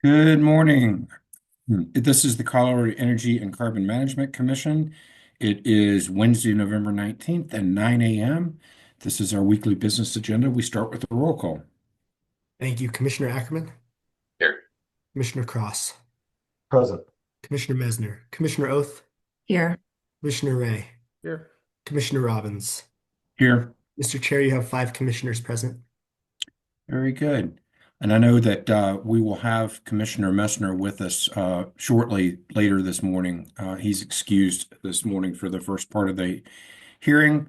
Good morning. This is the Colorado Energy and Carbon Management Commission. It is Wednesday, November 19th at 9 a.m. This is our weekly business agenda. We start with a roll call. Thank you, Commissioner Ackerman, Here. Commissioner Cross, Present. Commissioner Mesner, Commissioner Oath, Here. Commissioner Ray, Here. Commissioner Robbins. Here. Mr. Chair, you have five commissioners present. Very good. And I know that we will have Commissioner Messner with us shortly later this morning. He's excused this morning for the first part of the hearing.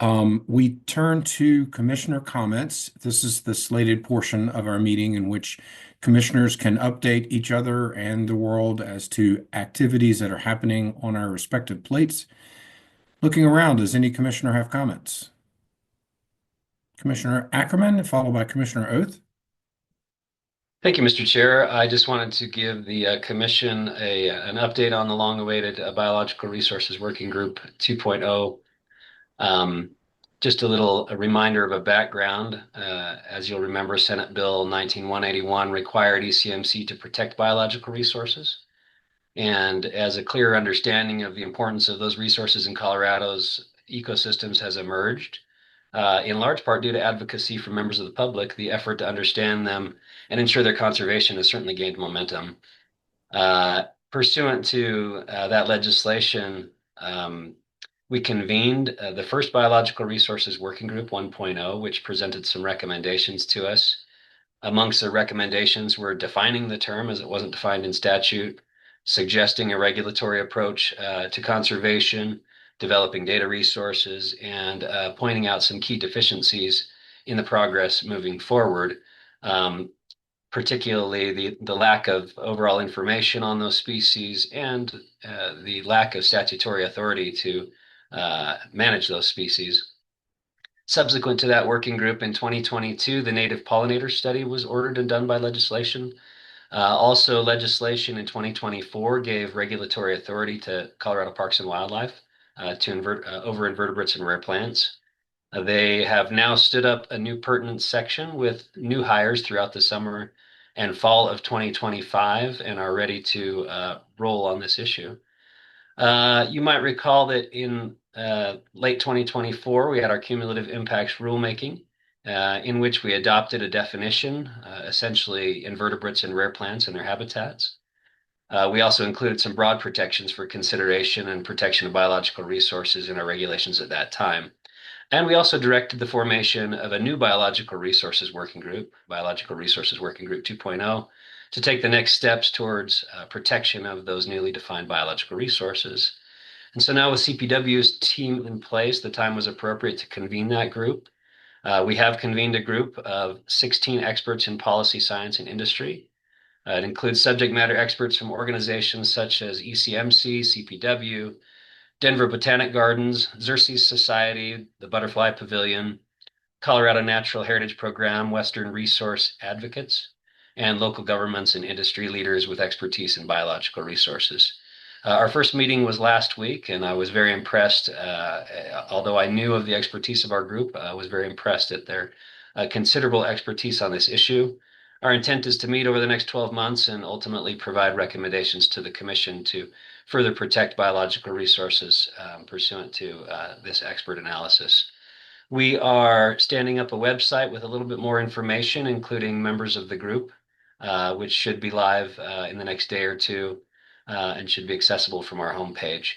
We turn to commissioner comments. This is the slated portion of our meeting in which commissioners can update each other and the world as to activities that are happening on our respective plates. Looking around, does any commissioner have comments? Commissioner Ackerman, followed by Commissioner Oath. Thank you, Mr. Chair. I just wanted to give the Commission an update on the long-awaited Biological Resources Working Group 2.0. Just a reminder of a background. As you'll remember, Senate Bill 19181 required ECMC to protect biological resources. And as a clear understanding of the importance of those resources in Colorado's ecosystems has emerged, in large part due to advocacy from members of the public, the effort to understand them and ensure their conservation has certainly gained momentum. Pursuant to that legislation, we convened the first Biological Resources Working Group 1.0, which presented some recommendations to us. Amongst the recommendations were defining the term as it wasn't defined in statute, suggesting a regulatory approach to conservation, developing data resources, and pointing out some key deficiencies in the progress moving forward, particularly the lack of overall information on those species and the lack of statutory authority to manage those species. Subsequent to that working group in 2022, the native pollinator study was ordered and done by legislation. Also, legislation in 2024 gave regulatory authority to Colorado Parks and Wildlife over invertebrates and rare plants. They have now stood up a new pertinent section with new hires throughout the summer and fall of 2025 and are ready to roll on this issue. You might recall that in late 2024, we had our cumulative impacts rulemaking, in which we adopted a definition, essentially invertebrates and rare plants and their habitats. We also included some broad protections for consideration and protection of biological resources in our regulations at that time. And we also directed the formation of a new Biological Resources Working Group, Biological Resources Working Group 2.0, to take the next steps towards protection of those newly defined biological resources. And so now with CPW's team in place, the time was appropriate to convene that group. We have convened a group of 16 experts in policy, science, and industry. It includes subject matter experts from organizations such as ECMC, CPW, Denver Botanic Gardens, Xerces Society, the Butterfly Pavilion, Colorado Natural Heritage Program, Western Resource Advocates, and local governments and industry leaders with expertise in biological resources. Our first meeting was last week, and I was very impressed. Although I knew of the expertise of our group, I was very impressed at their considerable expertise on this issue. Our intent is to meet over the next 12 months and ultimately provide recommendations to the Commission to further protect biological resources pursuant to this expert analysis. We are standing up a website with a little bit more information, including members of the group, which should be live in the next day or two and should be accessible from our homepage.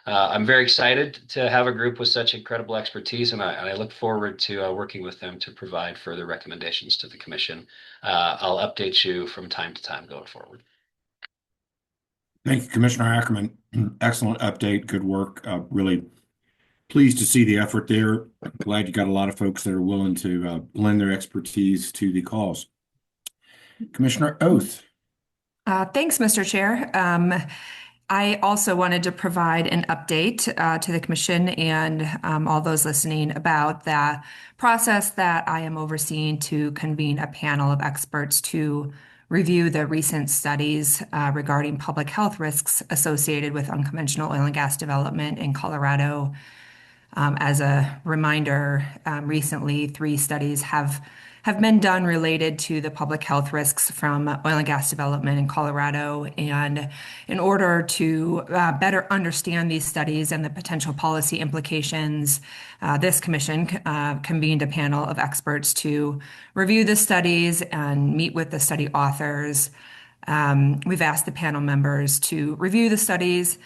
I'm very excited to have a group with such incredible expertise, and I look forward to working with them to provide further recommendations to the Commission. I'll update you from time to time going forward. Thank you, Commissioner Ackerman. Excellent update. Good work. Really pleased to see the effort there. Glad you got a lot of folks that are willing to lend their expertise to the cause. Commissioner Oath. Thanks, Mr. Chair. I also wanted to provide an update to the Commission and all those listening about the process that I am overseeing to convene a panel of experts to review the recent studies regarding public health risks associated with unconventional oil and gas development in Colorado. As a reminder, recently 3 studies have have been done related to the public health risks from oil and gas development in Colorado. And in order to better understand these studies and the potential policy implications, this commission convened a panel of experts to review the studies and meet with the study authors. We've asked the panel members to review the studies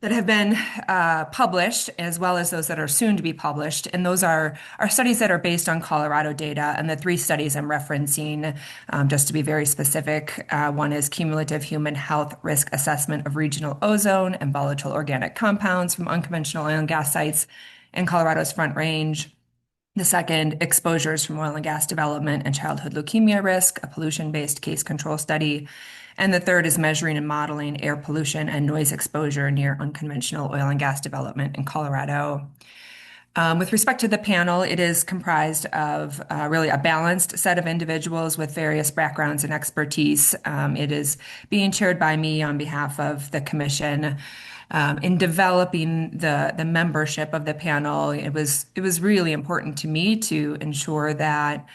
that have been published, as well as those that are soon to be published. And those are studies that are based on Colorado data. And the three studies I'm referencing, just to be very specific, one is Cumulative Human Health Risk Assessment of Regional Ozone and Volatile Organic Compounds from Unconventional Oil and Gas Sites in Colorado's Front Range. The second, Exposures from Oil and Gas Development and Childhood Leukemia Risk, a pollution-based case control study. And the third is Measuring and Modeling Air Pollution and Noise Exposure near Unconventional Oil and Gas Development in Colorado. With respect to the panel, it is comprised of really a balanced set of individuals with various backgrounds and expertise. It is being chaired by me on behalf of the commission. In developing the membership of the panel, it was really important to me to ensure that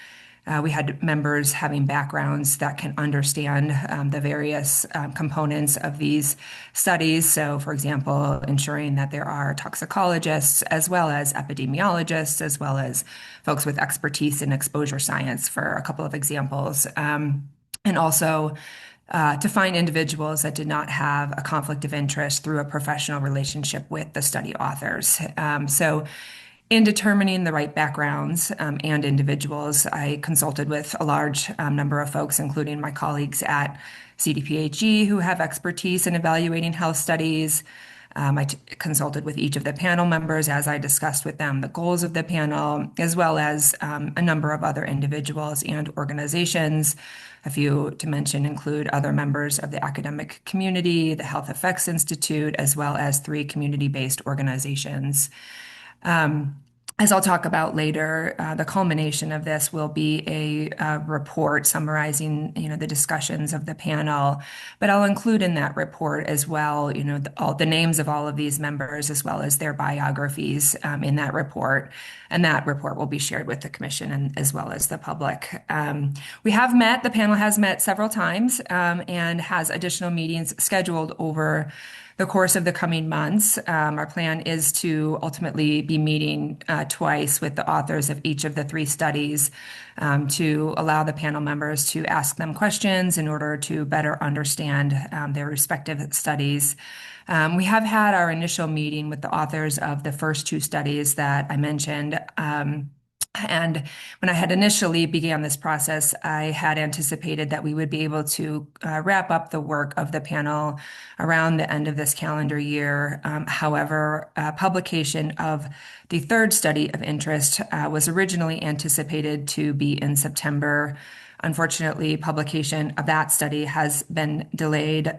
we had members having backgrounds that can understand the various components of these studies. So, for example, ensuring that there are toxicologists as well as epidemiologists, as well as folks with expertise in exposure science, for a couple of examples. And also to find individuals that did not have a conflict of interest through a professional relationship with the study authors. So in determining the right backgrounds and individuals, I consulted with a large number of folks, including my colleagues at CDPHE who have expertise in evaluating health studies. I consulted with each of the panel members as I discussed with them the goals of the panel, as well as a number of other individuals and organizations. A few to mention include other members of the academic community, the Health Effects Institute, as well as 3 community-based organizations. As I'll talk about later, the culmination of this will be a report summarizing, the discussions of the panel. But I'll include in that report as well, all the names of all of these members, as well as their biographies in that report. And that report will be shared with the commission and as well as the public. The panel has met several times and has additional meetings scheduled over the course of the coming months. Our plan is to ultimately be meeting twice with the authors of each of the 3 studies to allow the panel members to ask them questions in order to better understand their respective studies. We have had our initial meeting with the authors of the first 2 studies that I mentioned. And when I had initially began this process, I had anticipated that we would be able to wrap up the work of the panel around the end of this calendar year. However, publication of the third study of interest was originally anticipated to be in September. Unfortunately, publication of that study has been delayed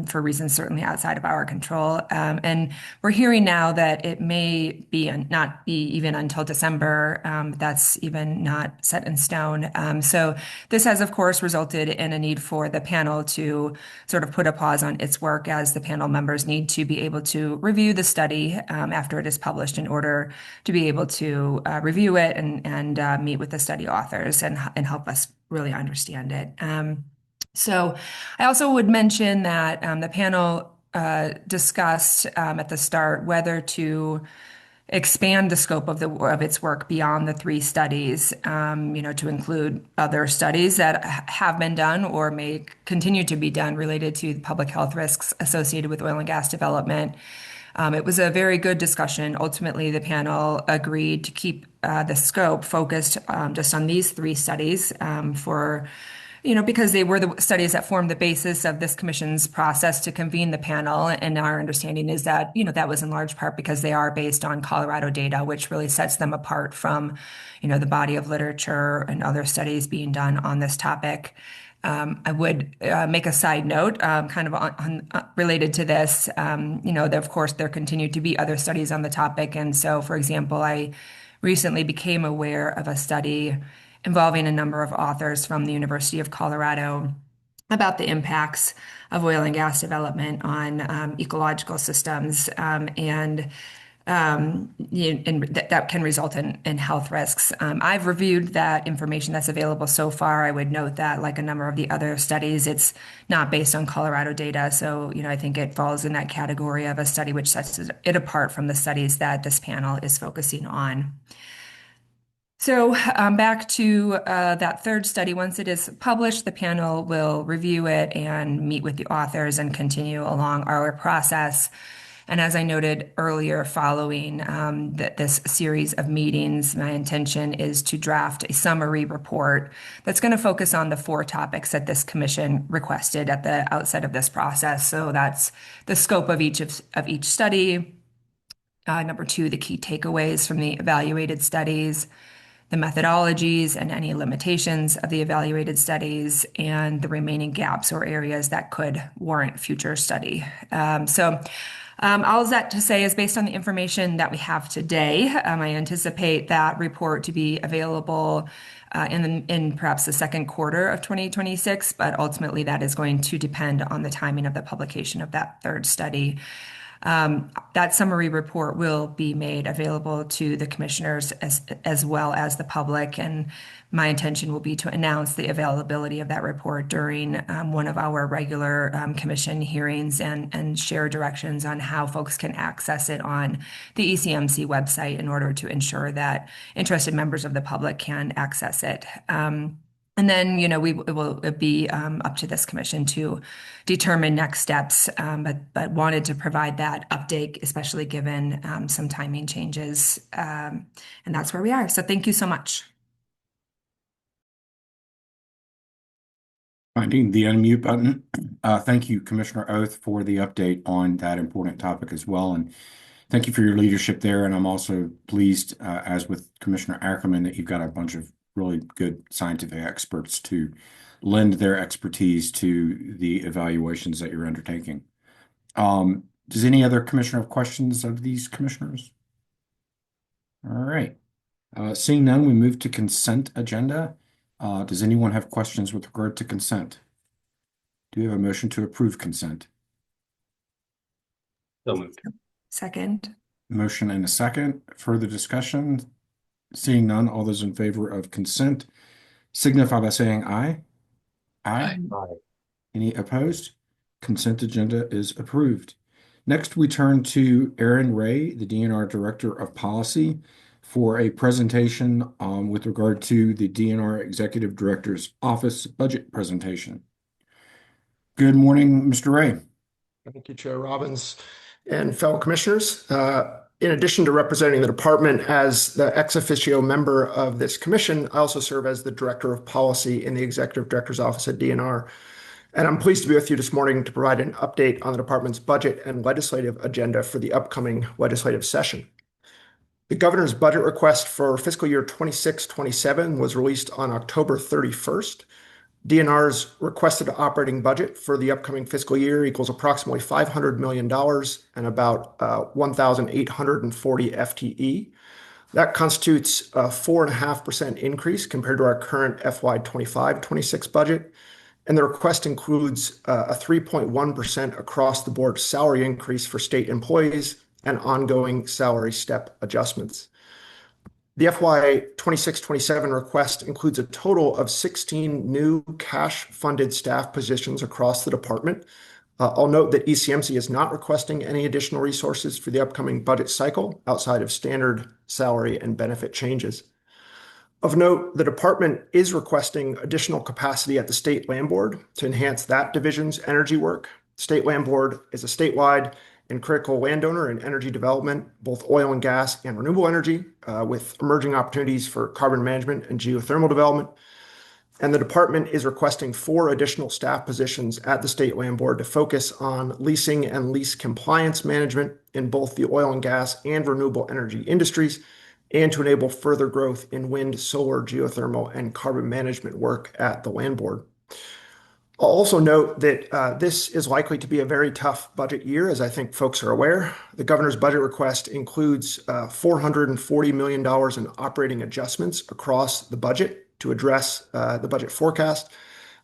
for reasons certainly outside of our control. And we're hearing now that it may not be even until December. That's even not set in stone. So this has, of course, resulted in a need for the panel to sort of put a pause on its work, as the panel members need to be able to review the study after it is published in order to be able to review it and meet with the study authors and help us really understand it. So I also would mention that the panel discussed at the start whether to expand the scope of its work beyond the 3 studies, to include other studies that have been done or may continue to be done related to public health risks associated with oil and gas development. It was a very good discussion. Ultimately, the panel agreed to keep the scope focused just on these 3 studies because they were the studies that formed the basis of this commission's process to convene the panel. And our understanding is that, that was in large part because they are based on Colorado data, which really sets them apart from, the body of literature and other studies being done on this topic. I would make a side note kind of related to this, that of course there continue to be other studies on the topic. And so, for example, I recently became aware of a study involving a number of authors from the University of Colorado about the impacts of oil and gas development on ecological systems. And and that can result in health risks. I've reviewed that information that's available so far. I would note that, like a number of the other studies, it's not based on Colorado data. So, I think it falls in that category of a study which sets it apart from the studies that this panel is focusing on. So back to that third study, once it is published, the panel will review it and meet with the authors and continue along our process. And as I noted earlier, following this series of meetings, my intention is to draft a summary report that's going to focus on the 4 topics that this commission requested at the outset of this process. So that's the scope of each study. Number 2, the key takeaways from the evaluated studies, the methodologies and any limitations of the evaluated studies, and the remaining gaps or areas that could warrant future study. All that to say is, based on the information that we have today, I anticipate that report to be available in perhaps the second quarter of 2026, but ultimately that is going to depend on the timing of the publication of that third study. That summary report will be made available to the commissioners as well as the public, and my intention will be to announce the availability of that report during one of our regular commission hearings and share directions on how folks can access it on the ECMC website in order to ensure that interested members of the public can access it. And then, it will be up to this commission to determine next steps, but wanted to provide that update, especially given some timing changes. And that's where we are. So thank you so much. Finding the unmute button. Thank you, Commissioner Oath, for the update on that important topic as well. And thank you for your leadership there. And I'm also pleased, as with Commissioner Ackerman, that you've got a bunch of really good scientific experts to lend their expertise to the evaluations that you're undertaking. Does any other commissioner have questions of these commissioners? All right. Seeing none, we move to consent agenda. Does anyone have questions with regard to consent? Do we have a motion to approve consent? So moved. Second. Motion and a second. Further discussion? Seeing none, all those in favor of consent signify by saying aye. Aye. Aye. Any opposed? Consent agenda is approved. Next, we turn to Aaron Ray, the DNR Director of Policy, for a presentation with regard to the DNR Executive Director's Office budget presentation. Good morning, Mr. Ray. Thank you, Chair Robbins and fellow commissioners. In addition to representing the department as the ex officio member of this commission, I also serve as the Director of Policy in the Executive Director's Office at DNR. And I'm pleased to be with you this morning to provide an update on the department's budget and legislative agenda for the upcoming legislative session. The governor's budget request for fiscal year 26-27 was released on October 31st. DNR's requested operating budget for the upcoming fiscal year equals approximately $500 million and about 1,840 FTE. That constitutes a 4.5% increase compared to our current FY 25-26 budget. And the request includes a 3.1% across the board salary increase for state employees and ongoing salary step adjustments. The FY 26-27 request includes a total of 16 new cash-funded staff positions across the department. I'll note that ECMC is not requesting any additional resources for the upcoming budget cycle outside of standard salary and benefit changes. Of note, the department is requesting additional capacity at the State Land Board to enhance that division's energy work. State Land Board is a statewide and critical landowner in energy development, both oil and gas and renewable energy, with emerging opportunities for carbon management and geothermal development. And the department is requesting 4 additional staff positions at the State Land Board to focus on leasing and lease compliance management in both the oil and gas and renewable energy industries, and to enable further growth in wind, solar, geothermal, and carbon management work at the Land Board. I'll also note that this is likely to be a very tough budget year, as I think folks are aware. The governor's budget request includes $440 million in operating adjustments across the budget to address the budget forecast,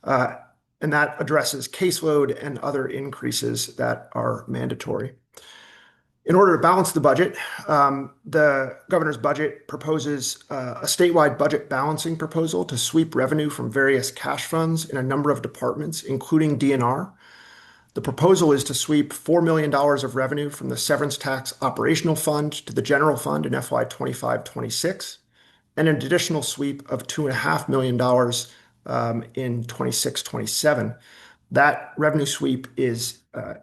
and that addresses caseload and other increases that are mandatory. In order to balance the budget, the governor's budget proposes a statewide budget balancing proposal to sweep revenue from various cash funds in a number of departments, including DNR. The proposal is to sweep $4 million of revenue from the severance tax operational fund to the general fund in FY 25-26, and an additional sweep of $2.5 million in 26-27. That revenue sweep is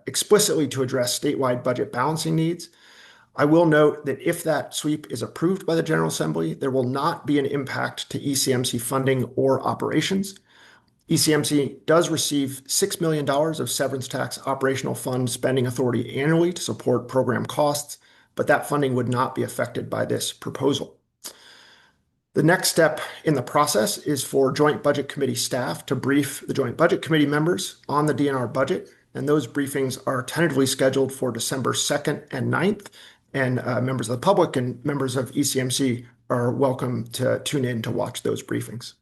explicitly to address statewide budget balancing needs. I will note that if that sweep is approved by the General Assembly, there will not be an impact to ECMC funding or operations. ECMC does receive $6 million of severance tax operational fund spending authority annually to support program costs, but that funding would not be affected by this proposal. The next step in the process is for Joint Budget Committee staff to brief the Joint Budget Committee members on the DNR budget, and those briefings are tentatively scheduled for December 2nd and 9th, and members of the public and members of ECMC are welcome to tune in to watch those briefings.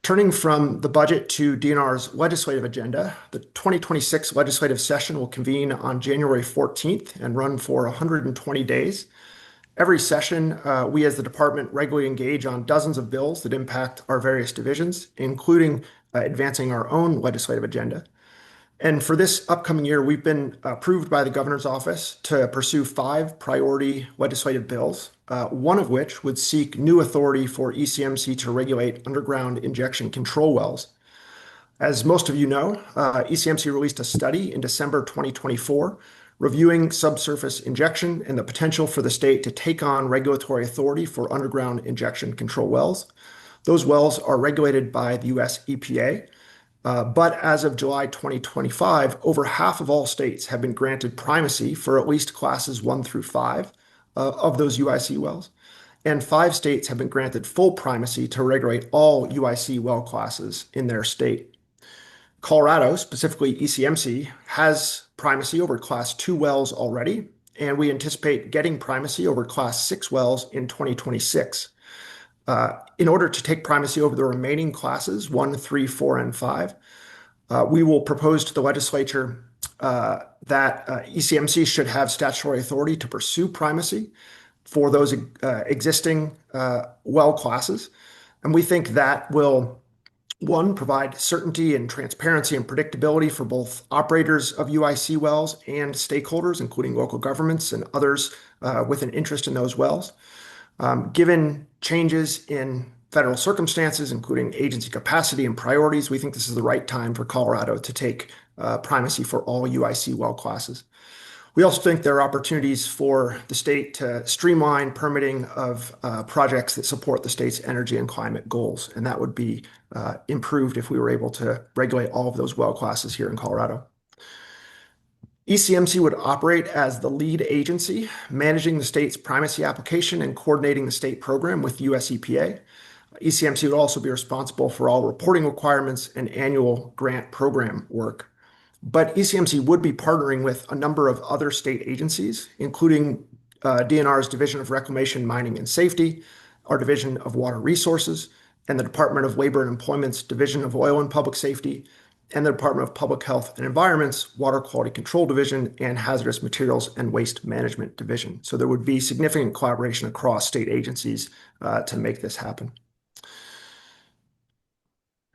Turning from the budget to DNR's legislative agenda, the 2026 legislative session will convene on January 14th and run for 120 days. Every session, we as the department regularly engage on dozens of bills that impact our various divisions, including advancing our own legislative agenda. And for this upcoming year, we've been approved by the governor's office to pursue 5 priority legislative bills, one of which would seek new authority for ECMC to regulate underground injection control wells. As most of you know, ECMC released a study in December 2024 reviewing subsurface injection and the potential for the state to take on regulatory authority for underground injection control wells. Those wells are regulated by the US EPA, but as of July 2025, over half of all states have been granted primacy for at least classes 1 through 5 of those UIC wells, and 5 states have been granted full primacy to regulate all UIC well classes in their state. Colorado, specifically ECMC, has primacy over Class 2 wells already, and we anticipate getting primacy over Class 6 wells in 2026. In order to take primacy over the remaining classes, 1, 3, 4, and 5, we will propose to the legislature that ECMC should have statutory authority to pursue primacy for those existing well classes. And we think that will, 1, provide certainty and transparency and predictability for both operators of UIC wells and stakeholders, including local governments and others with an interest in those wells. Given changes in federal circumstances, including agency capacity and priorities, we think this is the right time for Colorado to take primacy for all UIC well classes. We also think there are opportunities for the state to streamline permitting of projects that support the state's energy and climate goals, and that would be improved if we were able to regulate all of those well classes here in Colorado. ECMC would operate as the lead agency, managing the state's primacy application and coordinating the state program with US EPA. ECMC would also be responsible for all reporting requirements and annual grant program work. But ECMC would be partnering with a number of other state agencies, including DNR's Division of Reclamation, Mining, and Safety, our Division of Water Resources, and the Department of Labor and Employment's Division of Oil and Public Safety, and the Department of Public Health and Environment's Water Quality Control Division and Hazardous Materials and Waste Management Division. So there would be significant collaboration across state agencies to make this happen.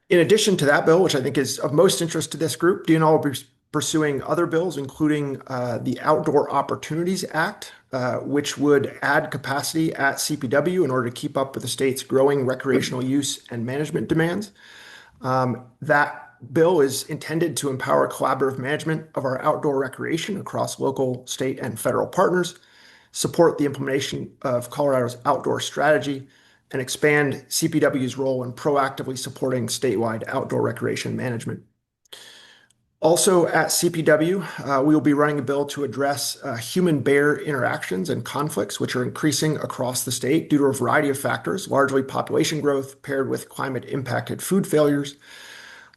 In addition to that bill, which I think is of most interest to this group, DNR will be pursuing other bills, including the Outdoor Opportunities Act, which would add capacity at CPW in order to keep up with the state's growing recreational use and management demands. That bill is intended to empower collaborative management of our outdoor recreation across local, state, and federal partners, support the implementation of Colorado's outdoor strategy, and expand CPW's role in proactively supporting statewide outdoor recreation management. Also at CPW, we will be running a bill to address human-bear interactions and conflicts, which are increasing across the state due to a variety of factors, largely population growth paired with climate-impacted food failures.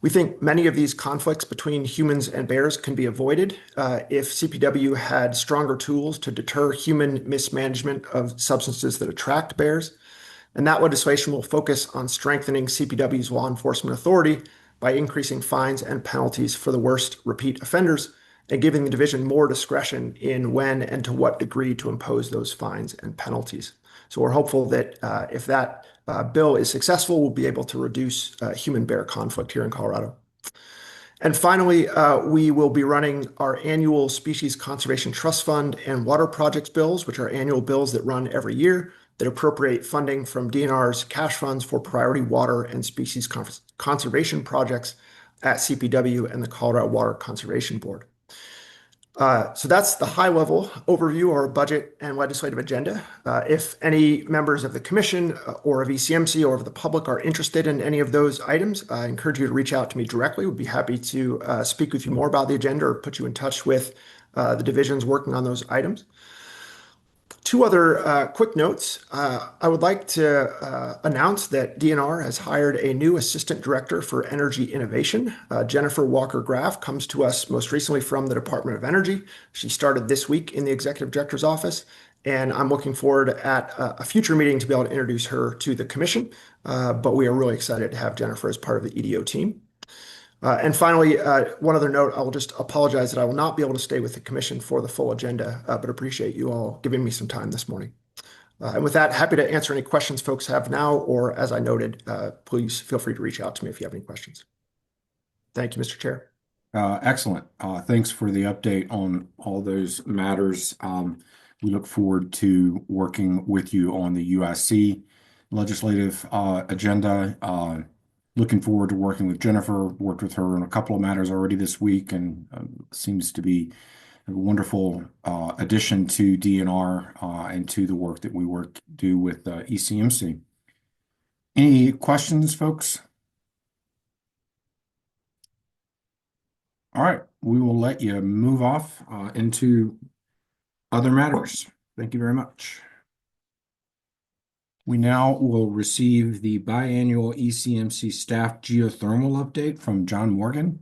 We think many of these conflicts between humans and bears can be avoided if CPW had stronger tools to deter human mismanagement of substances that attract bears. And that legislation will focus on strengthening CPW's law enforcement authority by increasing fines and penalties for the worst repeat offenders, and giving the division more discretion in when and to what degree to impose those fines and penalties. So we're hopeful that if that bill is successful, we'll be able to reduce human-bear conflict here in Colorado. And finally, we will be running our annual Species Conservation Trust Fund and water projects bills, which are annual bills that run every year that appropriate funding from DNR's cash funds for priority water and species conservation projects at CPW and the Colorado Water Conservation Board. So that's the high-level overview of our budget and legislative agenda. If any members of the commission or of ECMC or of the public are interested in any of those items, I encourage you to reach out to me directly. We'd be happy to speak with you more about the agenda or put you in touch with the divisions working on those items. Two other quick notes. I would like to announce that DNR has hired a new Assistant Director for Energy Innovation. Jennifer Walker-Graff comes to us most recently from the Department of Energy. She started this week in the Executive Director's office, and I'm looking forward at a future meeting to be able to introduce her to the Commission. But we are really excited to have Jennifer as part of the EDO team. And finally, one other note, I will just apologize that I will not be able to stay with the commission for the full agenda, but appreciate you all giving me some time this morning. And with that, happy to answer any questions folks have now, or as I noted, please feel free to reach out to me if you have any questions. Thank you, Mr. Chair. Excellent. Thanks for the update on all those matters. We look forward to working with you on the USC legislative agenda. Looking forward to working with Jennifer. Worked with her on a couple of matters already this week, and seems to be a wonderful addition to DNR and to the work that we do with ECMC. Any questions, folks? All right, we will let you move off into other matters. Thank you very much. We now will receive the biannual ECMC staff geothermal update from John Morgan.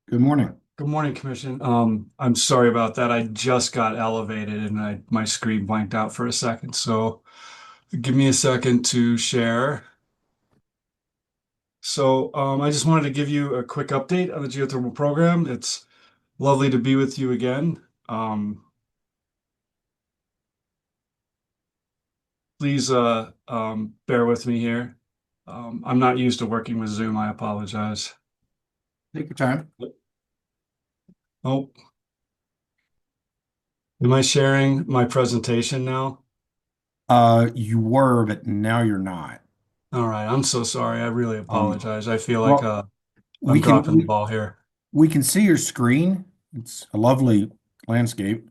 Good morning. Good morning, Commission. I'm sorry about that. I just got elevated and my screen blanked out for a second. So give me a second to share. So I just wanted to give you a quick update on the geothermal program. It's lovely to be with you again. Please bear with me here. I'm not used to working with Zoom. I apologize. Take your time. Oh, am I sharing my presentation now? You were, but now you're not. All right. I'm so sorry. I really apologize. I feel like I'm we dropping the can ball here. we can see your screen. It's a lovely landscape.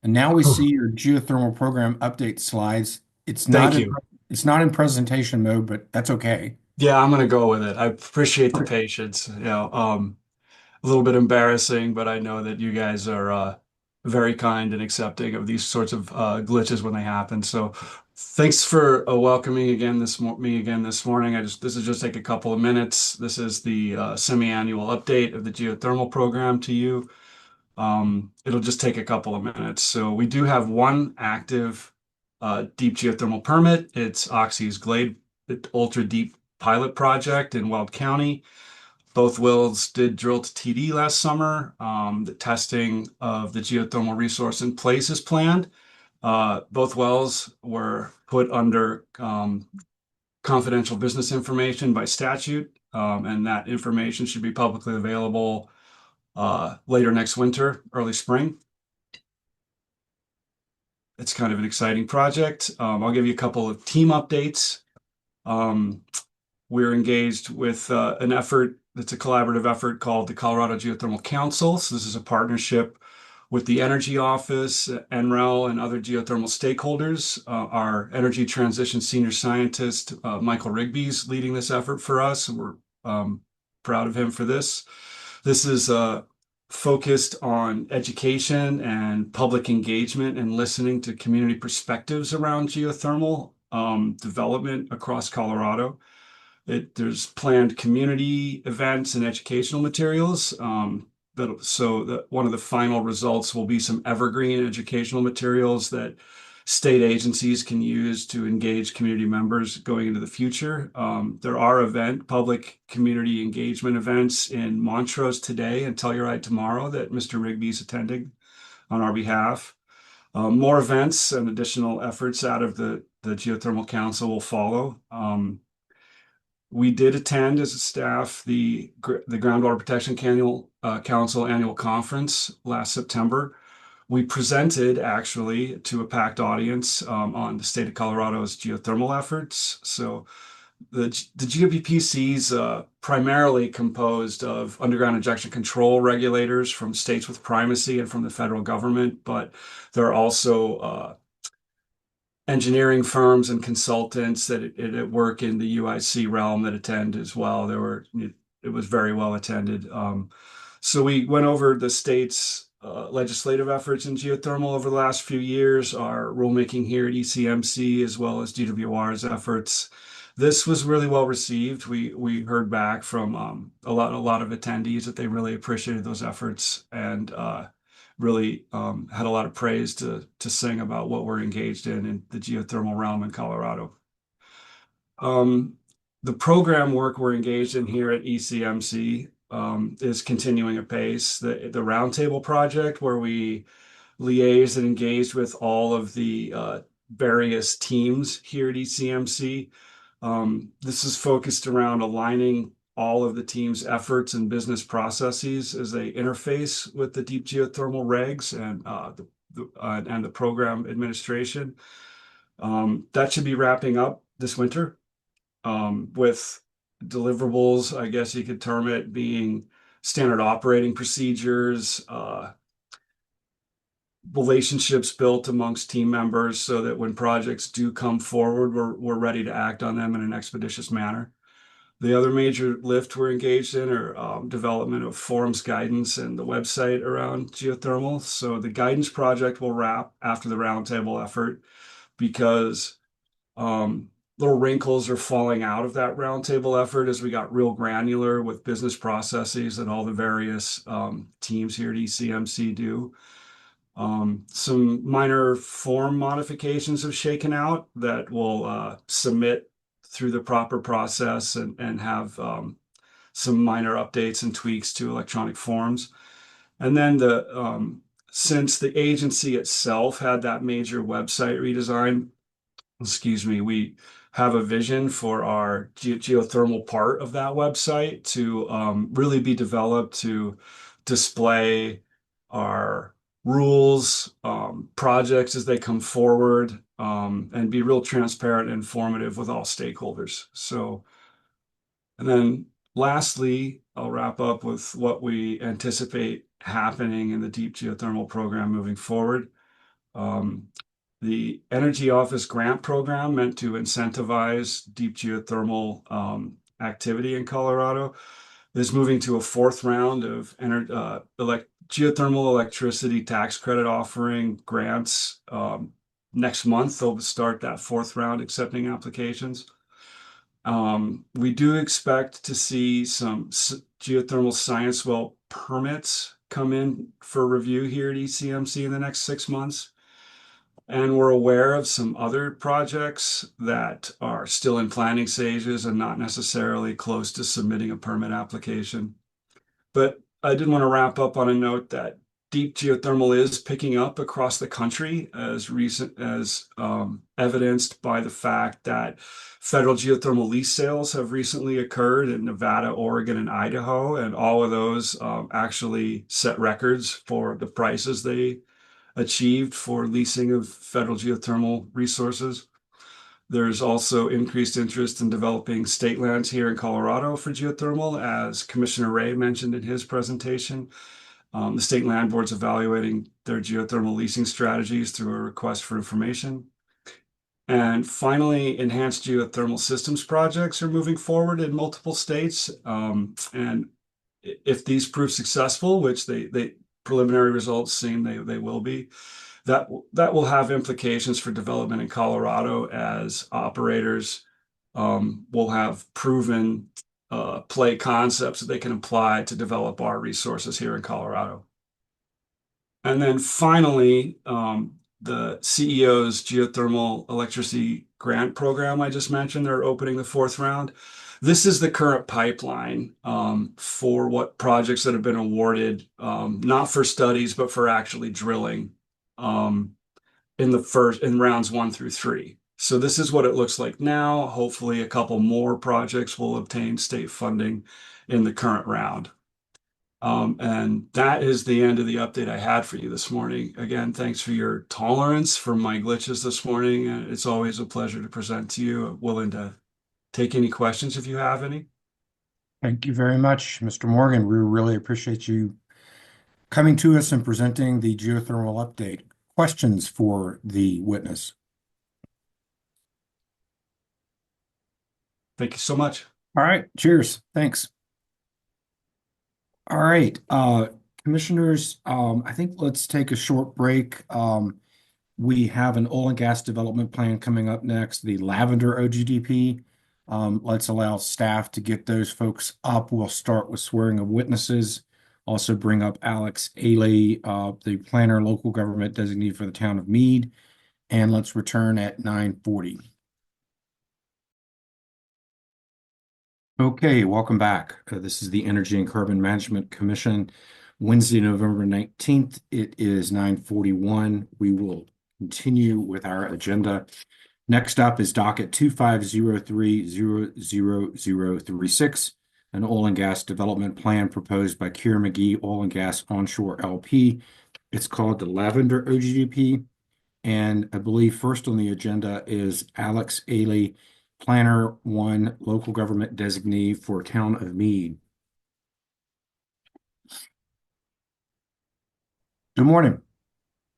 And now we see your geothermal program update slides. It's not Thank you. It's not in presentation mode, but that's okay. Yeah, I'm gonna go with it. I appreciate the patience. A little bit embarrassing, but I know that you guys are very kind and accepting of these sorts of glitches when they happen. So thanks for welcoming me again this morning. This will just take a couple of minutes. This is the semi-annual update of the geothermal program to you. It'll just take a couple of minutes. So we do have one active deep geothermal permit. It's Oxy's Glade Ultra Deep Pilot Project in Weld County. Both wells did drill to TD last summer. The testing of the geothermal resource in place is planned. Both wells were put under confidential business information by statute, and that information should be publicly available later next winter, early spring. It's kind of an exciting project. I'll give you a couple of team updates. We're engaged with an effort that's a collaborative effort called the Colorado Geothermal Council. So this is a partnership with the Energy Office, NREL, and other geothermal stakeholders. Our energy transition senior scientist, Michael Rigby, is leading this effort for us. And we're proud of him for this. This is focused on education and public engagement and listening to community perspectives around geothermal development across Colorado. There's planned community events and educational materials. So one of the final results will be some evergreen educational materials that state agencies can use to engage community members going into the future. There are public community engagement events in Montrose today and Telluride tomorrow that Mr. Rigby is attending on our behalf. More events and additional efforts out of the Geothermal Council will follow. We did attend as a staff the Groundwater Protection Council annual conference last September. We presented actually to a packed audience on the state of Colorado's geothermal efforts. So the GWPC is primarily composed of underground injection control regulators from states with primacy and from the federal government, but there are also engineering firms and consultants that work in the UIC realm that attend as well. It was very well attended. So we went over the state's legislative efforts in geothermal over the last few years, our rulemaking here at ECMC, as well as GWR's efforts. This was really well received. We heard back from a lot of attendees that they really appreciated those efforts and really had a lot of praise to sing about what we're engaged in the geothermal realm in Colorado. The program work we're engaged in here at ECMC is continuing apace. The Roundtable project, where we liaise and engage with all of the various teams here at ECMC. This is focused around aligning all of the team's efforts and business processes as they interface with the deep geothermal regs and the program administration. That should be wrapping up this winter with deliverables, I guess you could term it, being standard operating procedures, relationships built amongst team members so that when projects do come forward, we're ready to act on them in an expeditious manner. The other major lift we're engaged in are development of forums guidance and the website around geothermal. So the guidance project will wrap after the roundtable effort because little wrinkles are falling out of that roundtable effort as we got real granular with business processes that all the various teams here at ECMC do. Some minor form modifications have shaken out that will submit through the proper process and have some minor updates and tweaks to electronic forms. And then since the agency itself had that major website redesign, we have a vision for our geothermal part of that website to really be developed to display our rules, projects as they come forward, and be real transparent and informative with all stakeholders. And then lastly, I'll wrap up with what we anticipate happening in the deep geothermal program moving forward. The Energy Office grant program meant to incentivize deep geothermal activity in Colorado is moving to a fourth round of geothermal electricity tax credit offering grants. Next month, they'll start that fourth round accepting applications. We do expect to see some geothermal science well permits come in for review here at ECMC in the next 6 months. And we're aware of some other projects that are still in planning stages and not necessarily close to submitting a permit application. But I did want to wrap up on a note that deep geothermal is picking up across the country as evidenced by the fact that federal geothermal lease sales have recently occurred in Nevada, Oregon, and Idaho, and all of those actually set records for the prices they achieved for leasing of federal geothermal resources. There's also increased interest in developing state lands here in Colorado for geothermal, as Commissioner Ray mentioned in his presentation. The state land board's evaluating their geothermal leasing strategies through a request for information. And finally, enhanced geothermal systems projects are moving forward in multiple states. And if these prove successful, which they preliminary results seem they will be, that will have implications for development in Colorado as operators will have proven play concepts that they can apply to develop our resources here in Colorado. And then finally, the CEO's geothermal electricity grant program I just mentioned. They're opening the fourth round. This is the current pipeline for what projects that have been awarded, not for studies, but for actually drilling in rounds 1 through 3. So this is what it looks like now. Hopefully, a couple more projects will obtain state funding in the current round. And that is the end of the update I had for you this morning. Again, thanks for your tolerance for my glitches this morning. And it's always a pleasure to present to you. I'm willing to take any questions if you have any. Thank you very much, Mr. Morgan. We really appreciate you coming to us and presenting the geothermal update. Questions for the witness? Thank you so much. All right, cheers. Thanks. All right, commissioners, I think let's take a short break. We have an oil and gas development plan coming up next, the Lavender OGDP. Let's allow staff to get those folks up. We'll start with swearing of witnesses. Also bring up Alex Ailey, the planner, local government designee for the town of Meade. And let's return at 9:40. Okay, welcome back. This is the Energy and Carbon Management Commission, Wednesday, November 19th. It is 9:41. We will continue with our agenda. Next up is docket 2503-00036, an oil and gas development plan proposed by Kier McGee Oil and Gas Onshore LP. It's called the Lavender OGDP. And I believe first on the agenda is Alex Ailey, Planner 1, Local Government Designee for Town of Meade. Good morning.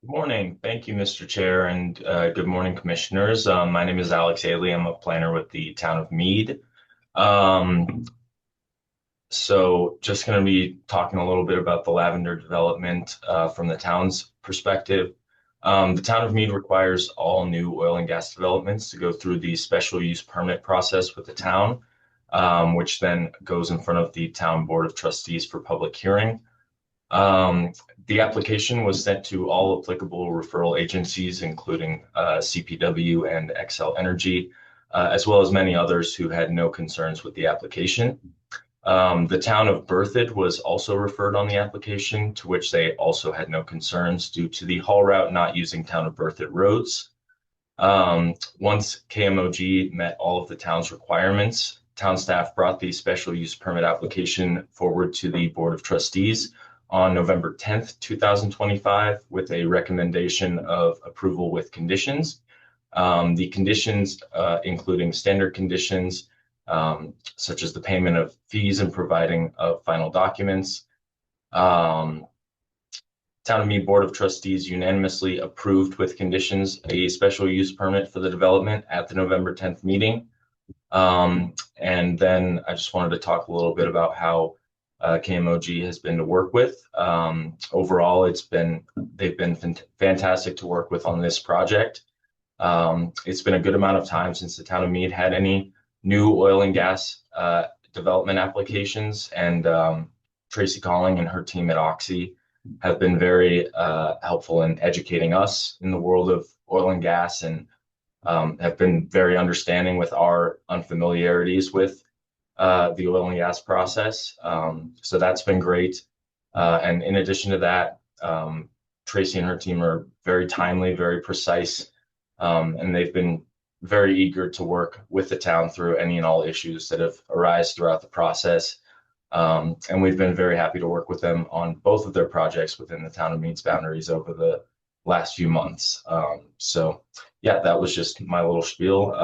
Good morning. Thank you, Mr. Chair, and good morning, commissioners. My name is Alex Ailey. I'm a planner with the town of Meade. So just going to be talking a little bit about the Lavender development from the town's perspective. The town of Meade requires all new oil and gas developments to go through the special use permit process with the town, which then goes in front of the town board of trustees for public hearing. The application was sent to all applicable referral agencies, including CPW and Xcel Energy, as well as many others who had no concerns with the application. The town of Berthoud was also referred on the application, to which they also had no concerns due to the haul route not using town of Berthoud roads. Once KMOG met all of the town's requirements, town staff brought the special use permit application forward to the Board of Trustees on November 10th, 2025, with a recommendation of approval with conditions. The conditions, including standard conditions, such as the payment of fees and providing of final documents. Town of Meade Board of Trustees unanimously approved with conditions a special use permit for the development at the November 10th meeting. And then I just wanted to talk a little bit about how KMOG has been to work with. Overall, they've been fantastic to work with on this project. It's been a good amount of time since the town of Meade had any new oil and gas development applications, and Tracy Calling and her team at Oxy have been very helpful in educating us in the world of oil and gas, and have been very understanding with our unfamiliarities with the oil and gas process. So that's been great. And in addition to that, Tracy and her team are very timely, very precise, and they've been very eager to work with the town through any and all issues that have arisen throughout the process. And we've been very happy to work with them on both of their projects within the town of Meade's boundaries over the last few months. So yeah, that was just my little spiel.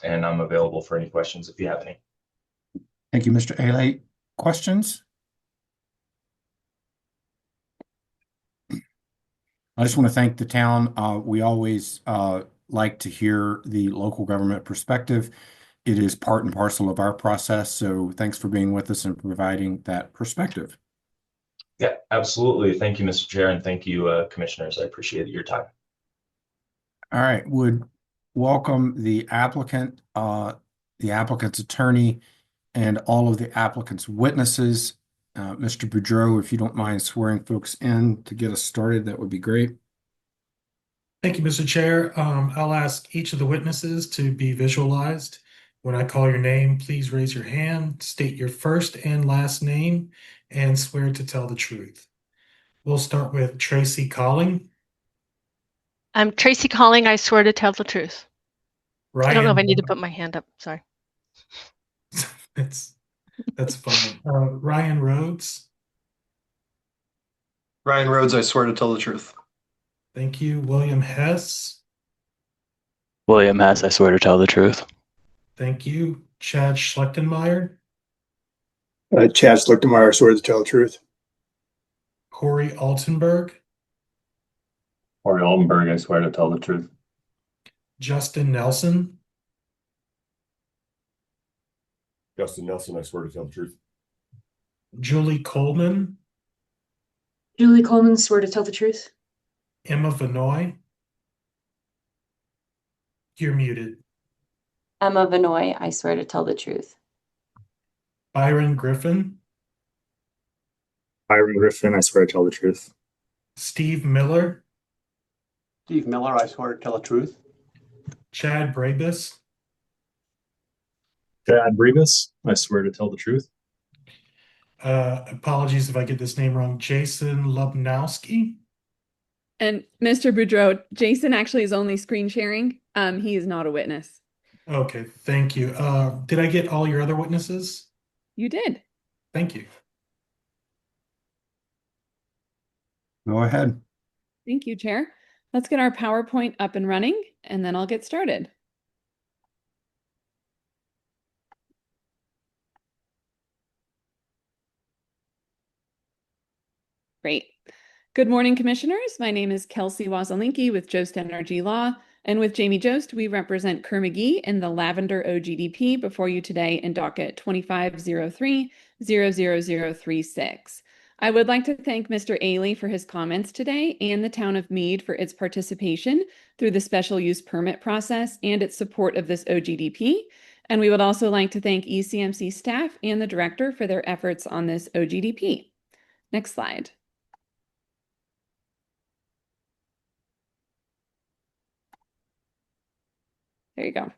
And I'm available for any questions if you have any. Thank you, Mr. Ailey. Questions? I just want to thank the town. We always like to hear the local government perspective. It is part and parcel of our process. So thanks for being with us and providing that perspective. Yeah, absolutely. Thank you, Mr. Chair, and thank you, commissioners. I appreciate your time. All right, would welcome the applicant's attorney, and all of the applicant's witnesses. Mr. Boudreau, if you don't mind swearing folks in to get us started, that would be great. Thank you, Mr. Chair. I'll ask each of the witnesses to be visualized. When I call your name, please raise your hand, state your first and last name, and swear to tell the truth. We'll start with Tracy Calling. I'm Tracy Calling. I swear to tell the truth. I don't know if I need to Ryan, put my hand up. Sorry. that's fine. Ryan Rhodes. Ryan Rhodes, I swear to tell the truth. Thank you. William Hess. William Hess, I swear to tell the truth. Thank you. Chad Schlechtenmeyer. Chad Schlichtenmeyer, I swear to tell the truth. Corey Altenberg. Corey Altenberg, I swear to tell the truth. Justin Nelson. Justin Nelson, I swear to tell the truth. Julie Coleman. Julie Coleman, swear to tell the truth. Emma Vanoy. You're muted. Emma Vanoy, I swear to tell the truth. Byron Griffin. Byron Griffin, I swear to tell the truth. Steve Miller. Steve Miller, I swear to tell the truth. Chad Brabus. Chad Brabus, I swear to tell the truth. Apologies if I get this name wrong. Jason Lubnowski. And Mr. Boudreau, Jason actually is only screen sharing. He is not a witness. Okay, thank you. Did I get all your other witnesses? You did. Thank you. Go ahead. Thank you, Chair. Let's get our PowerPoint up and running, and then I'll get started. Great. Good morning, Commissioners. My name is Kelsey Wazelinski with Jost Energy Law, and with Jamie Jost, we represent Kerr-McGee in the Lavender OGDP before you today in docket 2503-00036. I would like to thank Mr. Ailey for his comments today and the Town of Meade for its participation through the special use permit process and its support of this OGDP. And we would also like to thank ECMC staff and the director for their efforts on this OGDP. Next slide. There you go.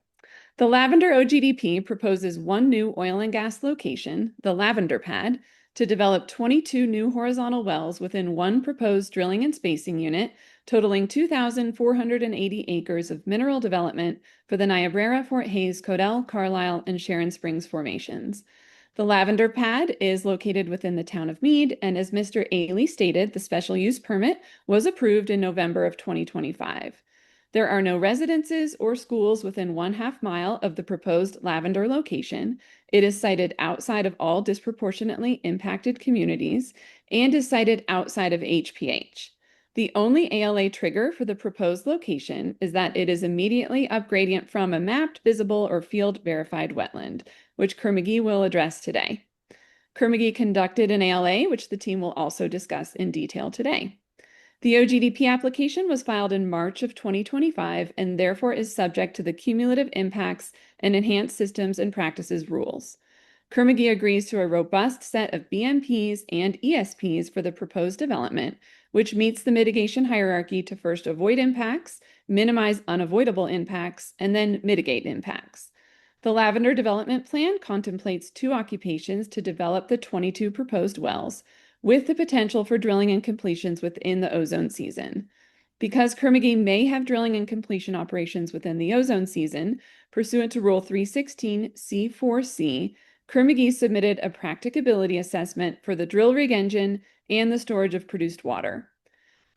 The Lavender OGDP proposes one new oil and gas location, the Lavender Pad, to develop 22 new horizontal wells within one proposed drilling and spacing unit, totaling 2,480 acres of mineral development for the Niobrara, Fort Hays, Codell, Carlisle, and Sharon Springs formations. The Lavender Pad is located within the Town of Meade, and as Mr. Ailey stated, the special use permit was approved in November of 2025. There are no residences or schools within 1/2 mile of the proposed Lavender location. It is sited outside of all disproportionately impacted communities and is sited outside of HPH. The only ALA trigger for the proposed location is that it is immediately upgradient from a mapped, visible, or field verified wetland, which Kerr-McGee will address today. Kerr-McGee conducted an ALA, which the team will also discuss in detail today. The OGDP application was filed in March of 2025 and therefore is subject to the cumulative impacts and enhanced systems and practices rules. Kerr-McGee agrees to a robust set of BMPs and ESPs for the proposed development, which meets the mitigation hierarchy to first avoid impacts, minimize unavoidable impacts, and then mitigate impacts. The Lavender Development Plan contemplates 2 occupations to develop the 22 proposed wells, with the potential for drilling and completions within the ozone season. Because Kerr-McGee may have drilling and completion operations within the ozone season, pursuant to Rule 316 C4C, Kerr-McGee submitted a practicability assessment for the drill rig engine and the storage of produced water.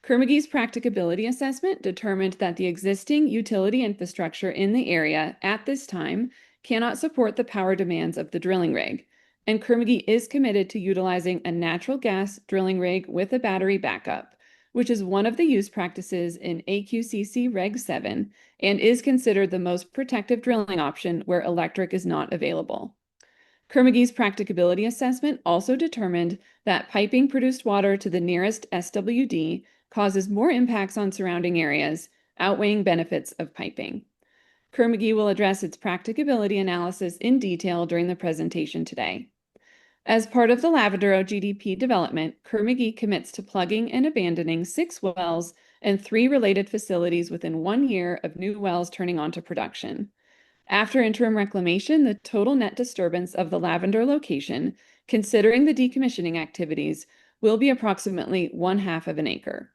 Kerr-McGee's practicability assessment determined that the existing utility infrastructure in the area at this time cannot support the power demands of the drilling rig, and Kerr-McGee is committed to utilizing a natural gas drilling rig with a battery backup, which is one of the use practices in AQCC Reg 7 and is considered the most protective drilling option where electric is not available. Kerr-McGee's practicability assessment also determined that piping produced water to the nearest SWD causes more impacts on surrounding areas, outweighing benefits of piping. Kerr-McGee will address its practicability analysis in detail during the presentation today. As part of the Lavender OGDP development, Kerr-McGee commits to plugging and abandoning 6 wells and 3 related facilities within 1 year of new wells turning onto production. After interim reclamation, the total net disturbance of the Lavender location, considering the decommissioning activities, will be approximately 1/2 of an acre.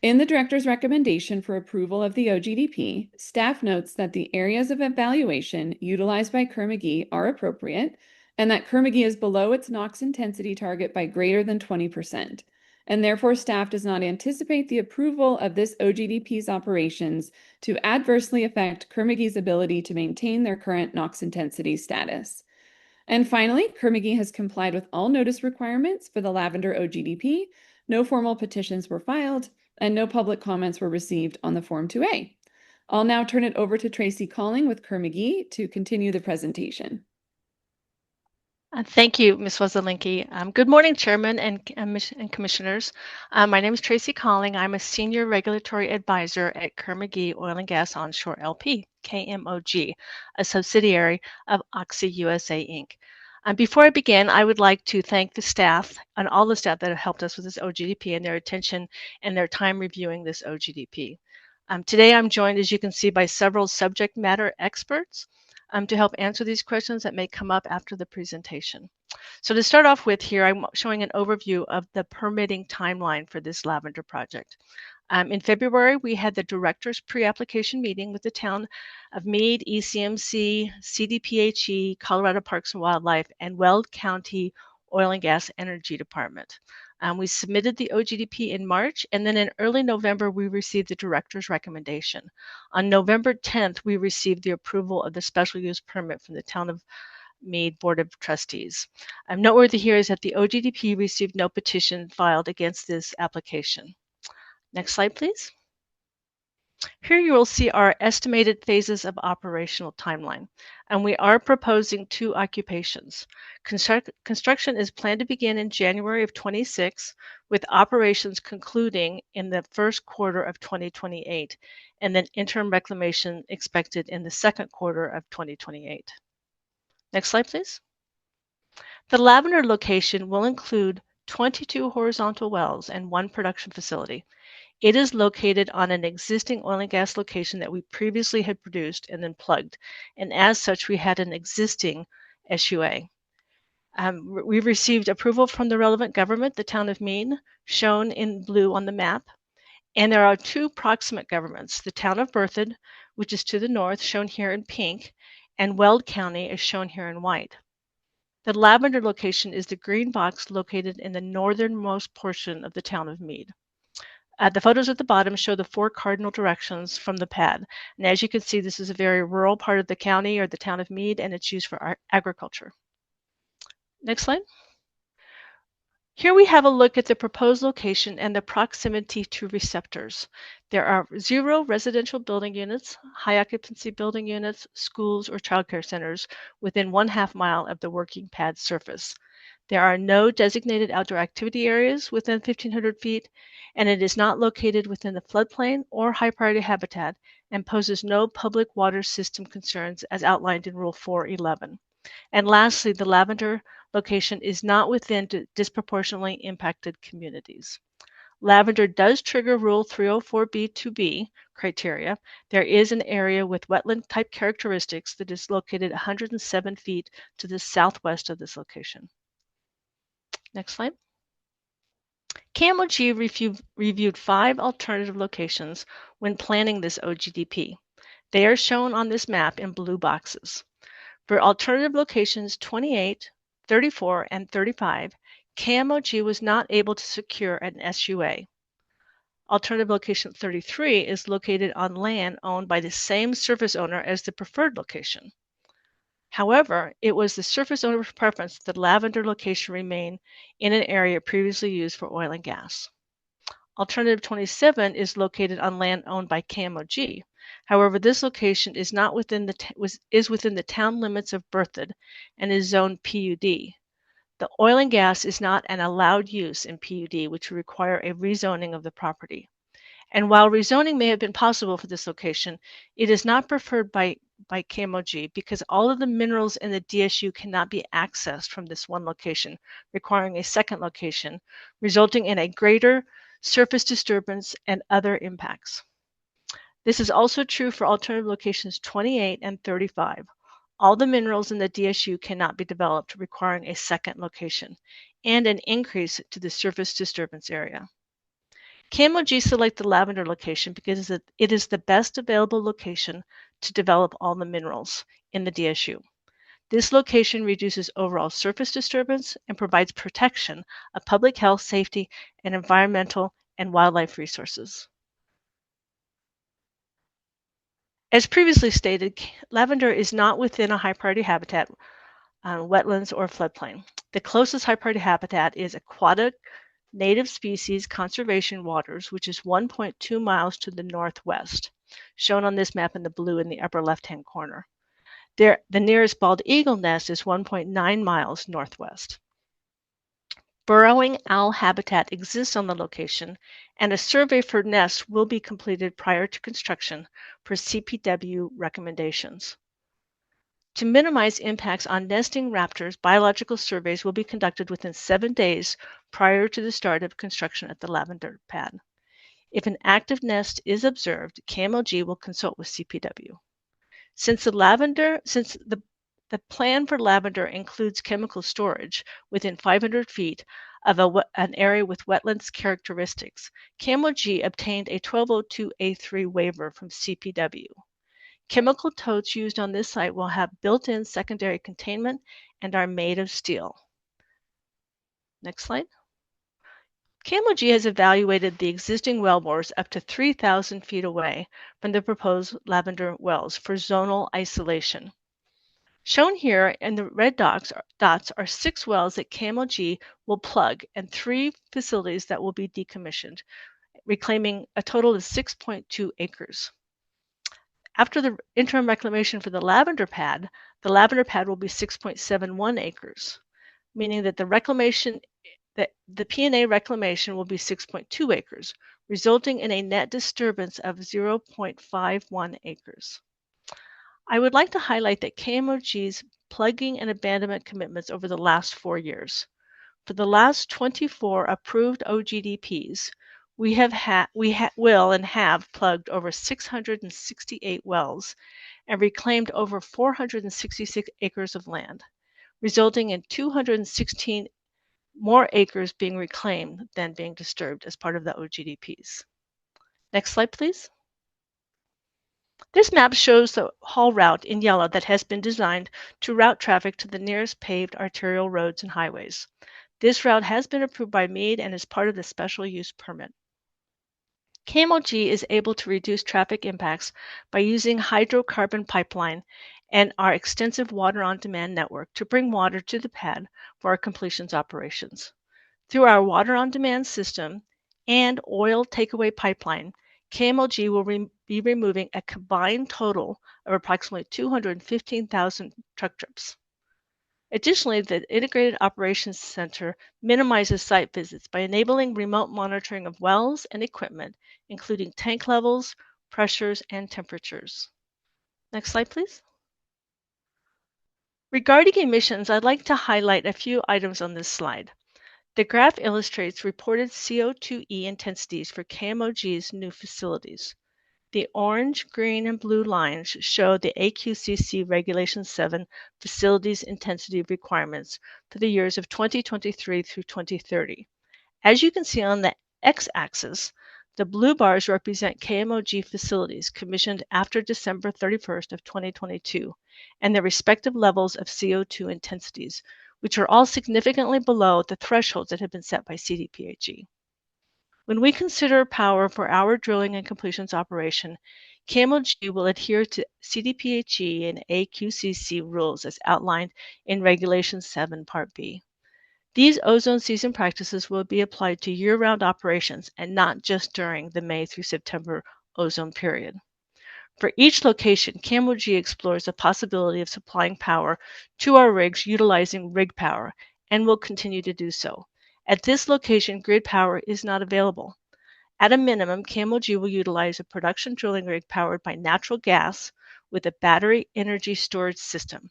In the director's recommendation for approval of the OGDP, staff notes that the areas of evaluation utilized by Kerr-McGee are appropriate and that Kerr-McGee is below its NOx intensity target by greater than 20%, and therefore staff does not anticipate the approval of this OGDP's operations to adversely affect Kerr-McGee's ability to maintain their current NOx intensity status. And finally, Kerr-McGee has complied with all notice requirements for the Lavender OGDP. No formal petitions were filed, and no public comments were received on the Form 2A. I'll now turn it over to Tracy Calling with Kerr-McGee to continue the presentation. Thank you, Ms. Wesselinki. Good morning, Chairman and Commissioners. My name is Tracy Calling. I'm a Senior Regulatory Advisor at Kerr-McGee Oil and Gas Onshore LP, KMOG, a subsidiary of Oxy USA, Inc. Before I begin, I would like to thank the staff and all the staff that have helped us with this OGDP and their attention and their time reviewing this OGDP. Today, I'm joined, as you can see, by several subject matter experts to help answer these questions that may come up after the presentation. So to start off with here, I'm showing an overview of the permitting timeline for this Lavender project. In February, we had the director's pre-application meeting with the town of Meade, ECMC, CDPHE, Colorado Parks and Wildlife, and Weld County Oil and Gas Energy Department. We submitted the OGDP in March, and then in early November, we received the director's recommendation. On November 10th, we received the approval of the special use permit from the Town of Meade Board of Trustees. Noteworthy here is that the OGDP received no petition filed against this application. Next slide, please. Here you will see our estimated phases of operational timeline, and we are proposing 2 occupations. Construction is planned to begin in January of 26, with operations concluding in the first quarter of 2028, and then interim reclamation expected in the second quarter of 2028. Next slide, please. The Lavender location will include 22 horizontal wells and 1 production facility. It is located on an existing oil and gas location that we previously had produced and then plugged, and as such, we had an existing SUA. We received approval from the relevant government, the town of Meade, shown in blue on the map, and there are 2 proximate governments, the town of Berthoud, which is to the north, shown here in pink, and Weld County is shown here in white. The Lavender location is the green box located in the northernmost portion of the town of Meade. The photos at the bottom show the 4 cardinal directions from the pad. And as you can see, this is a very rural part of the county or the town of Meade, and it's used for agriculture. Next slide. Here we have a look at the proposed location and the proximity to receptors. There are 0 residential building units, high occupancy building units, schools, or childcare centers within 1/2 mile of the working pad surface. There are no designated outdoor activity areas within 1,500 feet, and it is not located within the floodplain or high priority habitat and poses no public water system concerns as outlined in Rule 411. And lastly, the Lavender location is not within disproportionately impacted communities. Lavender does trigger Rule 304B2B criteria. There is an area with wetland type characteristics that is located 107 feet to the southwest of this location. Next slide. KMOG reviewed 5 alternative locations when planning this OGDP. They are shown on this map in blue boxes. For alternative locations 28, 34, and 35, KMOG was not able to secure an SUA. Alternative location 33 is located on land owned by the same surface owner as the preferred location. However, it was the surface owner's preference that the Lavender location remain in an area previously used for oil and gas. Alternative 27 is located on land owned by KMOG. However, this location is not within the town limits of Berthoud and is zoned PUD. The oil and gas is not an allowed use in PUD, which would require a rezoning of the property. And while rezoning may have been possible for this location, it is not preferred by KMOG because all of the minerals in the DSU cannot be accessed from this one location, requiring a second location, resulting in a greater surface disturbance, and other impacts. This is also true for alternative locations 28 and 35. All the minerals in the DSU cannot be developed, requiring a second location and an increase to the surface disturbance area. KMOG select the Lavender location because it is the best available location to develop all the minerals in the DSU. This location reduces overall surface disturbance and provides protection of public health, safety, and environmental and wildlife resources. As previously stated, lavender is not within a high priority habitat, wetlands, or floodplain. The closest high priority habitat is aquatic native species conservation waters, which is 1.2 miles to the northwest, shown on this map in the blue in the upper left-hand corner. The nearest bald eagle nest is 1.9 miles northwest. Burrowing owl habitat exists on the location, and a survey for nests will be completed prior to construction per CPW recommendations. To minimize impacts on nesting raptors, biological surveys will be conducted within 7 days prior to the start of construction at the lavender pad. If an active nest is observed, KMOG will consult with CPW. Since the plan for lavender includes chemical storage within 500 feet of an area with wetlands characteristics, KMOG obtained a 1202A3 waiver from CPW. Chemical totes used on this site will have built-in secondary containment and are made of steel. Next slide. KMOG has evaluated the existing well bores up to 3,000 feet away from the proposed lavender wells for zonal isolation. Shown here in the red dots are 6 wells that KMOG will plug and 3 facilities that will be decommissioned, reclaiming a total of 6.2 acres. After the interim reclamation for the lavender pad will be 6.71 acres, meaning that the P&A reclamation will be 6.2 acres, resulting in a net disturbance of 0.51 acres. I would like to highlight that KMOG's plugging and abandonment commitments over the last 4 years. For the last 24 approved OGDPs, we will and have plugged over 668 wells and reclaimed over 466 acres of land, resulting in 216 more acres being reclaimed than being disturbed as part of the OGDPs. Next slide, please. This map shows the haul route in yellow that has been designed to route traffic to the nearest paved arterial roads and highways. This route has been approved by MEAD and is part of the special use permit. KMOG is able to reduce traffic impacts by using hydrocarbon pipeline and our extensive water on demand network to bring water to the pad for our completions operations. Through our water on demand system and oil takeaway pipeline, KMOG will be removing a combined total of approximately 215,000 truck trips. Additionally, the Integrated Operations Center minimizes site visits by enabling remote monitoring of wells and equipment, including tank levels, pressures, and temperatures. Next slide, please. Regarding emissions, I'd like to highlight a few items on this slide. The graph illustrates reported CO2e intensities for KMOG's new facilities. The orange, green, and blue lines show the AQCC Regulation 7 facilities intensity requirements for the years of 2023 through 2030. As you can see on the x-axis, the blue bars represent KMOG facilities commissioned after December 31st of 2022 and their respective levels of CO2 intensities, which are all significantly below the thresholds that have been set by CDPHE. When we consider power for our drilling and completions operation, KMOG will adhere to CDPHE and AQCC rules as outlined in Regulation 7 Part B. These ozone season practices will be applied to year-round operations and not just during the May through September ozone period. For each location, KMOG explores the possibility of supplying power to our rigs utilizing rig power and will continue to do so. At this location, grid power is not available. At a minimum, KMOG will utilize a production drilling rig powered by natural gas with a battery energy storage system.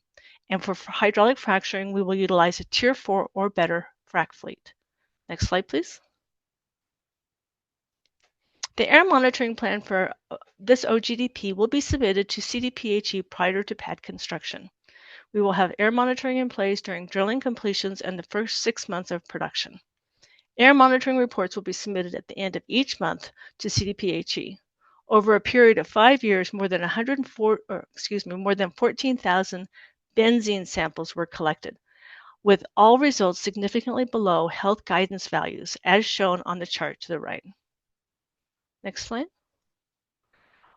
And for hydraulic fracturing, we will utilize a Tier 4 or better frac fleet. Next slide, please. The air monitoring plan for this OGDP will be submitted to CDPHE prior to pad construction. We will have air monitoring in place during drilling completions and the first 6 months of production. Air monitoring reports will be submitted at the end of each month to CDPHE. Over a period of 5 years, more than 14,000 benzene samples were collected, with all results significantly below health guidance values, as shown on the chart to the right. Next slide.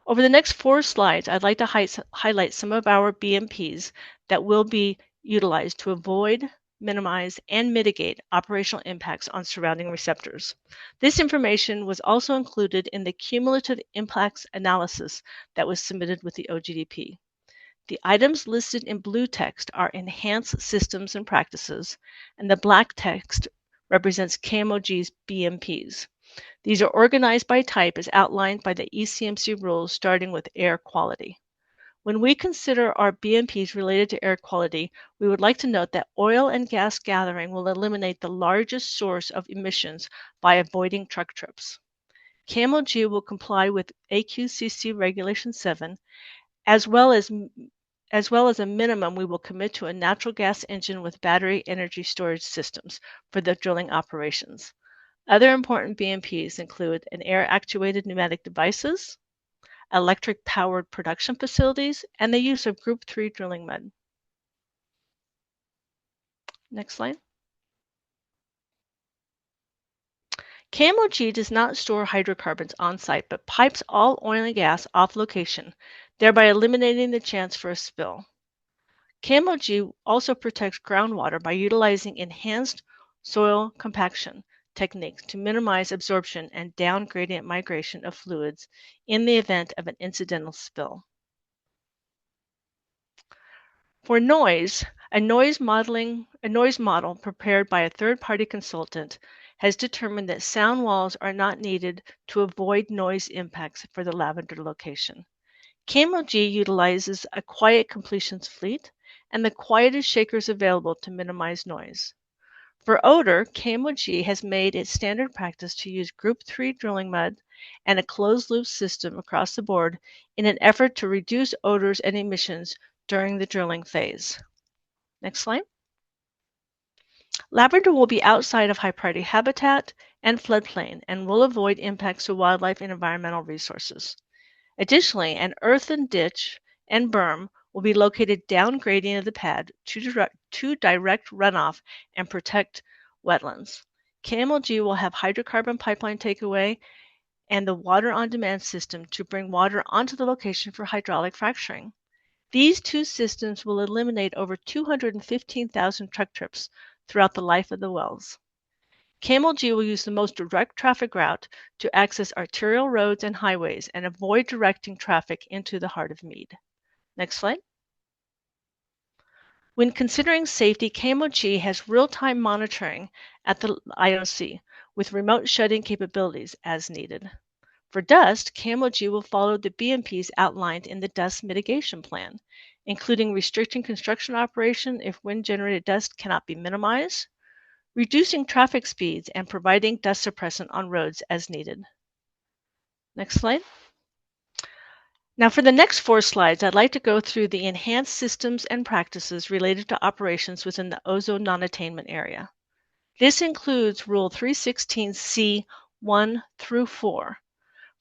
Over the next 4 slides, I'd like to highlight some of our BMPs that will be utilized to avoid, minimize, and mitigate operational impacts on surrounding receptors. This information was also included in the cumulative impacts analysis that was submitted with the OGDP. The items listed in blue text are enhanced systems and practices, and the black text represents KMOG's BMPs. These are organized by type as outlined by the ECMC rules, starting with air quality. When we consider our BMPs related to air quality, we would like to note that oil and gas gathering will eliminate the largest source of emissions by avoiding truck trips. KMOG will comply with AQCC Regulation 7, as well as a minimum we will commit to a natural gas engine with battery energy storage systems for the drilling operations. Other important BMPs include an air-actuated pneumatic devices, electric-powered production facilities, and the use of Group 3 drilling mud. Next slide. KMOG does not store hydrocarbons on site, but pipes all oil and gas off location, thereby eliminating the chance for a spill. KMOG also protects groundwater by utilizing enhanced soil compaction techniques to minimize absorption and down gradient migration of fluids in the event of an incidental spill. For noise, a noise model prepared by a third-party consultant has determined that sound walls are not needed to avoid noise impacts for the Lavender location. KMOG utilizes a quiet completions fleet and the quietest shakers available to minimize noise. For odor, KMOG has made it standard practice to use Group 3 drilling mud and a closed-loop system across the board in an effort to reduce odors and emissions during the drilling phase. Next slide. Lavender will be outside of high-priority habitat and floodplain and will avoid impacts to wildlife and environmental resources. Additionally, an earthen ditch and berm will be located down gradient of the pad to direct runoff and protect wetlands. KMOG will have hydrocarbon pipeline takeaway and the water on demand system to bring water onto the location for hydraulic fracturing. These 2 systems will eliminate over 215,000 truck trips throughout the life of the wells. KMOG will use the most direct traffic route to access arterial roads and highways and avoid directing traffic into the heart of Meade. Next slide. When considering safety, KMOG has real-time monitoring at the IOC with remote shutting capabilities as needed. For dust, KMOG will follow the BMPs outlined in the dust mitigation plan, including restricting construction operation if wind-generated dust cannot be minimized, reducing traffic speeds, and providing dust suppressant on roads as needed. Next slide. Now for the next 4 slides, I'd like to go through the enhanced systems and practices related to operations within the ozone non-attainment area. This includes Rule 316C 1 through 4.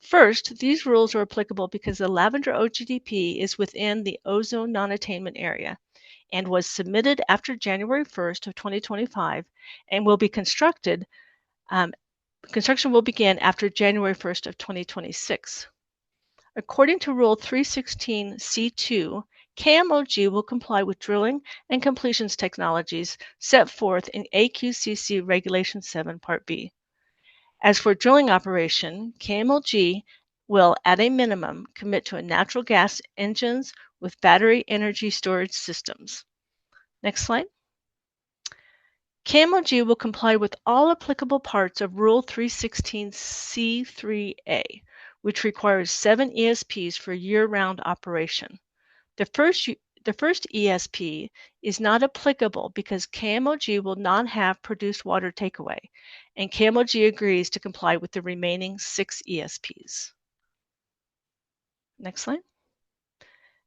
First, these rules are applicable because the Lavender OGDP is within the ozone non-attainment area and was submitted after January 1st of 2025 and will be construction will begin after January 1st of 2026. According to Rule 316C2, KMOG will comply with drilling and completions technologies set forth in AQCC Regulation 7 Part B. As for drilling operation, KMOG will, at a minimum, commit to a natural gas engines with battery energy storage systems. Next slide. KMOG will comply with all applicable parts of Rule 316C3A, which requires 7 ESPs for year-round operation. The the first ESP is not applicable because KMOG will not have produced water takeaway, and KMOG agrees to comply with the remaining 6 ESPs. Next slide.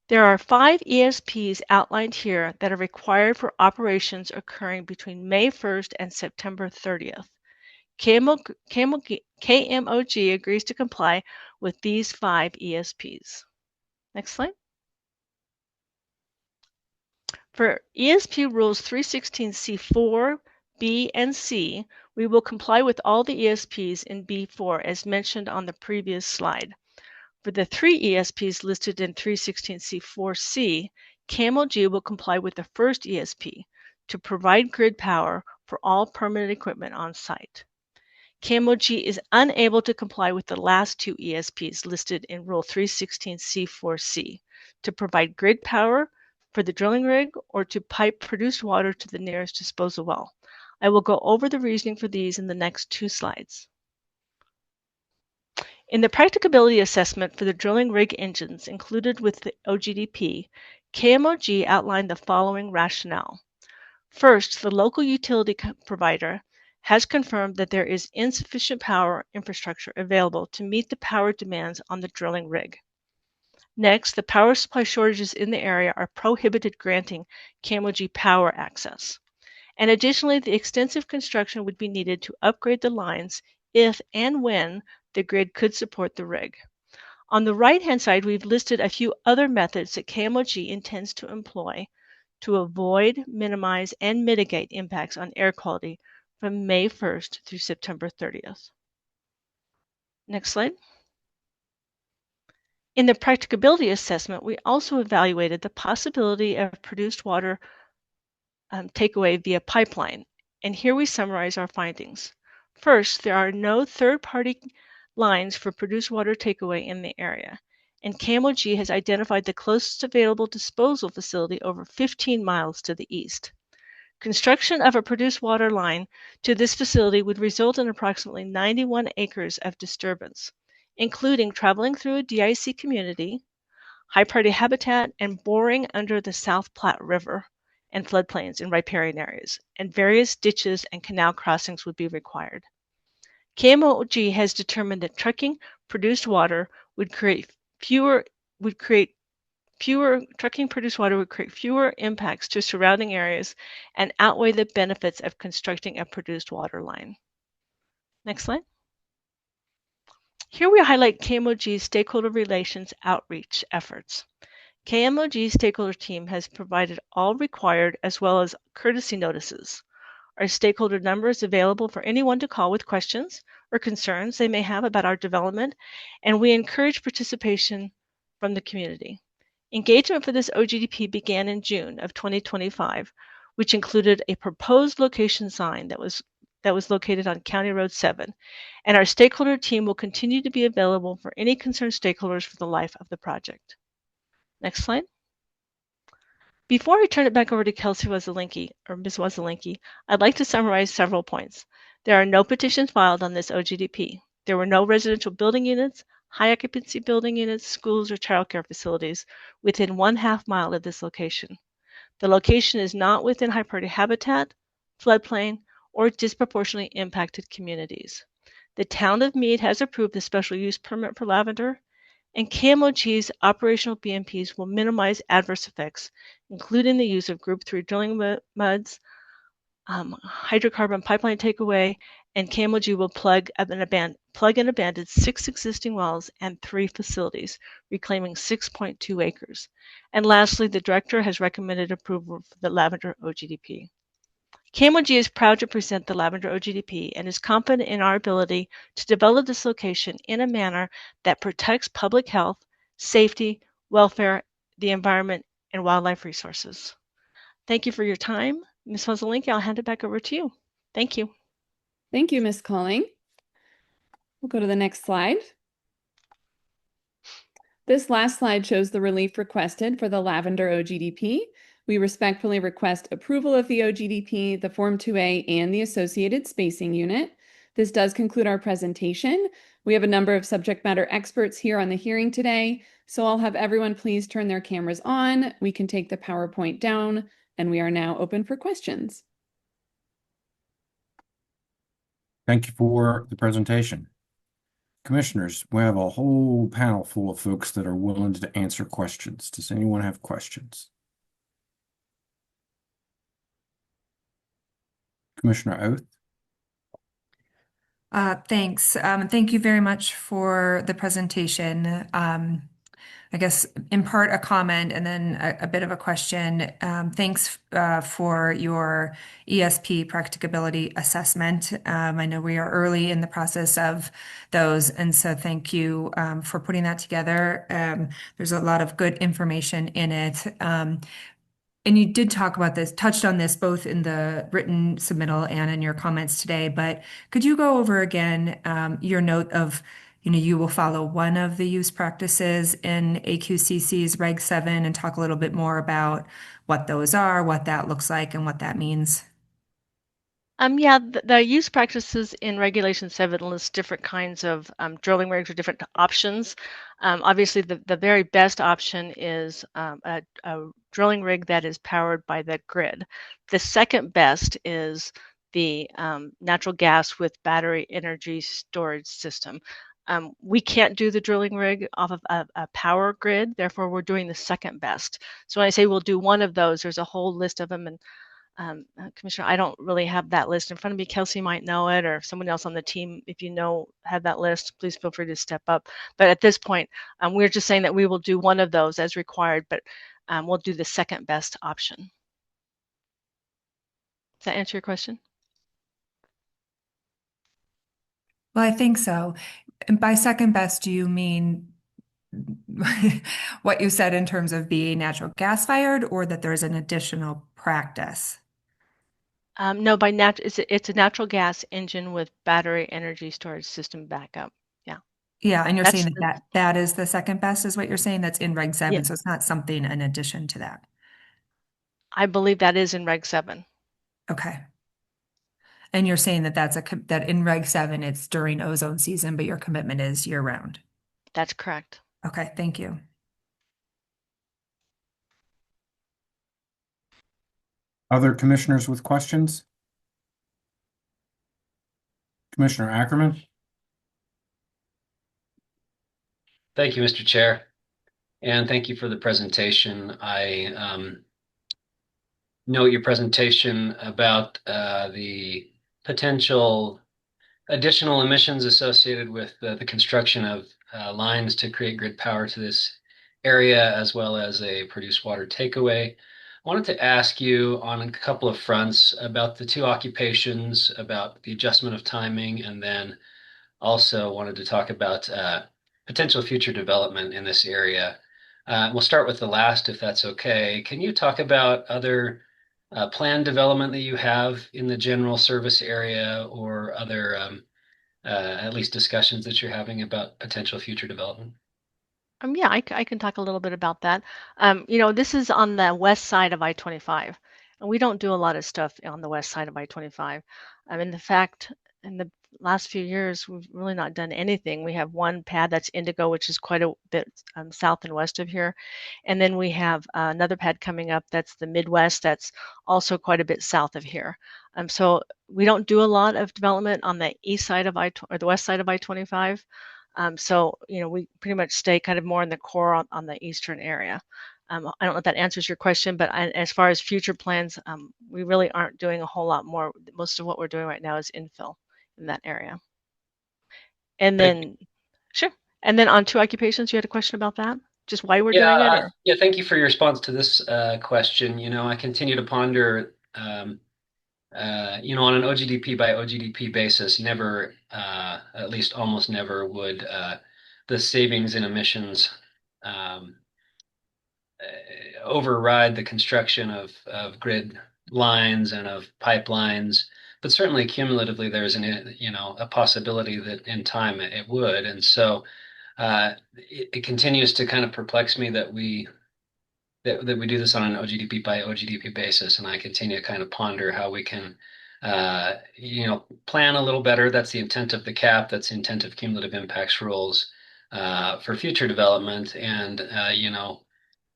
There are 5 ESPs outlined here that are required for operations occurring between May 1st and September 30th. KMOG agrees to comply with these 5 ESPs. Next slide. For ESP Rules 316C4, B, and C, we will comply with all the ESPs in B4 as mentioned on the previous slide. For the 3 ESPs listed in 316C4C, KMOG will comply with the first ESP to provide grid power for all permanent equipment on site. KMOG is unable to comply with the last 2 ESPs listed in Rule 316C4C to provide grid power for the drilling rig or to pipe produced water to the nearest disposal well. I will go over the reasoning for these in the next 2 slides. In the practicability assessment for the drilling rig engines included with the OGDP, KMOG outlined the following rationale. First, the local utility provider has confirmed that there is insufficient power infrastructure available to meet the power demands on the drilling rig. Next, the power supply shortages in the area are prohibited granting KMOG power access. And additionally, the extensive construction would be needed to upgrade the lines if and when the grid could support the rig. On the right-hand side, we've listed a few other methods that KMOG intends to employ to avoid, minimize, and mitigate impacts on air quality from May 1st through September 30th. Next slide. In the practicability assessment, we also evaluated the possibility of produced water takeaway via pipeline, and here we summarize our findings. First, there are no third-party lines for produced water takeaway in the area, and KMOG has identified the closest available disposal facility over 15 miles to the east. Construction of a produced water line to this facility would result in approximately 91 acres of disturbance, including traveling through a DIC community, high-priority habitat, and boring under the South Platte River and floodplains in riparian areas, and various ditches and canal crossings would be required. KMOG has determined that trucking produced water would create fewer impacts to surrounding areas and outweigh the benefits of constructing a produced water line. Next slide. Here we highlight KMOG's stakeholder relations outreach efforts. KMOG's stakeholder team has provided all required as well as courtesy notices. Our stakeholder number is available for anyone to call with questions or concerns they may have about our development, and we encourage participation from the community. Engagement for this OGDP began in June of 2025, which included a proposed location sign that was located on County Road 7, and our stakeholder team will continue to be available for any concerned stakeholders for the life of the project. Next slide. Before I turn it back over to Kelsey Wasilenki, or Ms. Wasilenki, I'd like to summarize several points. There are no petitions filed on this OGDP. There were no residential building units, high occupancy building units, schools, or childcare facilities within 1/2 mile of this location. The location is not within high priority habitat, floodplain, or disproportionately impacted communities. The town of Meade has approved the special use permit for lavender, and KMOG's operational BMPs will minimize adverse effects, including the use of Group 3 drilling muds, hydrocarbon pipeline takeaway, and KMOG will plug and abandon 6 existing wells and 3 facilities, reclaiming 6.2 acres. And lastly, the director has recommended approval for the Lavender OGDP. KMOG is proud to present the Lavender OGDP and is confident in our ability to develop this location in a manner that protects public health, safety, welfare, the environment, and wildlife resources. Thank you for your time. Ms. Wasilenki, I'll hand it back over to you. Thank you. Thank you, Ms. Calling. We'll go to the next slide. This last slide shows the relief requested for the Lavender OGDP. We respectfully request approval of the OGDP, the Form 2A, and the associated spacing unit. This does conclude our presentation. We have a number of subject matter experts here on the hearing today, so I'll have everyone please turn their cameras on. We can take the PowerPoint down, and we are now open for questions. Thank you for the presentation. Commissioners, we have a whole panel full of folks that are willing to answer questions. Does anyone have questions? Commissioner Oath? Thanks. Thank you very much for the presentation. I guess in part a comment and then a bit of a question. Thanks for your ESP practicability assessment. I know we are early in the process of those, and so thank you for putting that together. There's a lot of good information in it. And you did talk about this, touched on this both in the written submittal and in your comments today, but could you go over again your note of, you will follow one of the use practices in AQCC's Reg 7 and talk a little bit more about what those are, what that looks like, and what that means? Yeah, the use practices in Regulation 7 lists different kinds of drilling rigs or different options. Obviously, the very best option is a drilling rig that is powered by the grid. The second best is the natural gas with battery energy storage system. We can't do the drilling rig off of a power grid, therefore we're doing the second best. So when I say we'll do one of those, there's a whole list of them, and Commissioner, I don't really have that list in front of me. Kelsey might know it, or someone else on the team, if you have that list, please feel free to step up. But at this point, we're just saying that we will do one of those as required, but we'll do the second best option. Does that answer your question? Well, I think so. And by second best, do you mean what you said in terms of being natural gas fired, or that there's an additional practice? No, it's a natural gas engine with battery energy storage system backup. Yeah. Yeah, and you're That's saying that is the second best, is what you're saying? That's in Reg 7, Yeah. so it's not something in addition to that. I believe that is in Reg 7. Okay. And you're saying that that in Reg 7 it's during ozone season, but your commitment is year round. That's correct. Okay, thank you. Other commissioners with questions? Commissioner Ackerman? Thank you, Mr. Chair. And thank you for the presentation. I note your presentation about the potential additional emissions associated with the construction of lines to create grid power to this area, as well as a produced water takeaway. I wanted to ask you on a couple of fronts about the two occupations, about the adjustment of timing, and then also wanted to talk about potential future development in this area. We'll start with the last, if that's okay. Can you talk about other planned development that you have in the general service area, or other at least discussions that you're having about potential future development? Yeah, I can talk a little bit about that. This is on the west side of I-25, and we don't do a lot of stuff on the west side of I-25. In fact, in the last few years, we've really not done anything. We have one pad that's Indigo, which is quite a bit south and west of here. And then we have another pad coming up that's the Midwest, that's also quite a bit south of here. So we don't do a lot of development on the east side of or the west side of I-25. So, we pretty much stay kind of more in the core on the eastern area. I don't know if that answers your question, but as far as future plans, we really aren't doing a whole lot more. Most of what we're doing right now is infill in that area. And then, sure. And then on two occupations, you had a question about that? Just why we're doing it? Or? Yeah, thank you for your response to this question. I continue to ponder, on an OGDP by OGDP basis, never, at least almost never, would the savings in emissions override the construction of grid lines and of pipelines. But certainly cumulatively, there's a possibility that in time it would. And so it continues to kind of perplex me that we do this on an OGDP by OGDP basis, and I continue to kind of ponder how we can plan a little better. That's the intent of the CAP. That's the intent of cumulative impacts rules for future development, and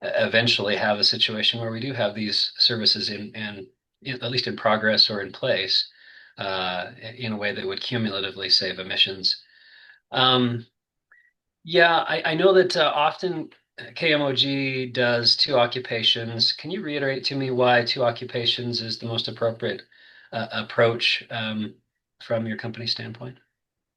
eventually have a situation where we do have these services at least in progress or in place in a way that would cumulatively save emissions. Um, yeah, I know that often KMOG does two occupations. Can you reiterate to me why two occupations is the most appropriate approach from your company standpoint?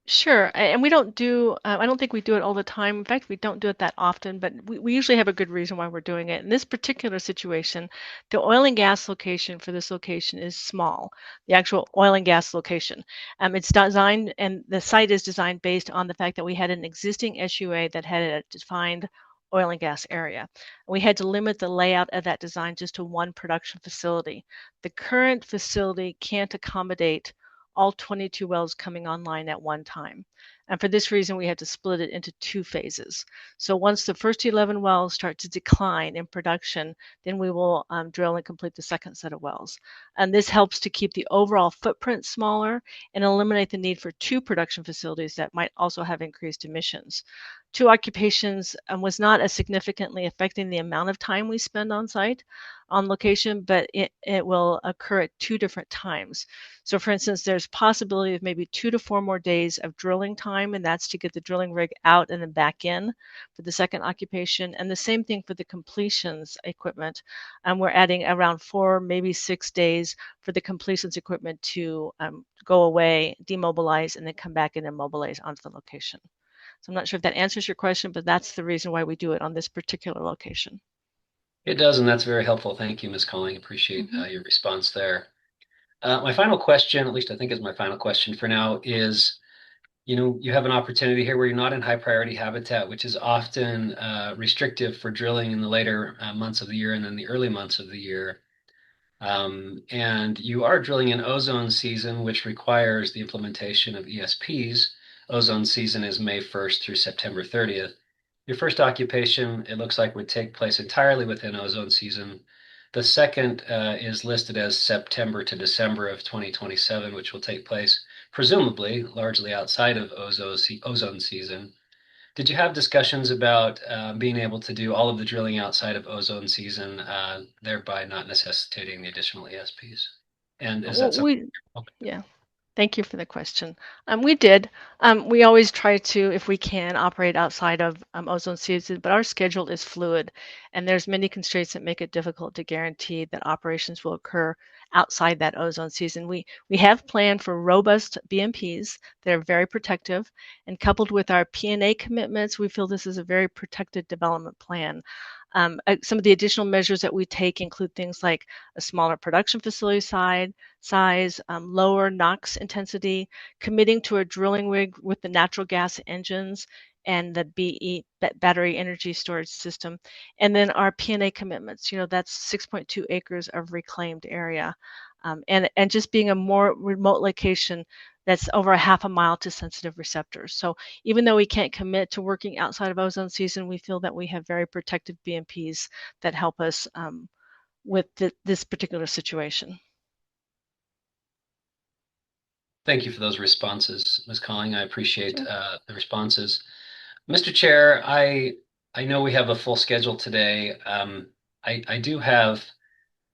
Sure. And we don't do, I don't think we do it all the time. In fact, we don't do it that often, but we usually have a good reason why we're doing it. In this particular situation, the oil and gas location for this location is small, the actual oil and gas location. It's designed, and the site is designed based on the fact that we had an existing SUA that had a defined oil and gas area. We had to limit the layout of that design just to one production facility. The current facility can't accommodate all 22 wells coming online at one time. And for this reason, we had to split it into two phases. So once the first 11 wells start to decline in production, then we will drill and complete the second set of wells. And this helps to keep the overall footprint smaller and eliminate the need for two production facilities that might also have increased emissions. Two occupations was not as significantly affecting the amount of time we spend on site, on location, but it will occur at two different times. So for instance, there's possibility of maybe 2 to 4 more days of drilling time, and that's to get the drilling rig out and then back in for the second occupation. And the same thing for the completions equipment. We're adding around 4, maybe 6 days for the completions equipment to go away, demobilize, and then come back in and mobilize onto the location. So I'm not sure if that answers your question, but that's the reason why we do it on this particular location. It does, and that's very helpful. Thank you, Ms. Calling. Appreciate your response there. My final question, at least I think is my final question for now, is you have an opportunity here where you're not in high priority habitat, which is often restrictive for drilling in the later months of the year and then the early months of the year. And you are drilling in ozone season, which requires the implementation of ESPs. Ozone season is May 1st through September 30th. Your first occupation, it looks like, would take place entirely within ozone season. The second is listed as September to December of 2027, which will take place presumably largely outside of ozone season. Did you have discussions about being able to do all of the drilling outside of ozone season, thereby not necessitating the additional ESPs? And is that something? Yeah. Thank you for the question. We did. We always try to, if we can, operate outside of ozone season, but our schedule is fluid, and there's many constraints that make it difficult to guarantee that operations will occur outside that ozone season. We have planned for robust BMPs that are very protective, and coupled with our P&A commitments, we feel this is a very protected development plan. Some of the additional measures that we take include things like a smaller production facility size, lower NOx intensity, committing to a drilling rig with the natural gas engines and the battery energy storage system, and then our P&A commitments. That's 6.2 acres of reclaimed area, and just being a more remote location that's over a half a mile to sensitive receptors. So even though we can't commit to working outside of ozone season, we feel that we have very protective BMPs that help us with this particular situation. Thank you for those responses, Ms. Calling. I appreciate the responses. Mr. Chair, I know we have a full schedule today. I do have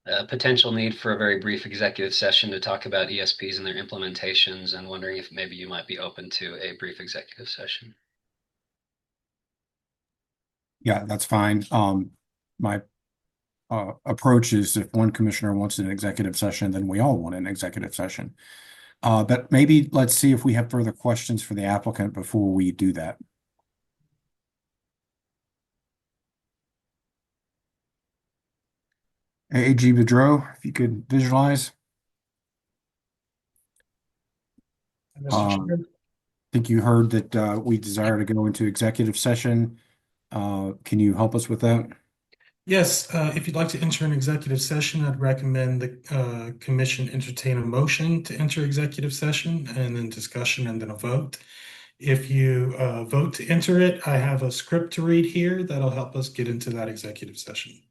a potential need for a very brief executive session to talk about ESPs and their implementations, and wondering if maybe you might be open to a brief executive session. Yeah, that's fine. My approach is if one commissioner wants an executive session, then we all want an executive session. But maybe let's see if we have further questions for the applicant before we do that. AG Bedreau, if you could visualize. Mr. Chair? I think you heard that we desire to go into executive session. Can you help us with that? Yes, if you'd like to enter an executive session, I'd recommend the commission entertain a motion to enter executive session and then discussion and then a vote. If you vote to enter it, I have a script to read here that'll help us get into that executive session.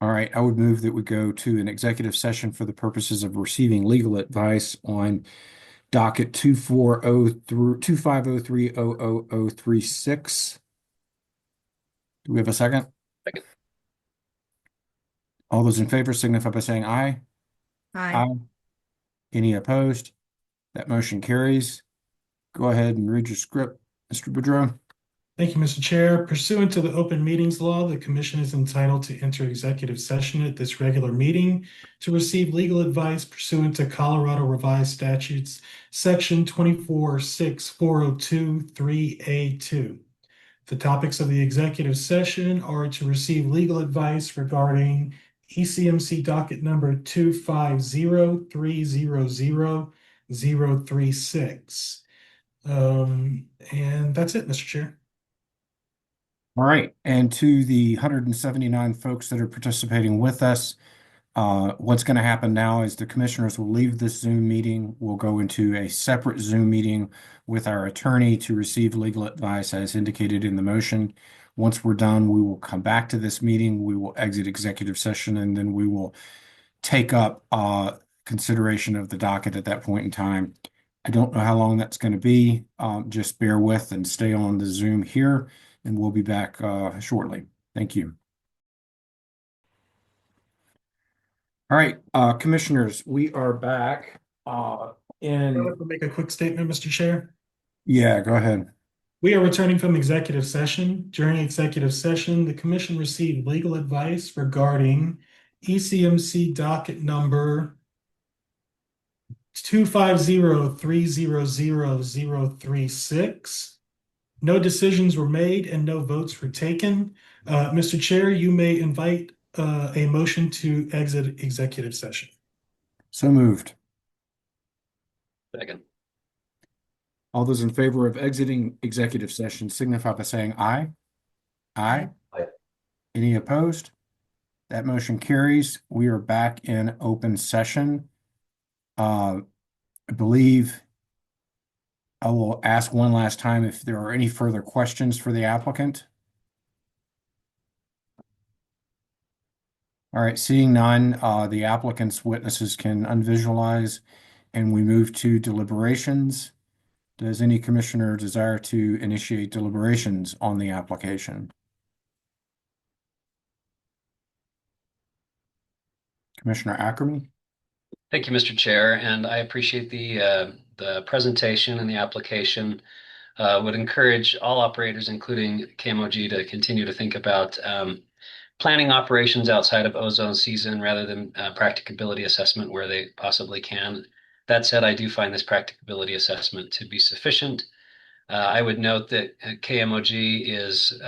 All right, I would move that we go to an executive session for the purposes of receiving legal advice on docket 2503-00036. Do we have a second? Second. All those in favor signify by saying aye. Aye. Any opposed? That motion carries. Go ahead and read your script, Mr. Boudreau. Thank you, Mr. Chair. Pursuant to the Open Meetings Law, the Commission is entitled to enter executive session at this regular meeting to receive legal advice pursuant to Colorado Revised Statutes, Section 246402-3A2. The topics of the executive session are to receive legal advice regarding ECMC docket number 250300036. And that's it, Mr. Chair. All right, and to the 179 folks that are participating with us, what's going to happen now is the commissioners will leave this Zoom meeting. We'll go into a separate Zoom meeting with our attorney to receive legal advice as indicated in the motion. Once we're done, we will come back to this meeting. We will exit executive session, and then we will take up consideration of the docket at that point in time. I don't know how long that's going to be. Just bear with and stay on the Zoom here, and we'll be back shortly. Thank you. All right, commissioners, we are back I'd like to make a quick statement, Mr. Chair. Yeah, go ahead. We are returning from executive session. During executive session, the commission received legal advice regarding ECMC docket number 250300036. No decisions were made and no votes were taken. Mr. Chair, you may invite a motion to exit executive session. So moved. Second. All those in favor of exiting executive session signify by saying aye. Aye. Aye. Any opposed? That motion carries. We are back in open session. I believe I will ask one last time if there are any further questions for the applicant. All right, seeing none, the applicant's witnesses can unvisualize, and we move to deliberations. Does any commissioner desire to initiate deliberations on the application? Commissioner Ackerman? Thank you, Mr. Chair, and I appreciate the presentation and the application. Would encourage all operators, including KMOG, to continue to think about planning operations outside of ozone season rather than practicability assessment where they possibly can. That said, I do find this practicability assessment to be sufficient. I would note that KMOG is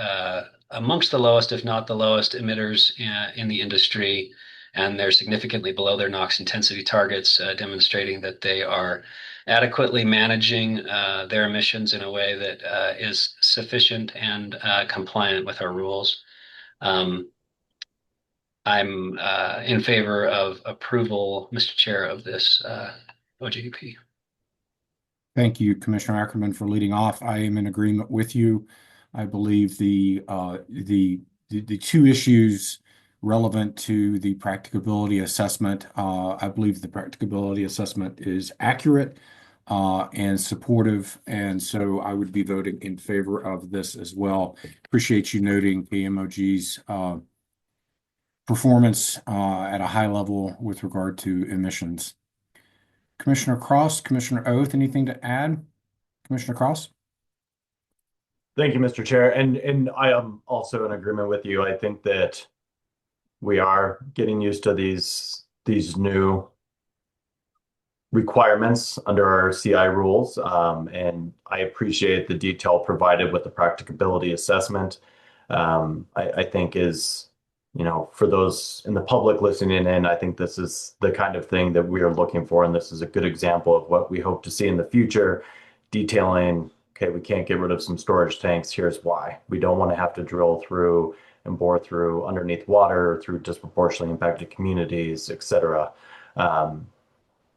amongst the lowest, if not the lowest, emitters in the industry, and they're significantly below their NOx intensity targets, demonstrating that they are adequately managing their emissions in a way that is sufficient and compliant with our rules. I'm in favor of approval, Mr. Chair, of this OGDP. Thank you, Commissioner Ackerman, for leading off. I am in agreement with you. I believe the two issues relevant to the practicability assessment, I believe the practicability assessment is accurate and supportive, and so I would be voting in favor of this as well. Appreciate you noting KMOG's performance at a high level with regard to emissions. Commissioner Cross, Commissioner Oath, anything to add? Commissioner Cross? Thank you, Mr. Chair. And I am also in agreement with you. I think that we are getting used to these new requirements under our CI rules. And I appreciate the detail provided with the practicability assessment. I think is, for those in the public listening in, I think this is the kind of thing that we are looking for. And this is a good example of what we hope to see in the future, detailing, okay, we can't get rid of some storage tanks. Here's why. We don't want to have to drill through and bore through underneath water, through disproportionately impacted communities, et cetera.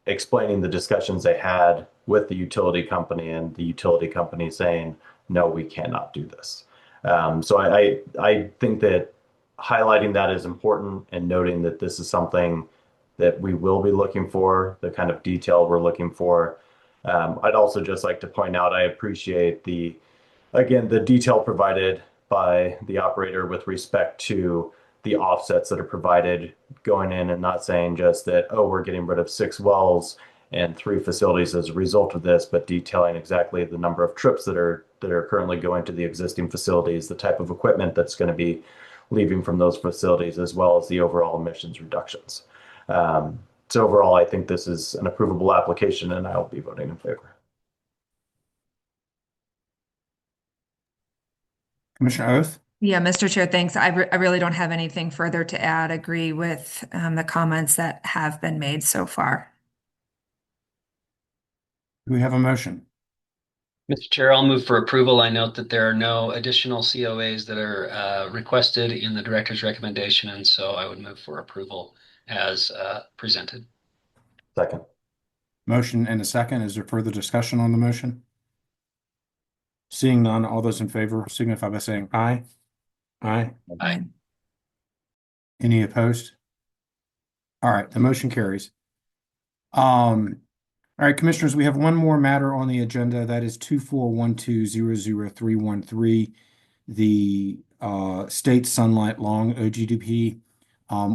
Explaining the discussions they had with the utility company and the utility company saying, no, we cannot do this. So I think that highlighting that is important and noting that this is something that we will be looking for, the kind of detail we're looking for. I'd also just like to point out, I appreciate again, the detail provided by the operator with respect to the offsets that are provided going in and not saying just that, oh, we're getting rid of 6 wells and 3 facilities as a result of this, but detailing exactly the number of trips that are currently going to the existing facilities, the type of equipment that's going to be leaving from those facilities, as well as the overall emissions reductions. So overall, I think this is an approvable application, and I'll be voting in favor. Commissioner Oath? Yeah, Mr. Chair, thanks. I really don't have anything further to add. Agree with the comments that have been made so far. Do we have a motion? Mr. Chair, I'll move for approval. I note that there are no additional COAs that are requested in the director's recommendation, and so I would move for approval as presented. Second. Motion and a second. Is there further discussion on the motion? Seeing none, all those in favor signify by saying aye. Aye. Aye. Any opposed? All right, the motion carries. All right, commissioners, we have one more matter on the agenda. That is 2412000313, the State Sunlight Long OGDP.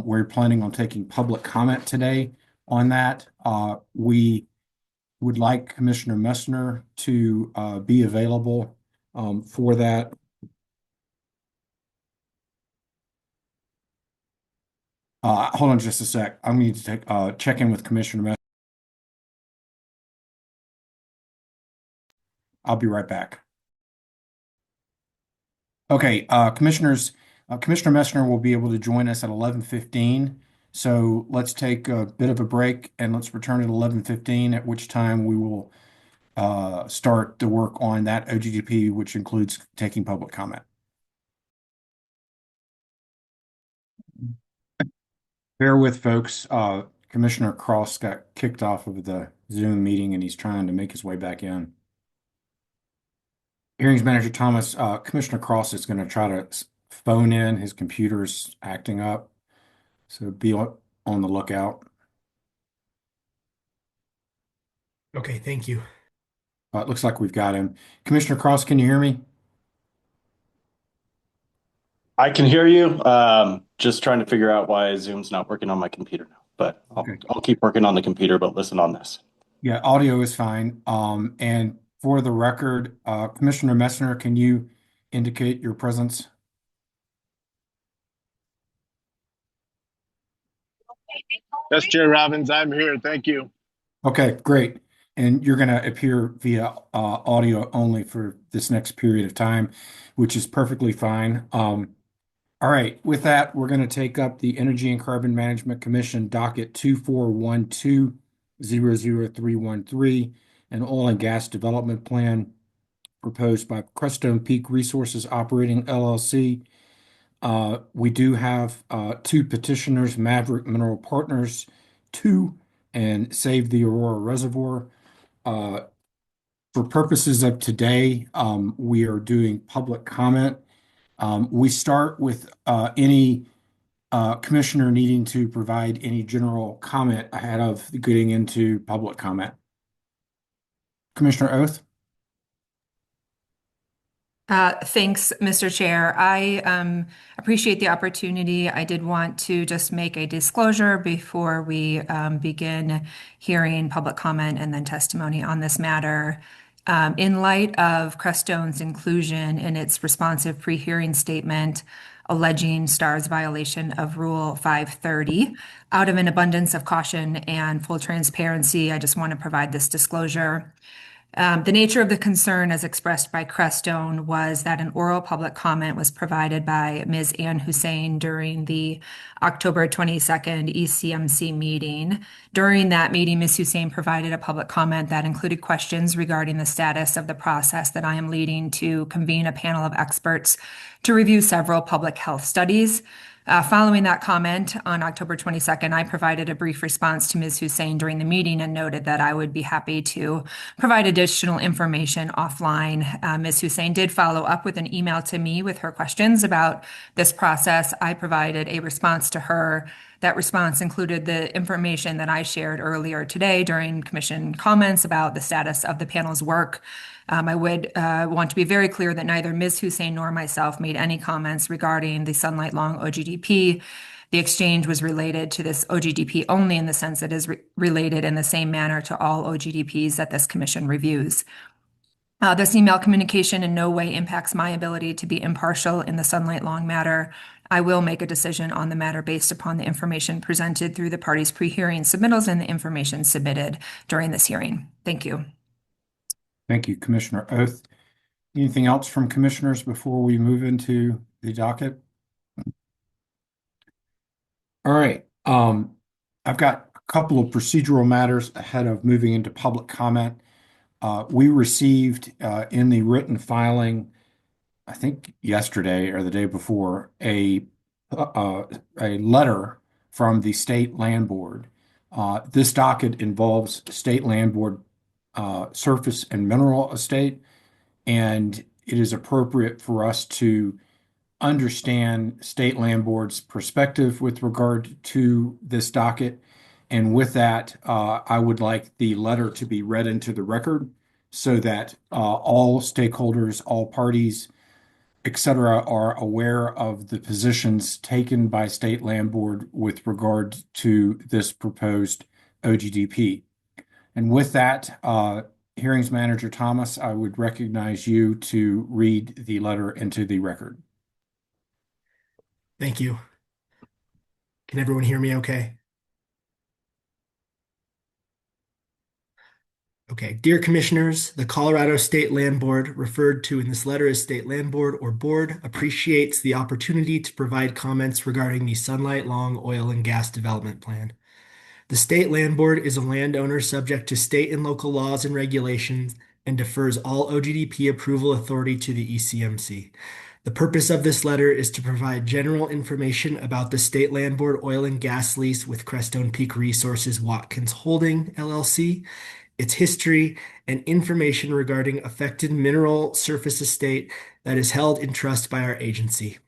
We're planning on taking public comment today on that. We would like Commissioner Messner to be available for that. Hold on just a sec. I'm going to check in with Commissioner Messner. I'll be right back. Okay, commissioners, Commissioner Messner will be able to join us at 11:15. So let's take a bit of a break and let's return at 11:15, at which time we will start the work on that OGDP, which includes taking public comment. Bear with folks. Commissioner Cross got kicked off of the Zoom meeting and he's trying to make his way back in. Hearings Manager Thomas, Commissioner Cross is going to try to phone in. His computer's acting up, so be on the lookout. Okay, thank you. It looks like we've got him. Commissioner Cross, can you hear me? I can hear you. Just trying to figure out why Zoom's not working on my computer now, but I'll keep working on the computer, but listen on this. Yeah, audio is fine. And for the record, Commissioner Messner, can you indicate your presence? Yes, Chair Robbins, I'm here. Thank you. Okay, great. And you're going to appear via audio only for this next period of time, which is perfectly fine. All right, with that, we're going to take up the Energy and Carbon Management Commission docket 2412000313, an oil and gas development plan proposed by Crestone Peak Resources Operating LLC. We do have 2 petitioners, Maverick Mineral Partners 2 and Save the Aurora Reservoir. For purposes of today, we are doing public comment. We start with any commissioner needing to provide any general comment ahead of getting into public comment. Commissioner Oath? Thanks, Mr. Chair. I appreciate the opportunity. I did want to just make a disclosure before we begin hearing public comment and then testimony on this matter. In light of Crestone's inclusion in its responsive pre-hearing statement alleging STAR's violation of Rule 530, out of an abundance of caution and full transparency, I just want to provide this disclosure. The nature of the concern as expressed by Crestone was that an oral public comment was provided by Ms. Ann Hussein during the October 22nd ECMC meeting. During that meeting, Ms. Hussein provided a public comment that included questions regarding the status of the process that I am leading to convene a panel of experts to review several public health studies. Following that comment on October 22nd, I provided a brief response to Ms. Hussein during the meeting and noted that I would be happy to provide additional information offline. Ms. Hussein did follow up with an email to me with her questions about this process. I provided a response to her. That response included the information that I shared earlier today during commission comments about the status of the panel's work. I would want to be very clear that neither Ms. Hussein nor myself made any comments regarding the Sunlight Long OGDP. The exchange was related to this OGDP only in the sense that it is related in the same manner to all OGDPs that this commission reviews. This email communication in no way impacts my ability to be impartial in the Sunlight Long matter. I will make a decision on the matter based upon the information presented through the parties' pre-hearing submittals and the information submitted during this hearing. Thank you. Thank you, Commissioner Oath. Anything else from commissioners before we move into the docket? All right. I've got a couple of procedural matters ahead of moving into public comment. We received in the written filing, I think yesterday or the day before, a letter from the State Land Board. This docket involves State Land Board surface and mineral estate, and it is appropriate for us to understand State Land Board's perspective with regard to this docket. And with that, I would like the letter to be read into the record so that all stakeholders, all parties, etc., are aware of the positions taken by State Land Board with regard to this proposed OGDP. And with that, Hearings Manager Thomas, I would recognize you to read the letter into the record. Thank you. Can everyone hear me okay? Okay. Dear Commissioners, the Colorado State Land Board, referred to in this letter as State Land Board or Board, appreciates the opportunity to provide comments regarding the Sunlight Long Oil and Gas Development Plan. The State Land Board is a landowner subject to state and local laws and regulations and defers all OGDP approval authority to the ECMC. The purpose of this letter is to provide general information about the State Land Board oil and gas lease with Crestone Peak Resources Watkins Holding, LLC, its history, and information regarding affected mineral surface estate that is held in trust by our agency.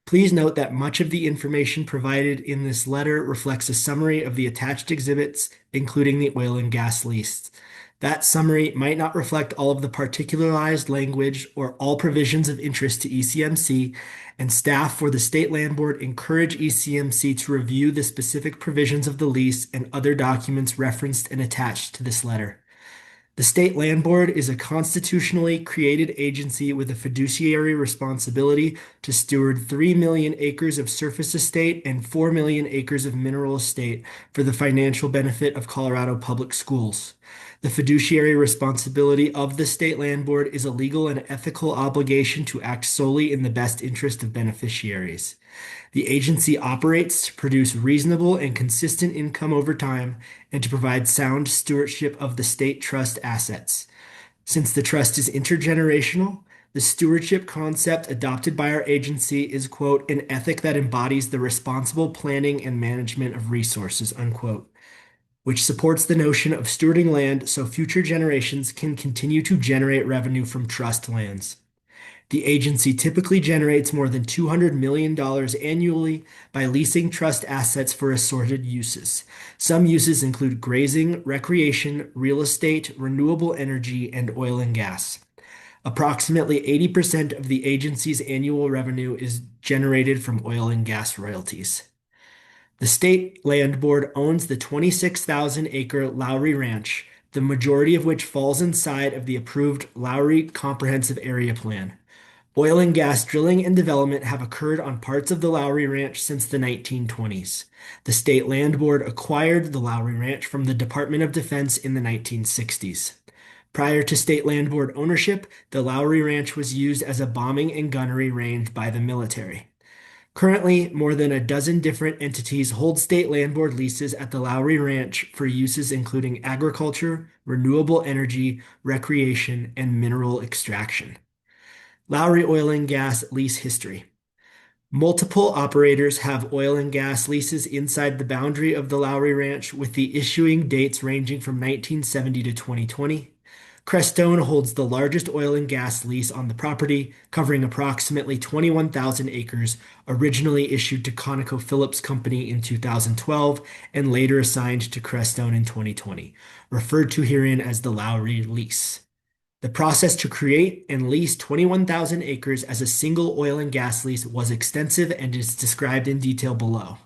Please note that much of the information provided in this letter reflects a summary of the attached exhibits, including the oil and gas lease. That summary might not reflect all of the particularized language or all provisions of interest to ECMC, and staff for the State Land Board encourage ECMC to review the specific provisions of the lease and other documents referenced and attached to this letter. The State Land Board is a constitutionally created agency with a fiduciary responsibility to steward 3 million acres of surface estate and 4 million acres of mineral estate for the financial benefit of Colorado public schools. The fiduciary responsibility of the State Land Board is a legal and ethical obligation to act solely in the best interest of beneficiaries. The agency operates to produce reasonable and consistent income over time and to provide sound stewardship of the state trust assets. Since the trust is intergenerational, the stewardship concept adopted by our agency is, quote, an ethic that embodies the responsible planning and management of resources, unquote, which supports the notion of stewarding land so future generations can continue to generate revenue from trust lands. The agency typically generates more than $200 million annually by leasing trust assets for assorted uses. Some uses include grazing, recreation, real estate, renewable energy, and oil and gas. Approximately 80% of the agency's annual revenue is generated from oil and gas royalties. The State Land Board owns the 26,000-acre Lowry Ranch, the majority of which falls inside of the approved Lowry Comprehensive Area Plan. Oil and gas drilling and development have occurred on parts of the Lowry Ranch since the 1920s. The State Land Board acquired the Lowry Ranch from the Department of Defense in the 1960s. Prior to State Land Board ownership, the Lowry Ranch was used as a bombing and gunnery range by the military. Currently, more than a dozen different entities hold State Land Board leases at the Lowry Ranch for uses including agriculture, renewable energy, recreation, and mineral extraction. Lowry Oil and Gas lease history. Multiple operators have oil and gas leases inside the boundary of the Lowry Ranch, with the issuing dates ranging from 1970 to 2020. Crestone holds the largest oil and gas lease on the property, covering approximately 21,000 acres, originally issued to ConocoPhillips Company in 2012 and later assigned to Crestone in 2020, referred to herein as the Lowry Lease. The process to create and lease 21,000 acres as a single oil and gas lease was extensive and is described in detail below.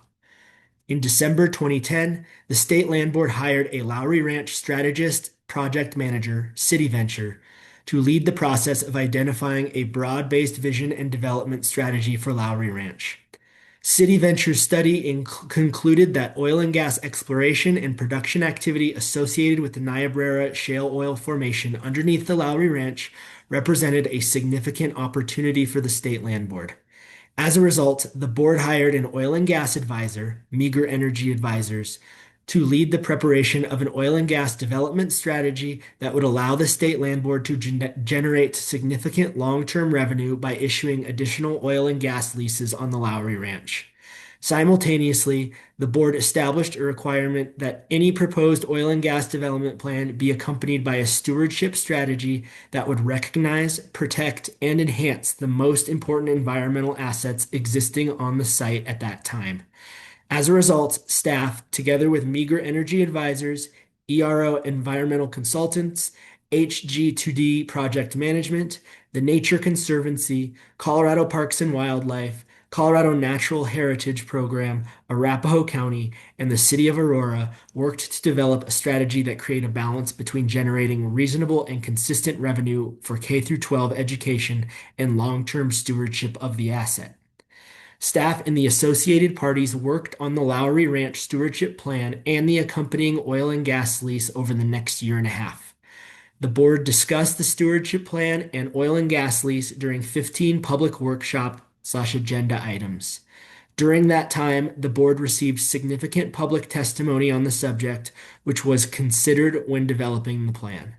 In December 2010, the State Land Board hired a Lowry Ranch strategist project manager, City Venture, to lead the process of identifying a broad-based vision and development strategy for Lowry Ranch. City Venture's study concluded that oil and gas exploration and production activity associated with the Niobrara Shale Oil Formation underneath the Lowry Ranch represented a significant opportunity for the State Land Board. As a result, the board hired an oil and gas advisor, Meager Energy Advisors, to lead the preparation of an oil and gas development strategy that would allow the State Land Board to generate significant long-term revenue by issuing additional oil and gas leases on the Lowry Ranch. Simultaneously, the board established a requirement that any proposed oil and gas development plan be accompanied by a stewardship strategy that would recognize, protect, and enhance the most important environmental assets existing on the site at that time. As a result, staff, together with Meager Energy Advisors, ERO Environmental Consultants, HG2D Project Management, the Nature Conservancy, Colorado Parks and Wildlife, Colorado Natural Heritage Program, Arapahoe County, and the City of Aurora worked to develop a strategy that created a balance between generating reasonable and consistent revenue for K-12 education and long-term stewardship of the asset. Staff and the associated parties worked on the Lowry Ranch Stewardship Plan and the accompanying oil and gas lease over the next year and a half. The board discussed the stewardship plan and oil and gas lease during 15 public workshop/agenda items. During that time, the board received significant public testimony on the subject, which was considered when developing the plan.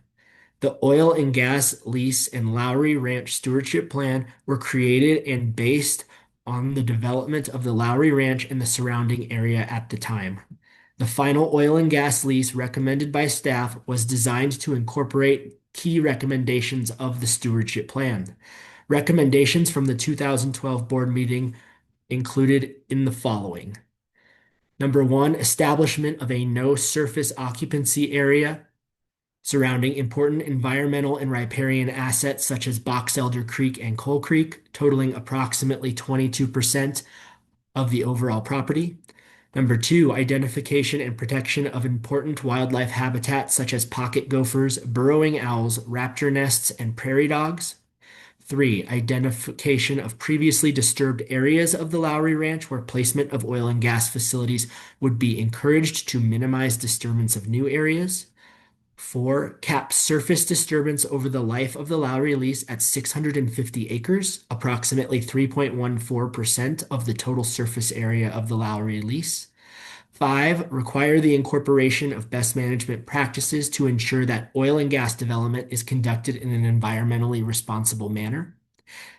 The oil and gas lease and Lowry Ranch Stewardship Plan were created and based on the development of the Lowry Ranch and the surrounding area at the time. The final oil and gas lease recommended by staff was designed to incorporate key recommendations of the stewardship plan. Recommendations from the 2012 board meeting included in the following. Number 1, establishment of a no surface occupancy area surrounding important environmental and riparian assets such as Box Elder Creek and Coal Creek, totaling approximately 22% of the overall property. Number 2, identification and protection of important wildlife habitats such as pocket gophers, burrowing owls, raptor nests, and prairie dogs. 3, identification of previously disturbed areas of the Lowry Ranch where placement of oil and gas facilities would be encouraged to minimize disturbance of new areas. 4, cap surface disturbance over the life of the Lowry lease at 650 acres, approximately 3.14% of the total surface area of the Lowry lease. 5, require the incorporation of best management practices to ensure that oil and gas development is conducted in an environmentally responsible manner.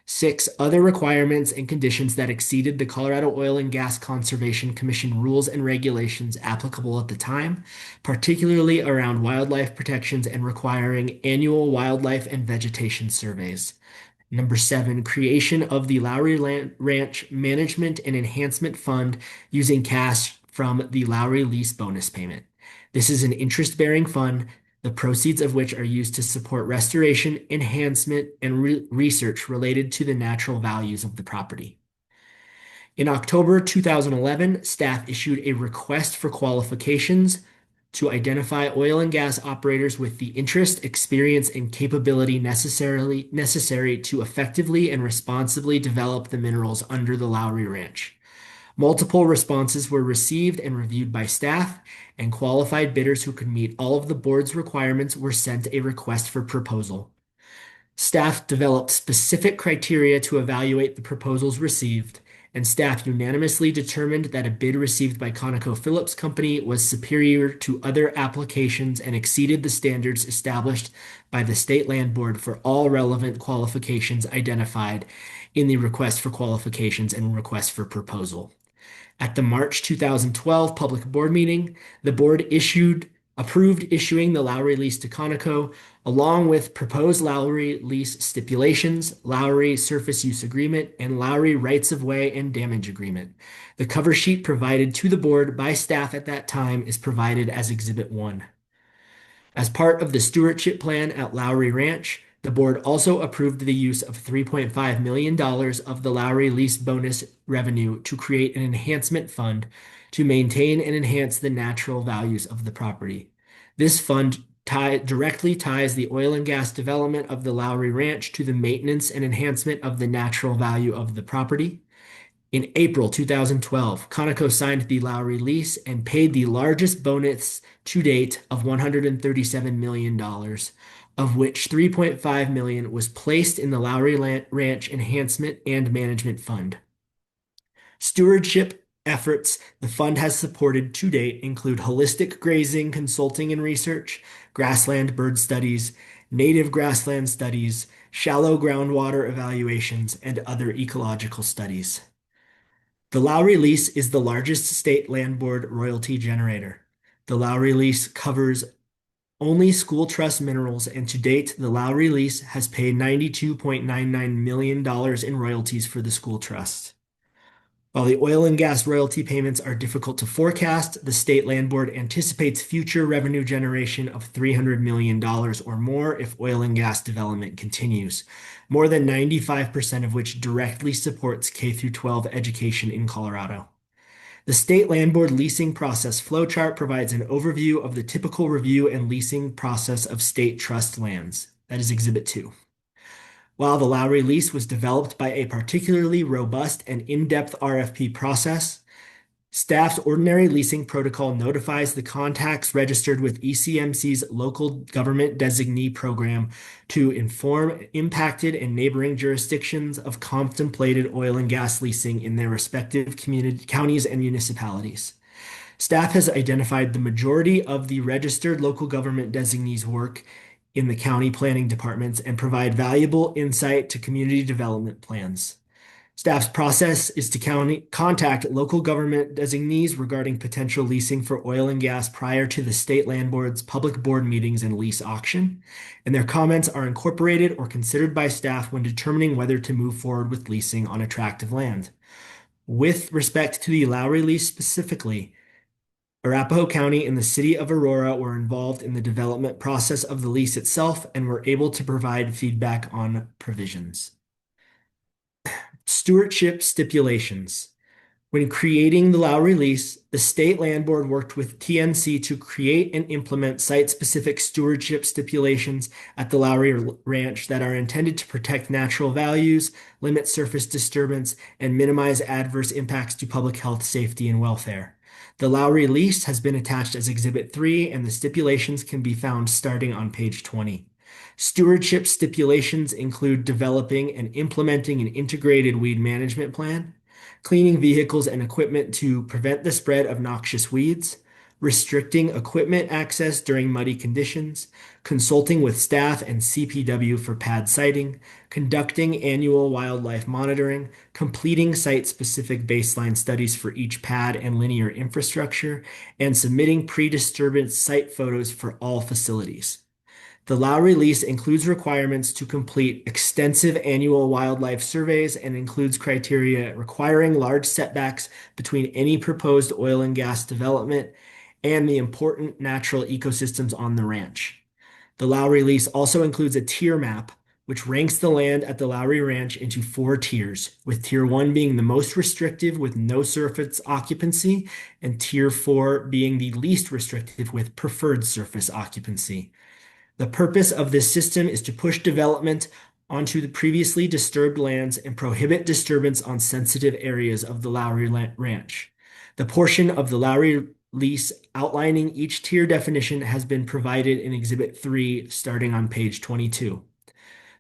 6, other requirements and conditions that exceeded the Colorado Oil and Gas Conservation Commission rules and regulations applicable at the time, particularly around wildlife protections and requiring annual wildlife and vegetation surveys. Number 7, creation of the Lowry Ranch Management and Enhancement Fund using cash from the Lowry lease bonus payment. This is an interest-bearing fund, the proceeds of which are used to support restoration, enhancement, and research related to the natural values of the property. In October 2011, staff issued a request for qualifications to identify oil and gas operators with the interest, experience, and capability necessary to effectively and responsibly develop the minerals under the Lowry Ranch. Multiple responses were received and reviewed by staff, and qualified bidders who could meet all of the board's requirements were sent a request for proposal. Staff developed specific criteria to evaluate the proposals received, and staff unanimously determined that a bid received by ConocoPhillips Company was superior to other applications and exceeded the standards established by the State Land Board for all relevant qualifications identified in the request for qualifications and request for proposal. At the March 2012 public board meeting, the board approved issuing the Lowry lease to Conoco, along with proposed Lowry lease stipulations, Lowry surface use agreement, and Lowry rights of way and damage agreement. The cover sheet provided to the board by staff at that time is provided as Exhibit 1. As part of the stewardship plan at Lowry Ranch, the board also approved the use of $3.5 million of the Lowry lease bonus revenue to create an enhancement fund to maintain and enhance the natural values of the property. This fund directly ties the oil and gas development of the Lowry Ranch to the maintenance and enhancement of the natural value of the property. In April 2012, Conoco signed the Lowry lease and paid the largest bonus to date of $137 million, of which $3.5 million was placed in the Lowry Ranch Enhancement and Management Fund. Stewardship efforts the fund has supported to date include holistic grazing consulting and research, grassland bird studies, native grassland studies, shallow groundwater evaluations, and other ecological studies. The Lowry lease is the largest state land board royalty generator. The Lowry lease covers only school trust minerals, and to date, the Lowry lease has paid $92.99 million in royalties for the school trust. While the oil and gas royalty payments are difficult to forecast, the State Land Board anticipates future revenue generation of $300 million or more if oil and gas development continues, more than 95% of which directly supports K-12 education in Colorado. The State Land Board leasing process flowchart provides an overview of the typical review and leasing process of state trust lands. That is Exhibit 2. While the Lowry lease was developed by a particularly robust and in-depth RFP process, staff's ordinary leasing protocol notifies the contacts registered with ECMC's local government designee program to inform impacted and neighboring jurisdictions of contemplated oil and gas leasing in their respective counties and municipalities. Staff has identified the majority of the registered local government designees' work in the county planning departments and provide valuable insight to community development plans. Staff's process is to contact local government designees regarding potential leasing for oil and gas prior to the State Land Board's public board meetings and lease auction, and their comments are incorporated or considered by staff when determining whether to move forward with leasing on attractive land. With respect to the Lowry lease specifically, Arapahoe County and the city of Aurora were involved in the development process of the lease itself and were able to provide feedback on provisions. Stewardship stipulations. When creating the Lowry lease, the State Land Board worked with TNC to create and implement site-specific stewardship stipulations at the Lowry Ranch that are intended to protect natural values, limit surface disturbance, and minimize adverse impacts to public health, safety, and welfare. The Lowry lease has been attached as Exhibit 3, and the stipulations can be found starting on page 20. Stewardship stipulations include developing and implementing an integrated weed management plan, cleaning vehicles and equipment to prevent the spread of noxious weeds, restricting equipment access during muddy conditions, consulting with staff and CPW for pad siting, conducting annual wildlife monitoring, completing site-specific baseline studies for each pad and linear infrastructure, and submitting pre-disturbance site photos for all facilities. The Lowry lease includes requirements to complete extensive annual wildlife surveys and includes criteria requiring large setbacks between any proposed oil and gas development and the important natural ecosystems on the ranch. The Lowry lease also includes a tier map, which ranks the land at the Lowry Ranch into 4 tiers, with Tier 1 being the most restrictive with no surface occupancy, and Tier 4 being the least restrictive with preferred surface occupancy. The purpose of this system is to push development onto the previously disturbed lands and prohibit disturbance on sensitive areas of the Lowry Ranch. The portion of the Lowry lease outlining each tier definition has been provided in Exhibit 3 starting on page 22.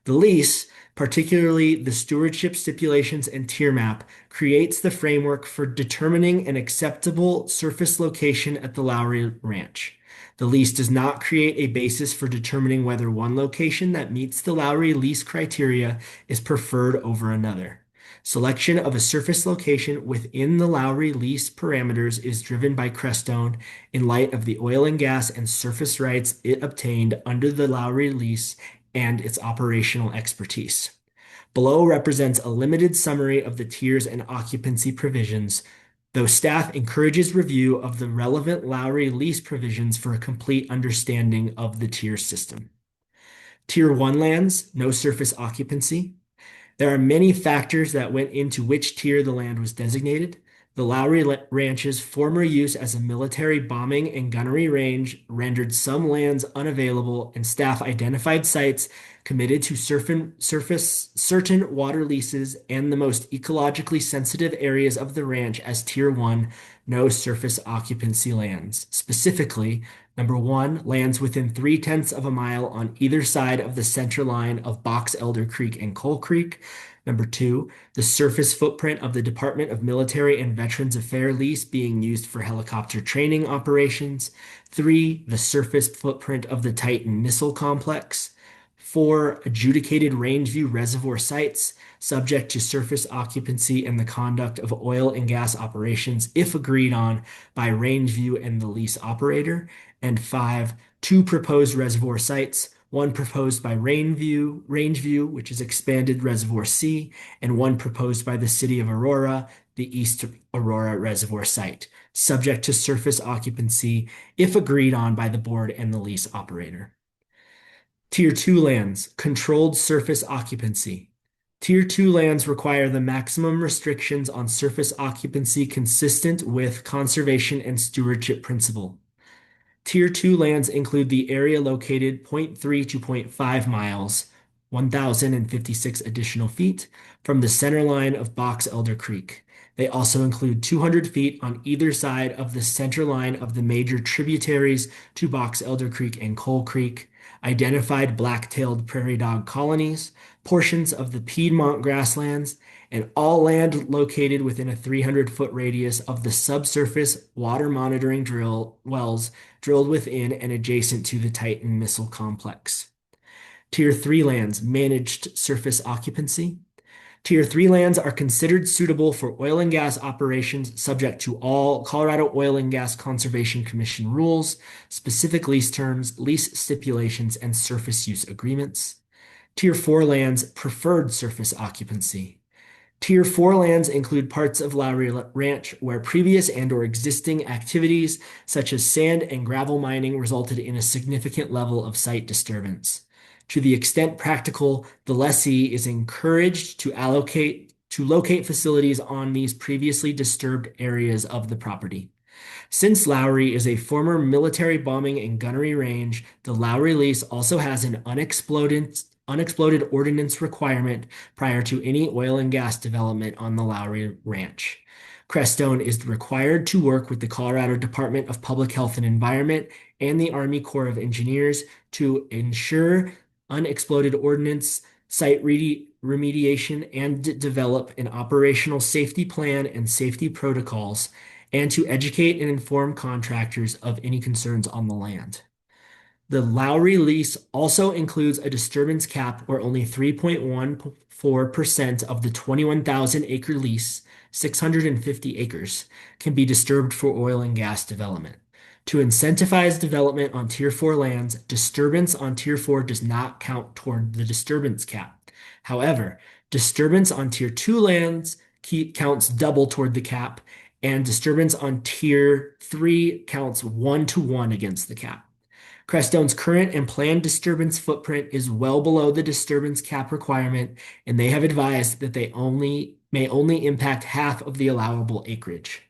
The lease particularly the stewardship stipulations and tier map, creates the framework for determining an acceptable surface location at the Lowry Ranch. The lease does not create a basis for determining whether one location that meets the Lowry lease criteria is preferred over another. Selection of a surface location within the Lowry lease parameters is driven by Crestone in light of the oil and gas and surface rights it obtained under the Lowry lease and its operational expertise. Below represents a limited summary of the tiers and occupancy provisions, though staff encourages review of the relevant Lowry lease provisions for a complete understanding of the tier system. Tier 1 lands, no surface occupancy. There are many factors that went into which tier the land was designated. The Lowry Ranch's former use as a military bombing and gunnery range rendered some lands unavailable, and staff identified sites committed to certain water leases and the most ecologically sensitive areas of the ranch as Tier 1, no surface occupancy lands. Specifically, number 1, lands within 0.3 of a mile on either side of the center line of Box Elder Creek and Coal Creek. Number 2, the surface footprint of the Department of Military and Veterans Affairs lease being used for helicopter training operations. 3, the surface footprint of the Titan Missile Complex. 4, adjudicated Rangeview reservoir sites subject to surface occupancy and the conduct of oil and gas operations if agreed on by Rangeview and the lease operator. And 5, 2 proposed reservoir sites, one proposed by Rangeview, which is expanded Reservoir C, and one proposed by the City of Aurora, the East Aurora Reservoir site, subject to surface occupancy if agreed on by the board and the lease operator. Tier 2 lands, controlled surface occupancy. Tier 2 lands require the maximum restrictions on surface occupancy consistent with conservation and stewardship principle. Tier 2 lands include the area located 0.3 to 0.5 miles, 1,056 additional feet, from the center line of Box Elder Creek. They also include 200 feet on either side of the center line of the major tributaries to Box Elder Creek and Coal Creek, identified black-tailed prairie dog colonies, portions of the Piedmont grasslands, and all land located within a 300-foot radius of the subsurface water monitoring wells drilled within and adjacent to the Titan Missile Complex. Tier 3 lands, managed surface occupancy. Tier 3 lands are considered suitable for oil and gas operations subject to all Colorado Oil and Gas Conservation Commission rules, specific lease terms, lease stipulations, and surface use agreements. Tier 4 lands, preferred surface occupancy. Tier 4 lands include parts of Lowry Ranch where previous and/or existing activities such as sand and gravel mining resulted in a significant level of site disturbance. To the extent practical, the lessee is encouraged to locate facilities on these previously disturbed areas of the property. Since Lowry is a former military bombing and gunnery range, the Lowry lease also has an unexploded ordnance requirement prior to any oil and gas development on the Lowry Ranch. Crestone is required to work with the Colorado Department of Public Health and Environment and the Army Corps of Engineers to ensure unexploded ordnance, site remediation, and develop an operational safety plan and safety protocols, and to educate and inform contractors of any concerns on the land. The Lowry lease also includes a disturbance cap where only 3.14% of the 21,000-acre lease, 650 acres, can be disturbed for oil and gas development. To incentivize development on Tier 4 lands, disturbance on Tier 4 does not count toward the disturbance cap. However, disturbance on Tier 2 lands counts double toward the cap, and disturbance on Tier 3 counts 1-to-1 against the cap. Crestone's current and planned disturbance footprint is well below the disturbance cap requirement, and they have advised that they may only impact half of the allowable acreage.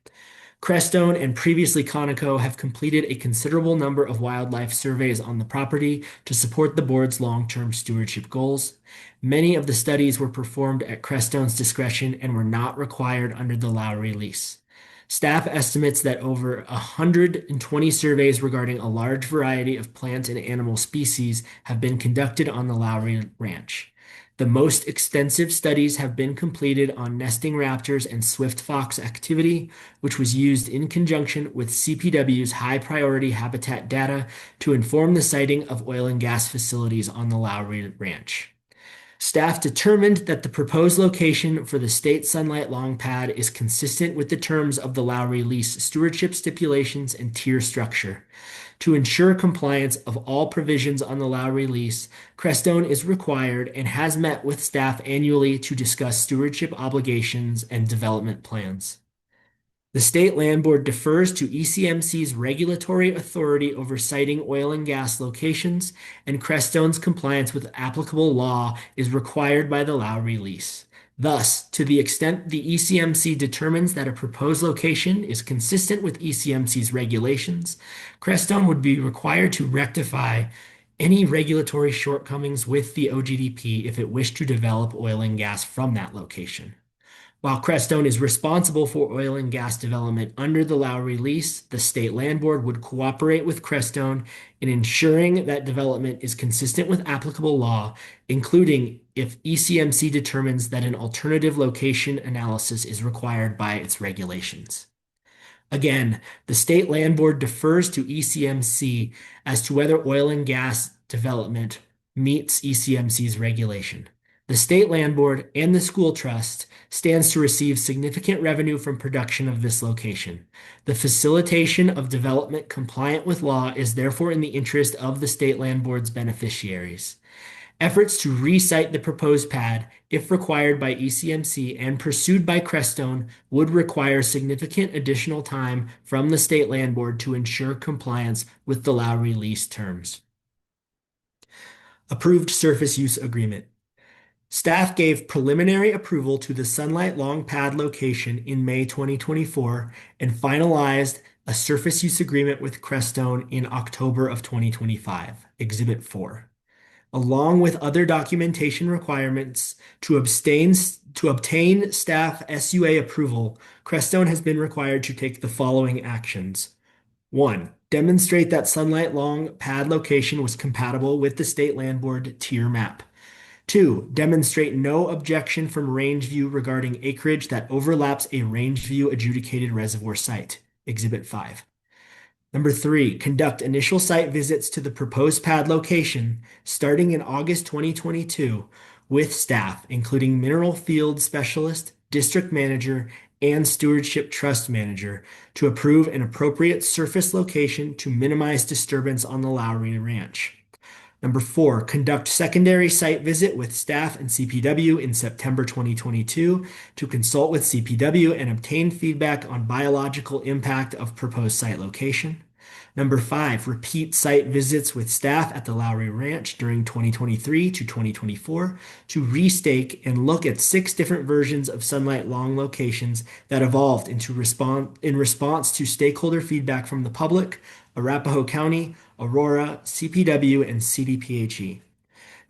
Crestone and previously Conoco have completed a considerable number of wildlife surveys on the property to support the board's long-term stewardship goals. Many of the studies were performed at Crestone's discretion and were not required under the Lowry lease. Staff estimates that over 120 surveys regarding a large variety of plant and animal species have been conducted on the Lowry Ranch. The most extensive studies have been completed on nesting raptors and swift fox activity, which was used in conjunction with CPW's high priority habitat data to inform the siting of oil and gas facilities on the Lowry Ranch. Staff determined that the proposed location for the state sunlight long pad is consistent with the terms of the Lowry lease stewardship stipulations and tier structure. To ensure compliance of all provisions on the Lowry lease, Crestone is required and has met with staff annually to discuss stewardship obligations and development plans. The State Land Board defers to ECMC's regulatory authority over siting oil and gas locations, and Crestone's compliance with applicable law is required by the Lowry lease. Thus, to the extent the ECMC determines that a proposed location is consistent with ECMC's regulations, Crestone would be required to rectify any regulatory shortcomings with the OGDP if it wished to develop oil and gas from that location. While Crestone is responsible for oil and gas development under the Lowry lease, the State Land Board would cooperate with Crestone in ensuring that development is consistent with applicable law, including if ECMC determines that an alternative location analysis is required by its regulations. Again, the State Land Board defers to ECMC as to whether oil and gas development meets ECMC's regulation. The State Land Board and the School Trust stands to receive significant revenue from production of this location. The facilitation of development compliant with law is therefore in the interest of the State Land Board's beneficiaries. Efforts to re-site the proposed pad, if required by ECMC and pursued by Crestone, would require significant additional time from the State Land Board to ensure compliance with the Lowry lease terms. Approved surface use agreement. Staff gave preliminary approval to the Sunlight Long Pad location in May 2024 and finalized a surface use agreement with Crestone in October of 2025, Exhibit 4. Along with other documentation requirements to obtain staff SUA approval, Crestone has been required to take the following actions. 1. Demonstrate that Sunlight Long Pad location was compatible with the State Land Board tier map. 2. Demonstrate no objection from Rangeview regarding acreage that overlaps a Rangeview adjudicated reservoir site, Exhibit 5. Number 3, conduct initial site visits to the proposed pad location starting in August 2022 with staff, including mineral field specialist, district manager, and stewardship trust manager, to approve an appropriate surface location to minimize disturbance on the Lowry Ranch. Number 4, conduct secondary site visit with staff and CPW in September 2022 to consult with CPW and obtain feedback on biological impact of proposed site location. Number 5, repeat site visits with staff at the Lowry Ranch during 2023 to 2024 to restake and look at 6 different versions of Sunlight Long locations that evolved in response to stakeholder feedback from the public, Arapahoe County, Aurora, CPW, and CDPHE.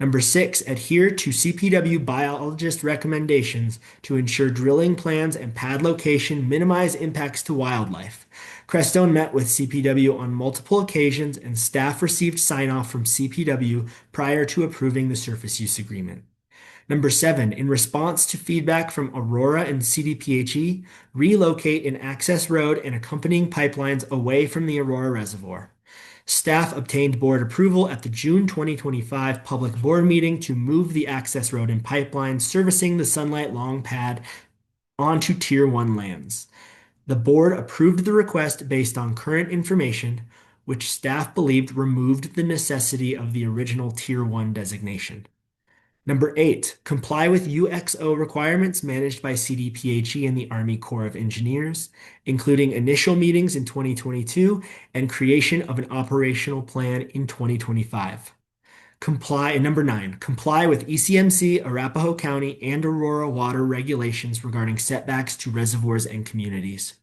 Number 6, adhere to CPW biologist recommendations to ensure drilling plans and pad location minimize impacts to wildlife. Crestone met with CPW on multiple occasions, and staff received sign-off from CPW prior to approving the surface use agreement. Number 7, in response to feedback from Aurora and CDPHE, relocate an access road and accompanying pipelines away from the Aurora Reservoir. Staff obtained board approval at the June 2025 public board meeting to move the access road and pipeline servicing the Sunlight Long Pad onto Tier 1 lands. The board approved the request based on current information, which staff believed removed the necessity of the original Tier 1 designation. Number 8, comply with UXO requirements managed by CDPHE and the Army Corps of Engineers, including initial meetings in 2022 and creation of an operational plan in 2025. Number 9, comply with ECMC, Arapahoe County, and Aurora water regulations regarding setbacks to reservoirs and communities.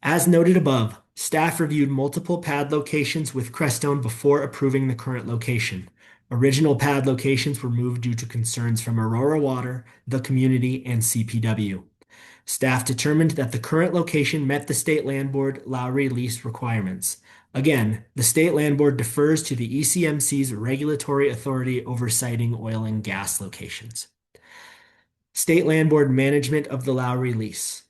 As noted above, staff reviewed multiple pad locations with Crestone before approving the current location. Original pad locations were moved due to concerns from Aurora Water, the community, and CPW. Staff determined that the current location met the State Land Board Lowry lease requirements. Again, the State Land Board defers to the ECMC's regulatory authority oversighting oil and gas locations. State Land Board management of the Lowry lease.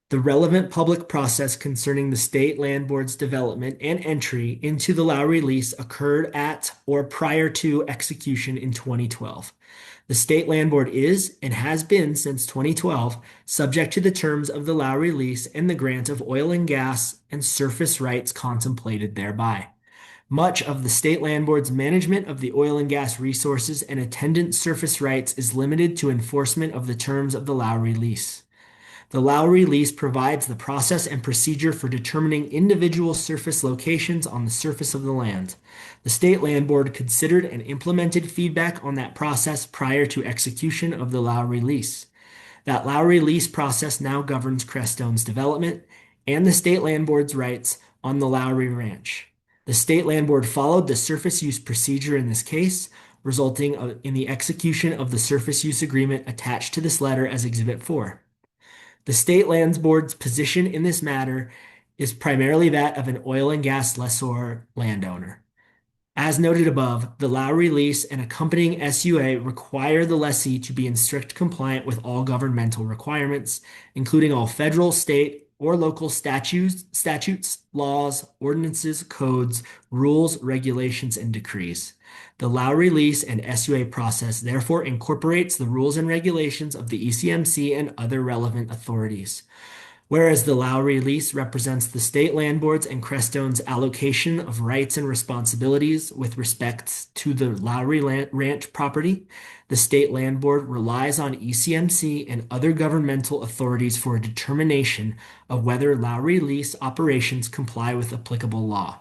The relevant public process concerning the State Land Board's development and entry into the Lowry lease occurred at or prior to execution in 2012. The State Land Board is, and has been since 2012, subject to the terms of the Lowry lease and the grant of oil and gas and surface rights contemplated thereby. Much of the State Land Board's management of the oil and gas resources and attendant surface rights is limited to enforcement of the terms of the Lowry lease. The Lowry lease provides the process and procedure for determining individual surface locations on the surface of the land. The State Land Board considered and implemented feedback on that process prior to execution of the Lowry lease. That Lowry lease process now governs Crestone's development and the State Land Board's rights on the Lowry Ranch. The State Land Board followed the surface use procedure in this case, resulting in the execution of the surface use agreement attached to this letter as Exhibit 4. The State Lands Board's position in this matter is primarily that of an oil and gas lessor landowner. As noted above, the Lowry lease and accompanying SUA require the lessee to be in strict compliance with all governmental requirements, including all federal, state, or local statutes, laws, ordinances, codes, rules, regulations, and decrees. The Lowry lease and SUA process therefore incorporates the rules and regulations of the ECMC and other relevant authorities. Whereas the Lowry lease represents the State Land Board's and Crestone's allocation of rights and responsibilities with respect to the Lowry Ranch property, the State Land Board relies on ECMC and other governmental authorities for a determination of whether Lowry lease operations comply with applicable law.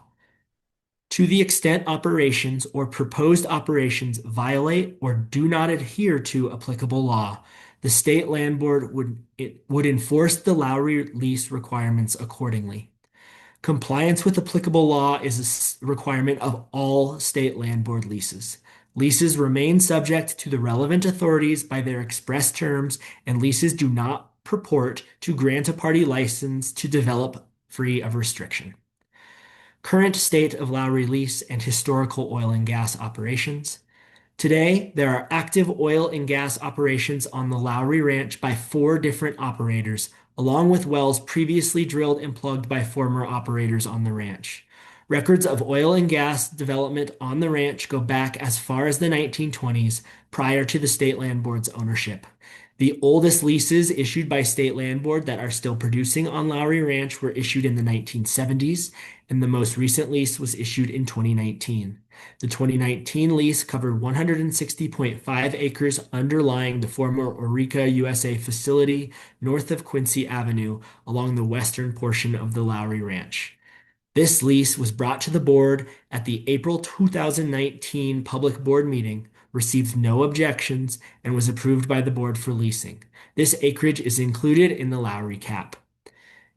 To the extent operations or proposed operations violate or do not adhere to applicable law, the State Land Board would enforce the Lowry lease requirements accordingly. Compliance with applicable law is a requirement of all State Land Board leases. Leases remain subject to the relevant authorities by their express terms, and leases do not purport to grant a party license to develop free of restriction. Current state of Lowry lease and historical oil and gas operations. Today, there are active oil and gas operations on the Lowry Ranch by 4 different operators, along with wells previously drilled and plugged by former operators on the ranch. Records of oil and gas development on the ranch go back as far as the 1920s, prior to the State Land Board's ownership. The oldest leases issued by State Land Board that are still producing on Lowry Ranch were issued in the 1970s, and the most recent lease was issued in 2019. The 2019 lease covered 160.5 acres underlying the former Orica USA facility north of Quincy Avenue along the western portion of the Lowry Ranch. This lease was brought to the board at the April 2019 public board meeting, received no objections, and was approved by the board for leasing. This acreage is included in the Lowry cap.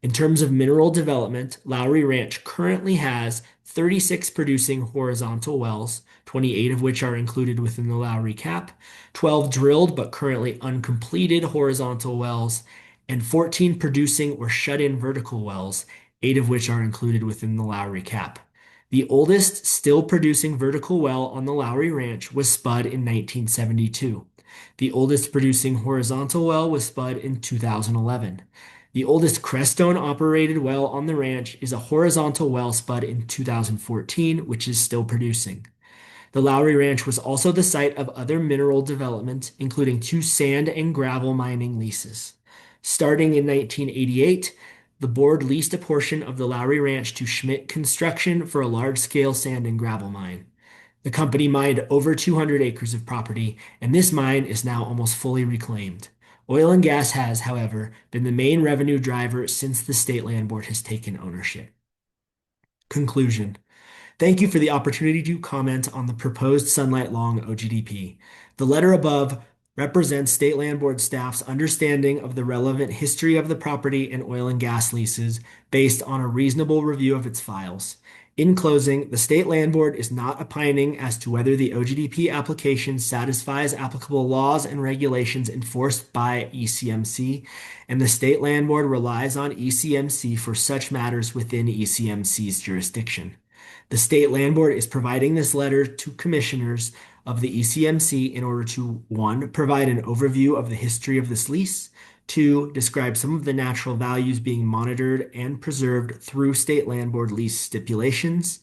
In terms of mineral development, Lowry Ranch currently has 36 producing horizontal wells, 28 of which are included within the Lowry cap, 12 drilled but currently uncompleted horizontal wells, and 14 producing or shut-in vertical wells, 8 of which are included within the Lowry cap. The oldest still producing vertical well on the Lowry Ranch was spud in 1972. The oldest producing horizontal well was spud in 2011. The oldest Crestone operated well on the ranch is a horizontal well spud in 2014, which is still producing. The Lowry Ranch was also the site of other mineral development, including 2 sand and gravel mining leases. Starting in 1988, the board leased a portion of the Lowry Ranch to Schmidt Construction for a large-scale sand and gravel mine. The company mined over 200 acres of property, and this mine is now almost fully reclaimed. Oil and gas has, however, been the main revenue driver since the State Land Board has taken ownership. Conclusion. Thank you for the opportunity to comment on the proposed Sunlight Long OGDP. The letter above represents State Land Board staff's understanding of the relevant history of the property and oil and gas leases based on a reasonable review of its files. In closing, the State Land Board is not opining as to whether the OGDP application satisfies applicable laws and regulations enforced by ECMC, and the State Land Board relies on ECMC for such matters within ECMC's jurisdiction. The State Land Board is providing this letter to commissioners of the ECMC in order to, one, provide an overview of the history of this lease, two, describe some of the natural values being monitored and preserved through State Land Board lease stipulations,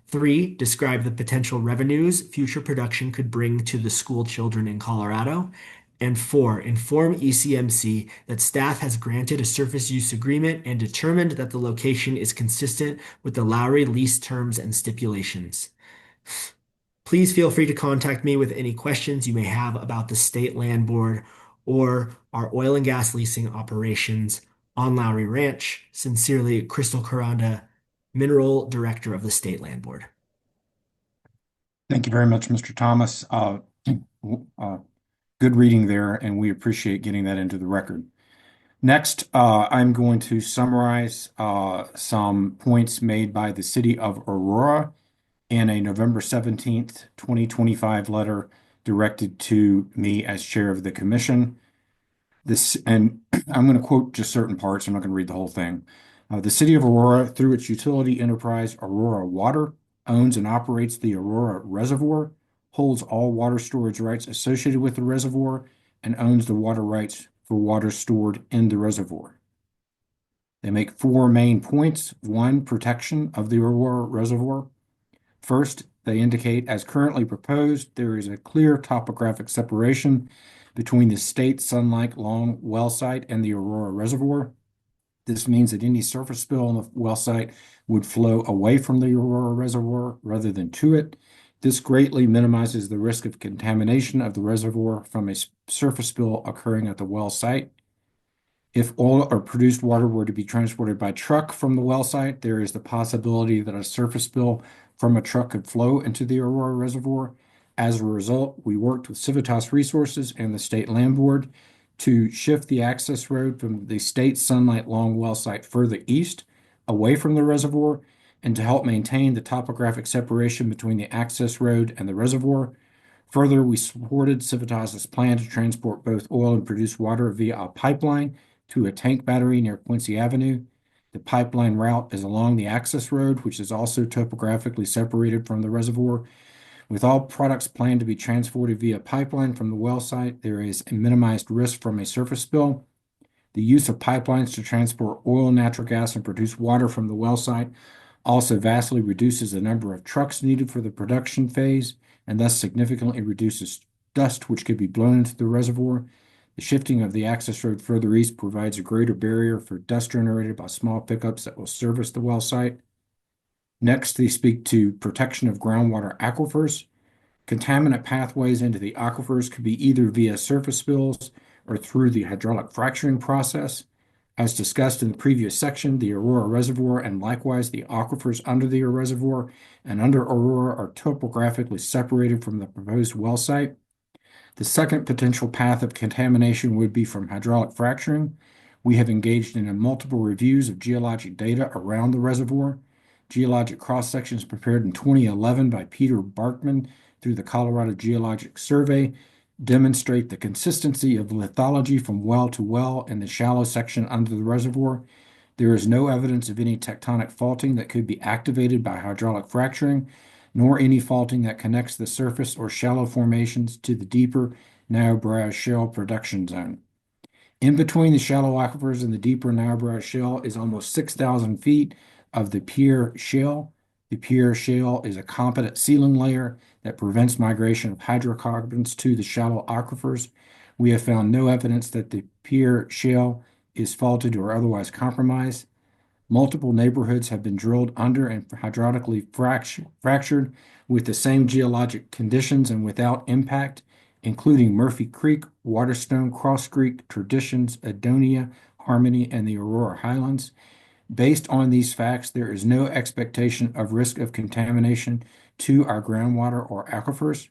three, describe the potential revenues future production could bring to the school children in Colorado, and four, inform ECMC that staff has granted a surface use agreement and determined that the location is consistent with the Lowry lease terms and stipulations. Please feel free to contact me with any questions you may have about the State Land Board or our oil and gas leasing operations on Lowry Ranch. Sincerely, Crystal Caranda, Mineral Director of the State Land Board. Thank you very much, Mr. Thomas. Good reading there, and we appreciate getting that into the record. Next, I'm going to summarize some points made by the City of Aurora in a November 17th, 2025 letter directed to me as chair of the commission. And I'm going to quote just certain parts. I'm not going to read the whole thing. The City of Aurora, through its utility enterprise Aurora Water, owns and operates the Aurora Reservoir, holds all water storage rights associated with the reservoir, and owns the water rights for water stored in the reservoir. They make four main points. One, protection of the Aurora Reservoir. First, they indicate, as currently proposed, there is a clear topographic separation between the state Sunlight Long well site and the Aurora Reservoir. This means that any surface spill on the well site would flow away from the Aurora Reservoir rather than to it. This greatly minimizes the risk of contamination of the reservoir from a surface spill occurring at the well site. If oil or produced water were to be transported by truck from the well site, there is the possibility that a surface spill from a truck could flow into the Aurora Reservoir. As a result, we worked with Civitas Resources and the State Land Board to shift the access road from the state Sunlight Long well site further east, away from the reservoir, and to help maintain the topographic separation between the access road and the reservoir. Further, we supported Civitas's plan to transport both oil and produced water via a pipeline to a tank battery near Quincy Avenue. The pipeline route is along the access road, which is also topographically separated from the reservoir. With all products planned to be transported via pipeline from the well site, there is a minimized risk from a surface spill. The use of pipelines to transport oil, natural gas, and produce water from the well site also vastly reduces the number of trucks needed for the production phase and thus significantly reduces dust which could be blown into the reservoir. The shifting of the access road further east provides a greater barrier for dust generated by small pickups that will service the well site. Next, they speak to protection of groundwater aquifers. Contaminant pathways into the aquifers could be either via surface spills or through the hydraulic fracturing process. As discussed in the previous section, the Aurora Reservoir and likewise the aquifers under the reservoir and under Aurora are topographically separated from the proposed well site. The second potential path of contamination would be from hydraulic fracturing. We have engaged in multiple reviews of geologic data around the reservoir. Geologic cross-sections prepared in 2011 by Peter Barkman through the Colorado Geologic Survey demonstrate the consistency of lithology from well to well in the shallow section under the reservoir. There is no evidence of any tectonic faulting that could be activated by hydraulic fracturing, nor any faulting that connects the surface or shallow formations to the deeper Niobrara Shale production zone. In between the shallow aquifers and the deeper Niobrara Shale is almost 6,000 feet of the Pierre Shale. The Pierre Shale is a competent sealing layer that prevents migration of hydrocarbons to the shallow aquifers. We have found no evidence that the Pierre Shale is faulted or otherwise compromised. Multiple neighborhoods have been drilled under and hydraulically fractured with the same geologic conditions and without impact, including Murphy Creek, Waterstone, Cross Creek, Traditions, Adonia, Harmony, and the Aurora Highlands. Based on these facts, there is no expectation of risk of contamination to our groundwater or aquifers.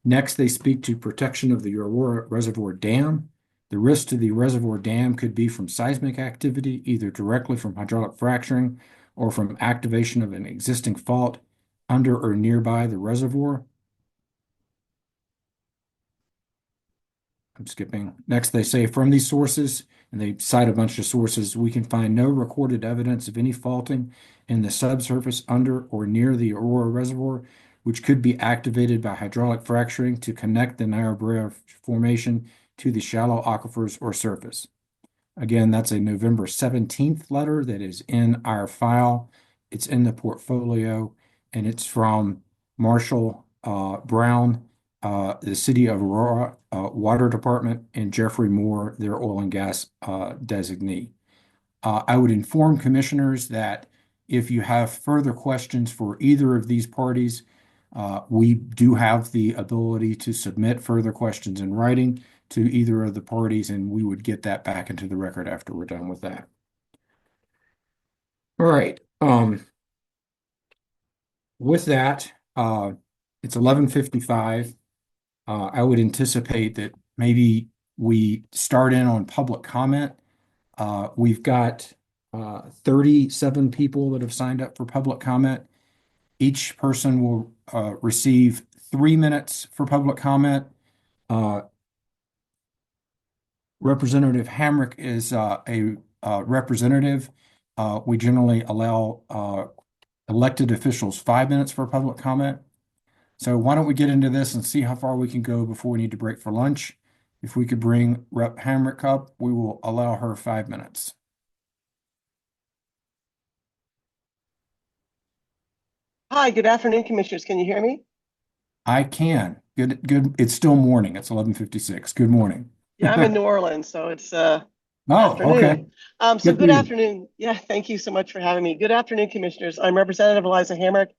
Next, they speak to protection of the Aurora Reservoir Dam. The risk to the reservoir dam could be from seismic activity, either directly from hydraulic fracturing or from activation of an existing fault under or nearby the reservoir. I'm skipping. Next, they say from these sources, and they cite a bunch of sources, we can find no recorded evidence of any faulting in the subsurface under or near the Aurora Reservoir, which could be activated by hydraulic fracturing to connect the Niobrara Formation to the shallow aquifers or surface. Again, that's a November 17th letter that is in our file. It's in the portfolio, and it's from Marshall Brown, the City of Aurora Water Department, and Jeffrey Moore, their oil and gas designee. I would inform commissioners that if you have further questions for either of these parties, we do have the ability to submit further questions in writing to either of the parties, and we would get that back into the record after we're done with that. All right. With that, it's 11:55. I would anticipate that maybe we start in on public comment. We've got 37 people that have signed up for public comment. Each person will receive 3 minutes for public comment. Representative Hamrick is a representative. We generally allow elected officials 5 minutes for public comment. So why don't we get into this and see how far we can go before we need to break for lunch. If we could bring Rep. Hamrick up, we will allow her 5 minutes. Hi, good afternoon, commissioners. Can you hear me? I can. Good. It's still morning. It's 11:56. Good morning. Yeah, I'm in New Orleans, so it's Oh, afternoon. okay. So Good good for you. afternoon. Yeah, thank you so much for having me. Good afternoon, commissioners. I'm Representative Eliza Hamrick,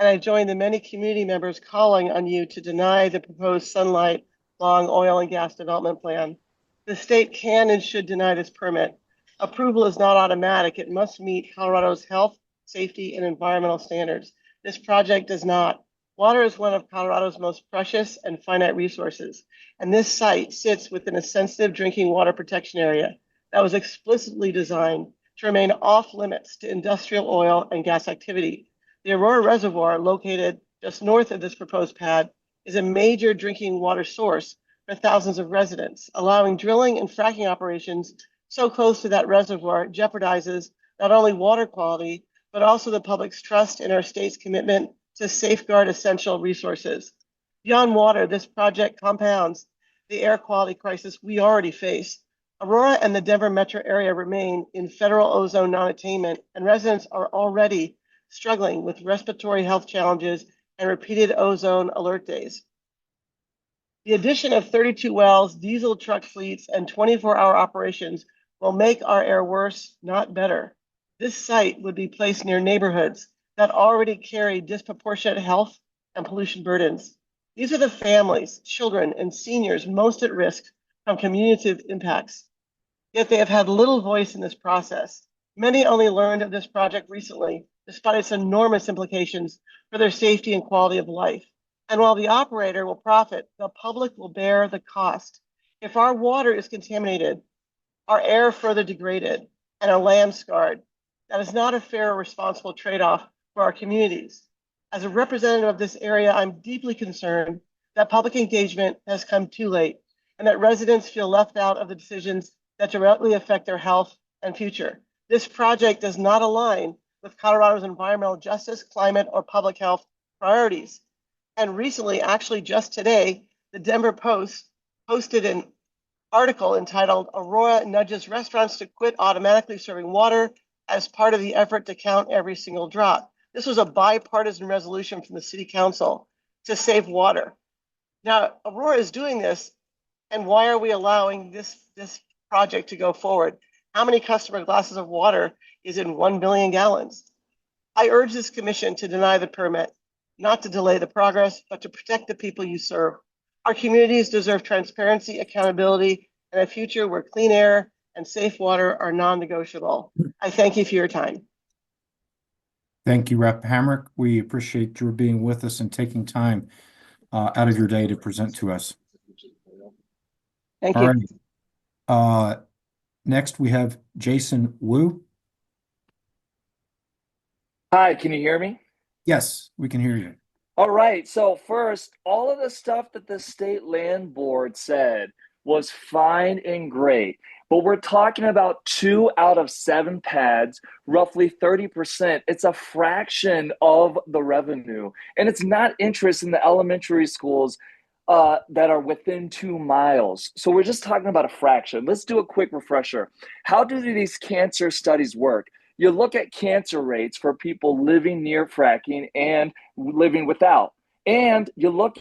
and I join the many community members calling on you to deny the proposed Sunlight Long oil and gas development plan. The state can and should deny this permit. Approval is not automatic. It must meet Colorado's health, safety, and environmental standards. This project does not. Water is one of Colorado's most precious and finite resources, and this site sits within a sensitive drinking water protection area that was explicitly designed to remain off limits to industrial oil and gas activity. The Aurora Reservoir, located just north of this proposed pad, is a major drinking water source for thousands of residents. Allowing drilling and fracking operations so close to that reservoir jeopardizes not only water quality, but also the public's trust in our state's commitment to safeguard essential resources. Beyond water, this project compounds the air quality crisis we already face. Aurora and the Denver metro area remain in federal ozone non-attainment, and residents are already struggling with respiratory health challenges and repeated ozone alert days. The addition of 32 wells, diesel truck fleets, and 24-hour operations will make our air worse, not better. This site would be placed near neighborhoods that already carry disproportionate health and pollution burdens. These are the families, children, and seniors most at risk from cumulative impacts. Yet they have had little voice in this process. Many only learned of this project recently, despite its enormous implications for their safety and quality of life. And while the operator will profit, the public will bear the cost. If our water is contaminated, our air further degraded, and our land scarred, that is not a fair or responsible trade-off for our communities. As a representative of this area, I'm deeply concerned that public engagement has come too late and that residents feel left out of the decisions that directly affect their health and future. This project does not align with Colorado's environmental justice, climate, or public health priorities. And recently, actually just today, the Denver Post posted an article entitled "Aurora Nudges Restaurants to Quit Automatically Serving Water as Part of the Effort to Count Every Single Drop." This was a bipartisan resolution from the City Council to save water. Now, Aurora is doing this, and why are we allowing this project to go forward? How many customer glasses of water is in 1 billion gallons? I urge this commission to deny the permit, not to delay the progress, but to protect the people you serve. Our communities deserve transparency, accountability, and a future where clean air and safe water are non-negotiable. I thank you for your time. Thank you, Rep. Hamrick. We appreciate your being with us and taking time out of your day to present to us. Thank All you. right. Next, we have Jason Wu. Hi, can you hear me? Yes, we can hear you. All right. So first, all of the stuff that the state land board said was fine and great. But we're talking about 2 out of 7 pads, roughly 30%. It's a fraction of the revenue. And it's not interest in the elementary schools that are within 2 miles. So we're just talking about a fraction. Let's do a quick refresher. How do these cancer studies work? You look at cancer rates for people living near fracking and living without. And you look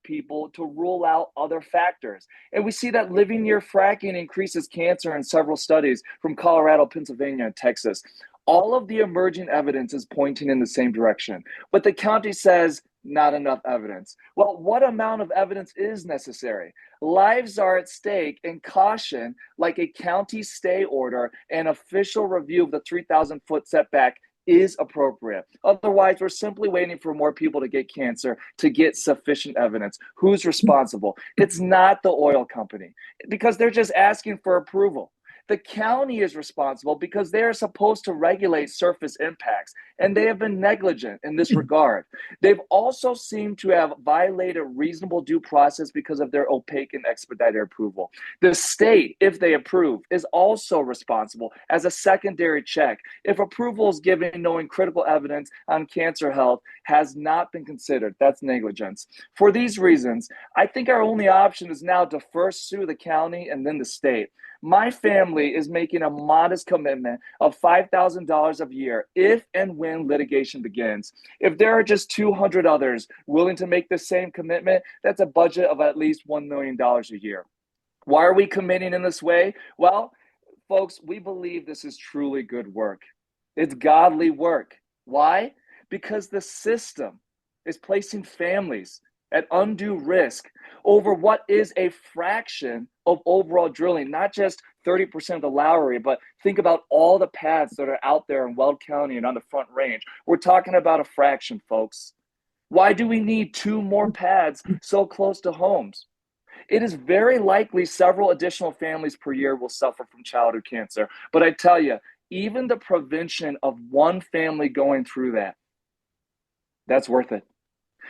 people to rule out other factors. And we see that living near fracking increases cancer in several studies from Colorado, Pennsylvania, and Texas. All of the emerging evidence is pointing in the same direction, but the county says not enough evidence. Well, what amount of evidence is necessary? Lives are at stake, and caution, like a county stay order and official review of the 3,000-foot setback, is appropriate. Otherwise, we're simply waiting for more people to get cancer to get sufficient evidence. Who's responsible? It's not the oil company, because they're just asking for approval. The county is responsible because they are supposed to regulate surface impacts, and they have been negligent in this regard. They've also seemed to have violated reasonable due process because of their opaque and expedited approval. The state, if they approve, is also responsible as a secondary check if approval is given knowing critical evidence on cancer health has not been considered. That's negligence. For these reasons, I think our only option is now to first sue the county and then the state. My family is making a modest commitment of $5,000 a year if and when litigation begins. If there are just 200 others willing to make the same commitment, that's a budget of at least $1 million a year. Why are we committing in this way? Well, folks, we believe this is truly good work. It's godly work. Why? Because the system is placing families at undue risk over what is a fraction of overall drilling, not just 30% of the Lowry, but think about all the pads that are out there in Weld County and on the Front Range. We're talking about a fraction, folks. Why do we need 2 more pads so close to homes? It is very likely several additional families per year will suffer from childhood cancer. But I tell you, even the prevention of one family going through that's worth it.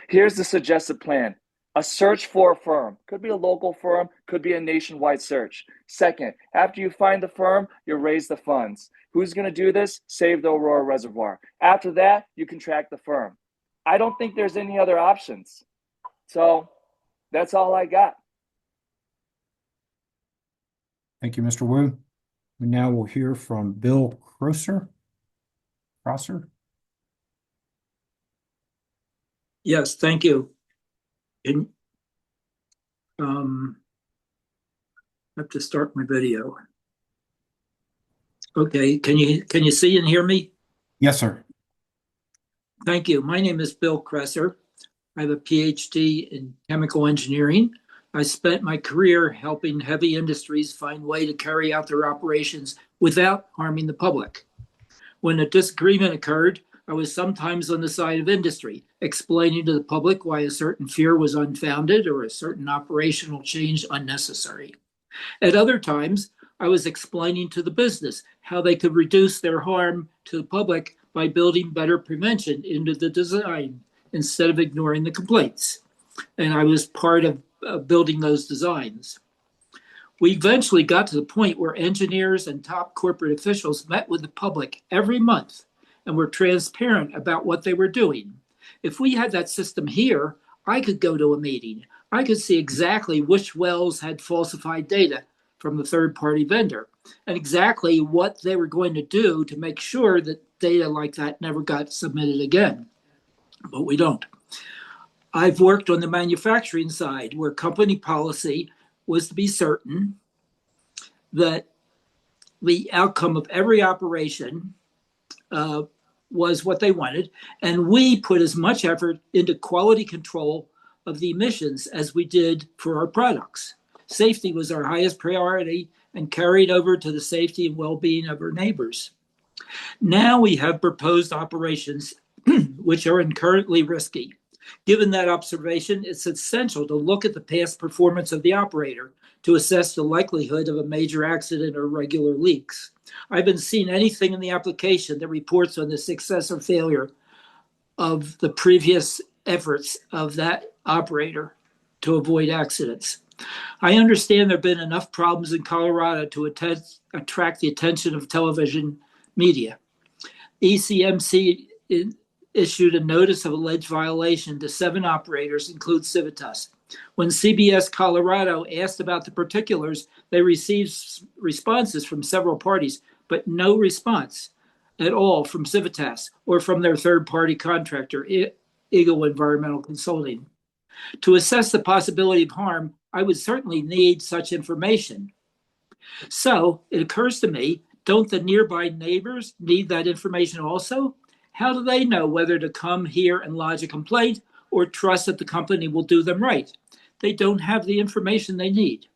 Here's the suggested plan. A search for a firm. Could be a local firm, could be a nationwide search. Second, after you find the firm, you raise the funds. Who's going to do this? Save the Aurora Reservoir. After that, you contract the firm. I don't think there's any other options. So that's all I got. Thank you, Mr. Wu. We now will hear from Bill Crosser. Yes, thank you. I have to start my video. Okay, can you see and hear me? Yes, sir. Thank you. My name is Bill Cresser. I have a PhD in chemical engineering. I spent my career helping heavy industries find a way to carry out their operations without harming the public. When a disagreement occurred, I was sometimes on the side of industry, explaining to the public why a certain fear was unfounded or a certain operational change unnecessary. At other times, I was explaining to the business how they could reduce their harm to the public by building better prevention into the design instead of ignoring the complaints. And I was part of building those designs. We eventually got to the point where engineers and top corporate officials met with the public every month and were transparent about what they were doing. If we had that system here, I could go to a meeting. I could see exactly which wells had falsified data from the third-party vendor and exactly what they were going to do to make sure that data like that never got submitted again. But we don't. I've worked on the manufacturing side where company policy was to be certain that the outcome of every operation was what they wanted. And we put as much effort into quality control of the emissions as we did for our products. Safety was our highest priority and carried over to the safety and well-being of our neighbors. Now we have proposed operations which are inherently risky. Given that observation, it's essential to look at the past performance of the operator to assess the likelihood of a major accident or regular leaks. I haven't seen anything in the application that reports on the success or failure of the previous efforts of that operator to avoid accidents. I understand there have been enough problems in Colorado to attract the attention of television media. ECMC issued a notice of alleged violation to 7 operators, including Civitas. When CBS Colorado asked about the particulars, they received responses from several parties, but no response at all from Civitas or from their third-party contractor, Eagle Environmental Consulting. To assess the possibility of harm, I would certainly need such information. So it occurs to me, don't the nearby neighbors need that information also? How do they know whether to come here and lodge a complaint or trust that the company will do them right? They don't have the information they need.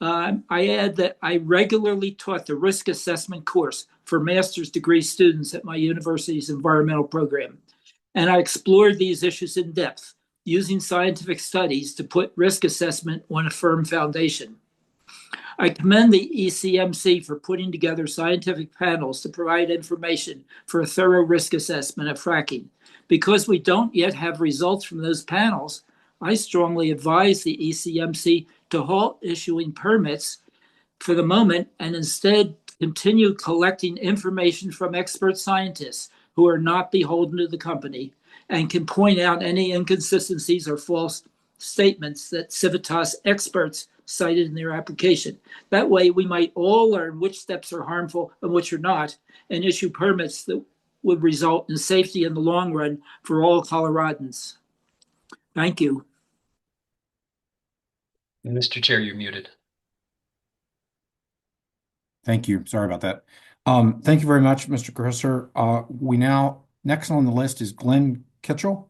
I add that I regularly taught the risk assessment course for master's degree students at my university's environmental program. And I explored these issues in depth, using scientific studies to put risk assessment on a firm foundation. I commend the ECMC for putting together scientific panels to provide information for a thorough risk assessment of fracking. Because we don't yet have results from those panels, I strongly advise the ECMC to halt issuing permits for the moment and instead continue collecting information from expert scientists who are not beholden to the company and can point out any inconsistencies or false statements that Civitas experts cited in their application. That way, we might all learn which steps are harmful and which are not, and issue permits that would result in safety in the long run for all Coloradans. Thank you. Mr. Chair, you're muted. Thank you. Sorry about that. Thank you very much, Mr. Crisser. Next on the list is Glenn Kitchell.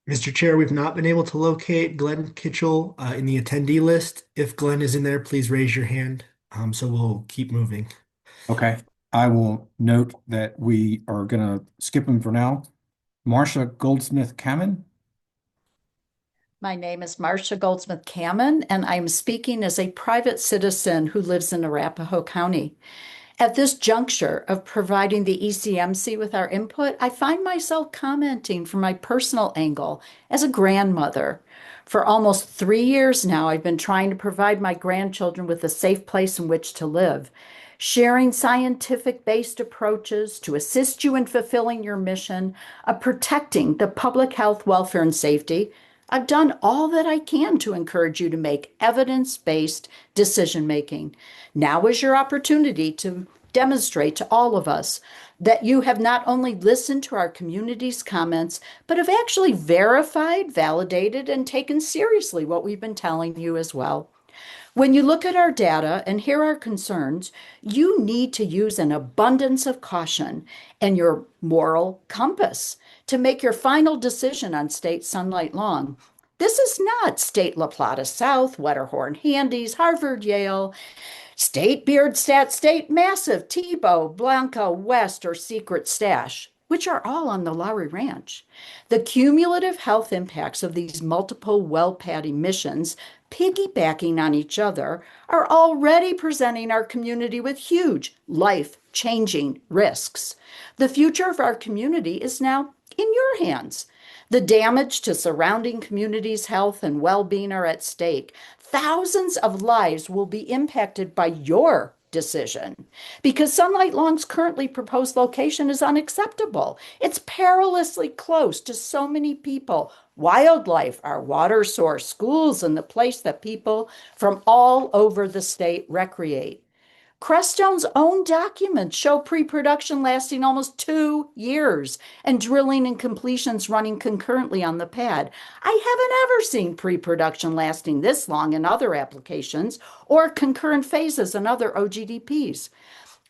Mr. Chair, we've not been able to locate Glenn Kitchell in the attendee list. If Glenn is in there, please raise your hand. So we'll keep moving. Okay. I will note that we are going to skip him for now. Marcia Goldsmith-Kamen. My name is Marcia Goldsmith-Kamen, and I'm speaking as a private citizen who lives in Arapahoe County. At this juncture of providing the ECMC with our input, I find myself commenting from my personal angle as a grandmother. For almost 3 years now, I've been trying to provide my grandchildren with a safe place in which to live. Sharing scientific-based approaches to assist you in fulfilling your mission of protecting the public health, welfare, and safety, I've done all that I can to encourage you to make evidence-based decision-making. Now is your opportunity to demonstrate to all of us that you have not only listened to our community's comments, but have actually verified, validated, and taken seriously what we've been telling you as well. When you look at our data and hear our concerns, you need to use an abundance of caution and your moral compass to make your final decision on State Sunlight Lawn. This is not State La Plata South, Wetterhorn Handies, Harvard, Yale, State Beardstat, State Massive, Tebow, Blanca, West, or Secret Stash, which are all on the Lowry Ranch. The cumulative health impacts of these multiple well pad emissions, piggybacking on each other, are already presenting our community with huge, life-changing risks. The future of our community is now in your hands. The damage to surrounding communities' health and well-being are at stake. Thousands of lives will be impacted by your decision because Sunlight Lawn's currently proposed location is unacceptable. It's perilously close to so many people, wildlife, our water source, schools, and the place that people from all over the state recreate. Creststone's own documents show pre-production lasting almost 2 years and drilling and completions running concurrently on the pad. I haven't ever seen pre-production lasting this long in other applications or concurrent phases in other OGDPs.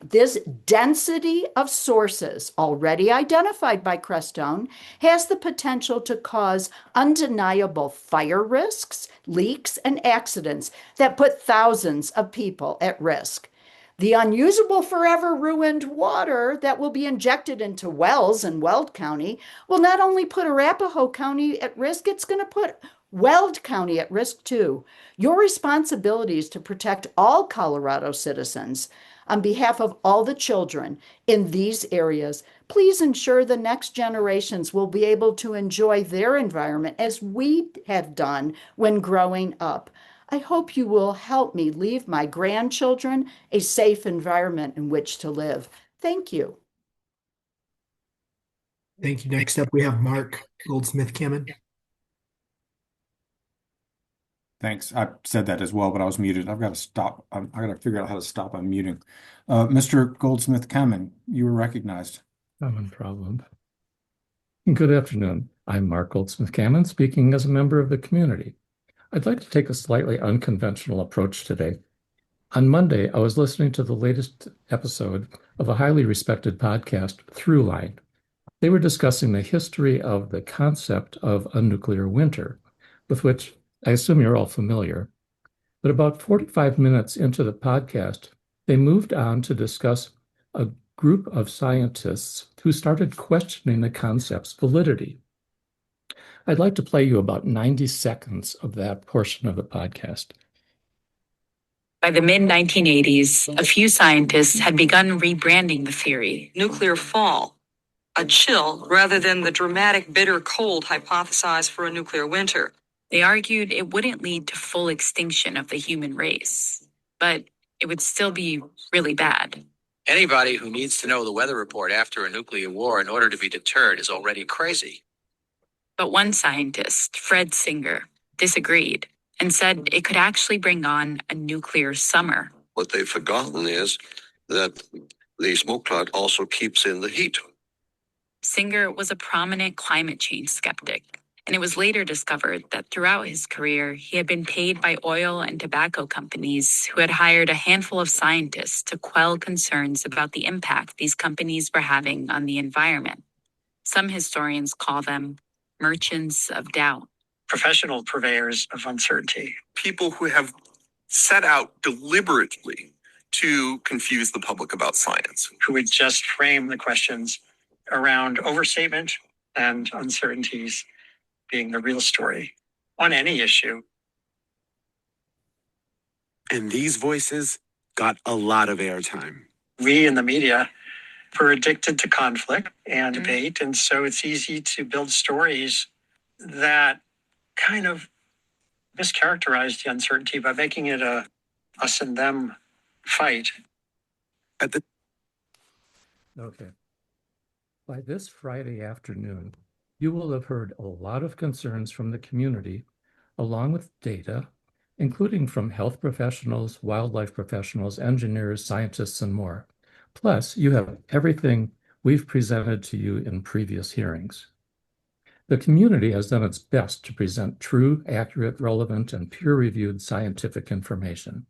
This density of sources already identified by Creststone has the potential to cause undeniable fire risks, leaks, and accidents that put thousands of people at risk. The unusable forever ruined water that will be injected into wells in Weld County will not only put Arapahoe County at risk, it's going to put Weld County at risk too. Your responsibility is to protect all Colorado citizens. On behalf of all the children in these areas, please ensure the next generations will be able to enjoy their environment as we have done when growing up. I hope you will help me leave my grandchildren a safe environment in which to live. Thank you. Thank you. Next up, we have Mark Goldsmith Cameron. Thanks. I said that as well, but I was muted. I've got to stop. I got to figure out how to stop unmuting. Mr. Goldsmith Cameron, you were recognized. Common problem. Good afternoon. I'm Mark Goldsmith Cameron, speaking as a member of the community. I'd like to take a slightly unconventional approach today. On Monday, I was listening to the latest episode of a highly respected podcast, Throughline. They were discussing the history of the concept of a nuclear winter, with which I assume you're all familiar. But about 45 minutes into the podcast, they moved on to discuss a group of scientists who started questioning the concept's validity. I'd like to play you about 90 seconds of that portion of the podcast. By the mid-1980s, a few scientists had begun rebranding the theory. Nuclear fall, a chill rather than the dramatic bitter cold hypothesized for a nuclear winter. They argued it wouldn't lead to full extinction of the human race, but it would still be really bad. Anybody who needs to know the weather report after a nuclear war in order to be deterred is already crazy. But one scientist, Fred Singer, disagreed and said it could actually bring on a nuclear summer. What they've forgotten is that the smoke cloud also keeps in the heat. Singer was a prominent climate change skeptic, and it was later discovered that throughout his career, he had been paid by oil and tobacco companies who had hired a handful of scientists to quell concerns about the impact these companies were having on the environment. Some historians call them merchants of doubt. Professional purveyors of uncertainty. People who have set out deliberately to confuse the public about science. Who would just frame the questions around overstatement and uncertainties being the real story on any issue. And these voices got a lot of airtime. We in the media were addicted to conflict and debate, and so it's easy to build stories that kind of mischaracterize the uncertainty by making it a us and them fight. Okay. By this Friday afternoon, you will have heard a lot of concerns from the community, along with data, including from health professionals, wildlife professionals, engineers, scientists, and more. Plus, you have everything we've presented to you in previous hearings. The community has done its best to present true, accurate, relevant, and peer-reviewed scientific information.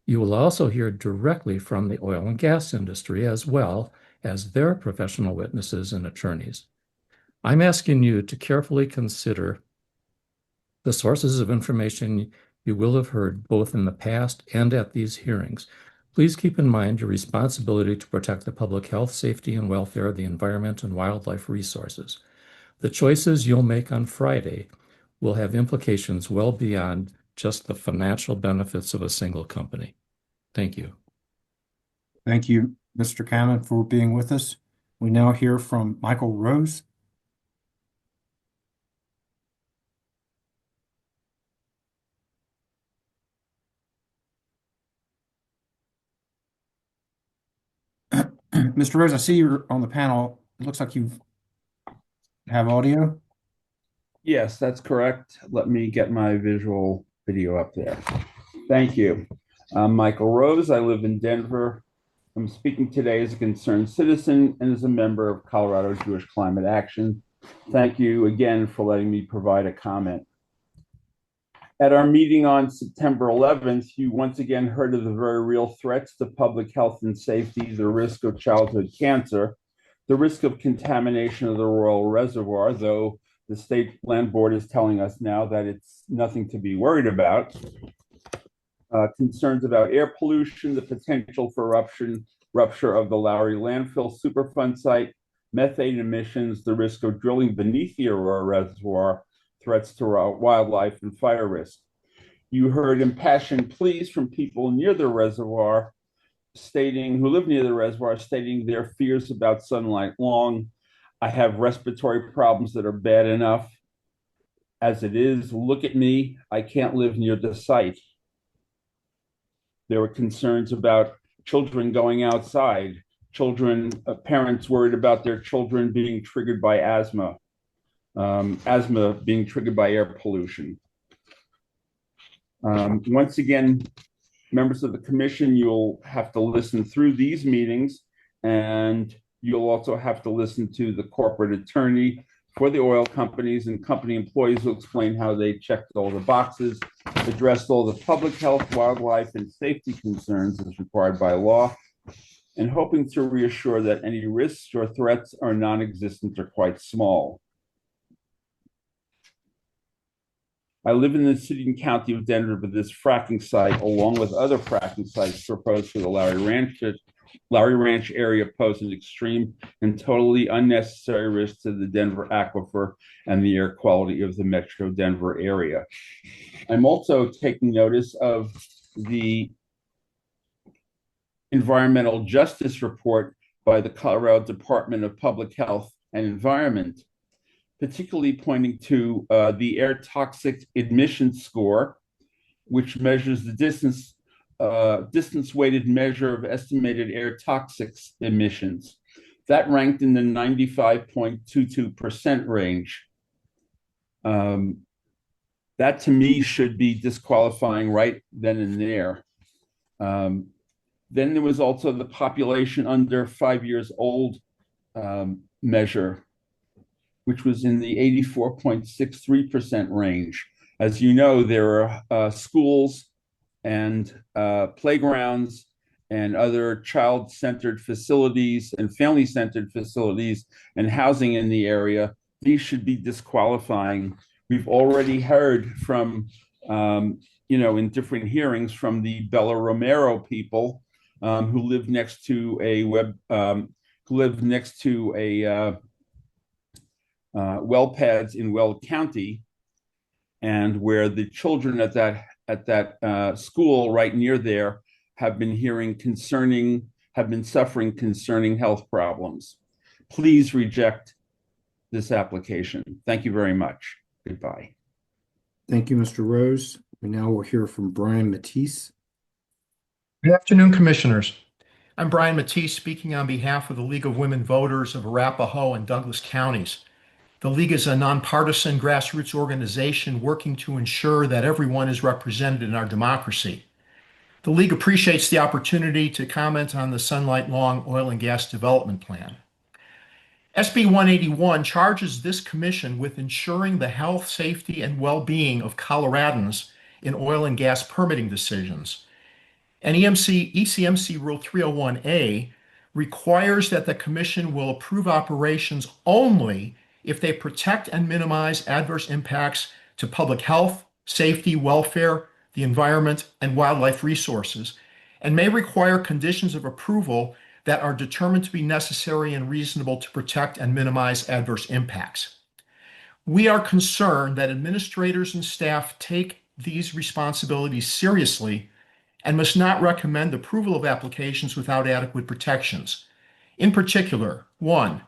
You will also hear directly from the oil and gas industry as well as their professional witnesses and attorneys. I'm asking you to carefully consider the sources of information you will have heard both in the past and at these hearings. Please keep in mind your responsibility to protect the public health, safety, and welfare of the environment and wildlife resources. The choices you'll make on Friday will have implications well beyond just the financial benefits of a single company. Thank you. Thank you, Mr. Cameron, for being with us. We now hear from Michael Rose. Mr. Rose, I see you're on the panel. It looks like you have audio. Yes, that's correct. Let me get my visual video up there. Thank you. I'm Michael Rose. I live in Denver. I'm speaking today as a concerned citizen and as a member of Colorado Jewish Climate Action. Thank you again for letting me provide a comment. At our meeting on September 11th, you once again heard of the very real threats to public health and safety, the risk of childhood cancer, the risk of contamination of the Royal Reservoir, though the State Land Board is telling us now that it's nothing to be worried about. Concerns about air pollution, the potential for rupture of the Lowry landfill Superfund site, methane emissions, the risk of drilling beneath the Aurora Reservoir, threats to wildlife and fire risk. You heard impassioned pleas from people near the reservoir who live near the reservoir, stating their fears about sunlight. I have respiratory problems that are bad enough as it is. Look at me. I can't live near the site. There were concerns about children going outside, parents worried about their children being triggered by asthma, asthma being triggered by air pollution. Once again, members of the commission, you'll have to listen through these meetings, and you'll also have to listen to the corporate attorney for the oil companies, and company employees will explain how they checked all the boxes, addressed all the public health, wildlife, and safety concerns as required by law, and hoping to reassure that any risks or threats are non-existent or quite small. I live in the city and county of Denver, but this fracking site, along with other fracking sites proposed for the Lowry Ranch area, pose an extreme and totally unnecessary risk to the Denver aquifer and the air quality of the Metro Denver area. I'm also taking notice of the environmental justice report by the Colorado Department of Public Health and Environment, particularly pointing to the air toxic admission score, which measures the distance-weighted measure of estimated air toxics emissions. That ranked in the 95.22% range. That to me should be disqualifying right then and there. Then there was also the population under 5 years old measure, which was in the 84.63% range. As you know, there are schools and playgrounds and other child-centered facilities and family-centered facilities and housing in the area. These should be disqualifying. We've already heard from, in different hearings from the Bella Romero people who live next to well pads in Weld County, and where the children at that school right near there have been suffering concerning health problems. Please reject this application. Thank you very much. Goodbye. Thank you, Mr. Rose. And now we'll hear from Brian Matisse. Good afternoon, Commissioners. I'm Brian Matisse, speaking on behalf of the League of Women Voters of Arapahoe and Douglas counties. The League is a nonpartisan grassroots organization working to ensure that everyone is represented in our democracy. The League appreciates the opportunity to comment on the Sunlight Long Oil and Gas Development Plan. SB 181 charges this commission with ensuring the health, safety, and well-being of Coloradans in oil and gas permitting decisions. And ECMC Rule 301A requires that the commission will approve operations only if they protect and minimize adverse impacts to public health, safety, welfare, the environment, and wildlife resources, and may require conditions of approval that are determined to be necessary and reasonable to protect and minimize adverse impacts. We are concerned that administrators and staff take these responsibilities seriously and must not recommend approval of applications without adequate protections. In particular, 1,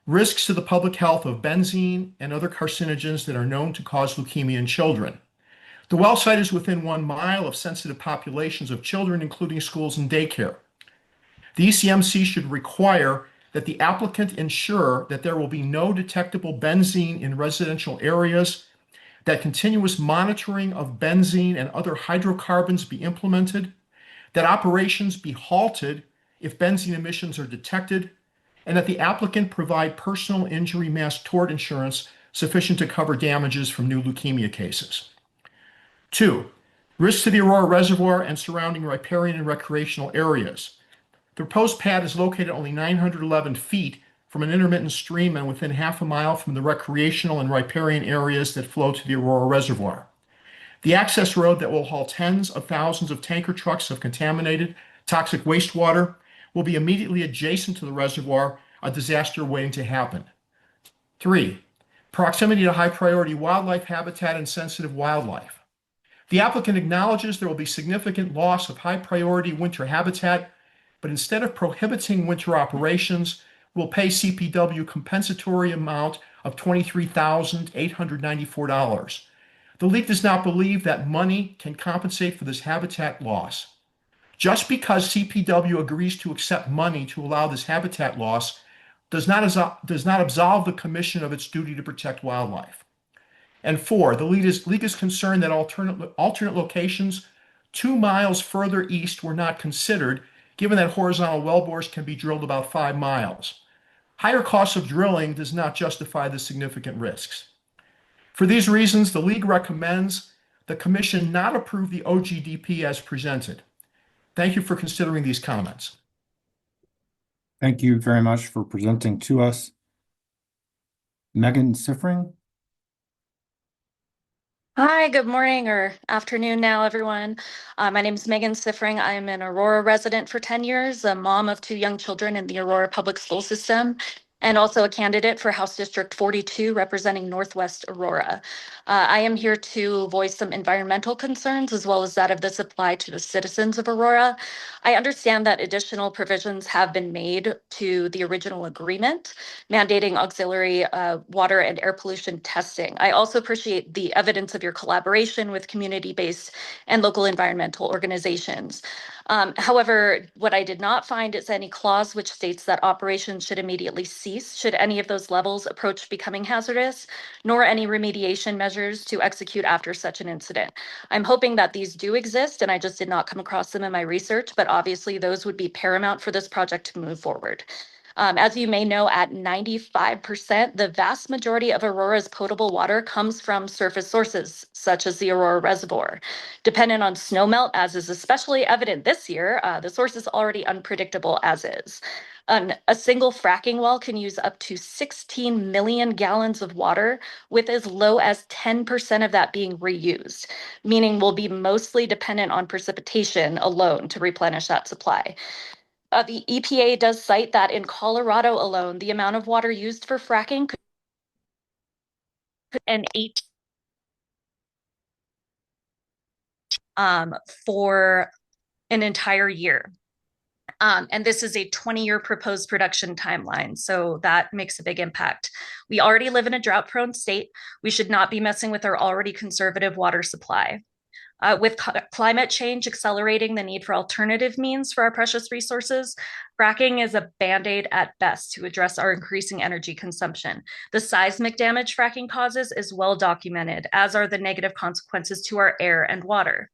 risks to the public health of benzene and other carcinogens that are known to cause leukemia in children. The well site is within 1 mile of sensitive populations of children, including schools and daycare. The ECMC should require that the applicant ensure that there will be no detectable benzene in residential areas, that continuous monitoring of benzene and other hydrocarbons be implemented, that operations be halted if benzene emissions are detected, and that the applicant provide personal injury mass tort insurance sufficient to cover damages from new leukemia cases. 2, risks to the Aurora Reservoir and surrounding riparian and recreational areas. The proposed pad is located only 911 feet from an intermittent stream and within half a mile from the recreational and riparian areas that flow to the Aurora Reservoir. The access road that will haul tens of thousands of tanker trucks of contaminated, toxic wastewater will be immediately adjacent to the reservoir, a disaster waiting to happen. 3, proximity to high priority wildlife habitat and sensitive wildlife. The applicant acknowledges there will be significant loss of high priority winter habitat, but instead of prohibiting winter operations, will pay CPW compensatory amount of $23,894. The League does not believe that money can compensate for this habitat loss. Just because CPW agrees to accept money to allow this habitat loss does not absolve the commission of its duty to protect wildlife. And four, the league is concerned that alternate locations 2 miles further east were not considered, given that horizontal wellbores can be drilled about 5 miles. Higher costs of drilling does not justify the significant risks. For these reasons, the league recommends the commission not approve the OGDP as presented. Thank you for considering these comments. Thank you very much for presenting to us. Megan Siffring? Hi, good morning or afternoon now, everyone. My name is Megan Siffring. I am an Aurora resident for 10 years, a mom of 2 young children in the Aurora public school system, and also a candidate for House District 42 representing Northwest Aurora. I am here to voice some environmental concerns as well as that of the supply to the citizens of Aurora. I understand that additional provisions have been made to the original agreement mandating auxiliary water and air pollution testing. I also appreciate the evidence of your collaboration with community-based and local environmental organizations. However, what I did not find is any clause which states that operations should immediately cease should any of those levels approach becoming hazardous, nor any remediation measures to execute after such an incident. I'm hoping that these do exist, and I just did not come across them in my research, but obviously those would be paramount for this project to move forward. As you may know, at 95%, the vast majority of Aurora's potable water comes from surface sources, such as the Aurora Reservoir. Dependent on snowmelt, as is especially evident this year, the source is already unpredictable as is. A single fracking well can use up to 16 million gallons of water, with as low as 10% of that being reused, meaning we'll be mostly dependent on precipitation alone to replenish that supply. The EPA does cite that in Colorado alone, the amount of water used for fracking could an 8 for an entire year. And this is a 20-year proposed production timeline, so that makes a big impact. We already live in a drought-prone state. We should not be messing with our already conservative water supply. With climate change accelerating the need for alternative means for our precious resources, fracking is a band-aid at best to address our increasing energy consumption. The seismic damage fracking causes is well documented, as are the negative consequences to our air and water.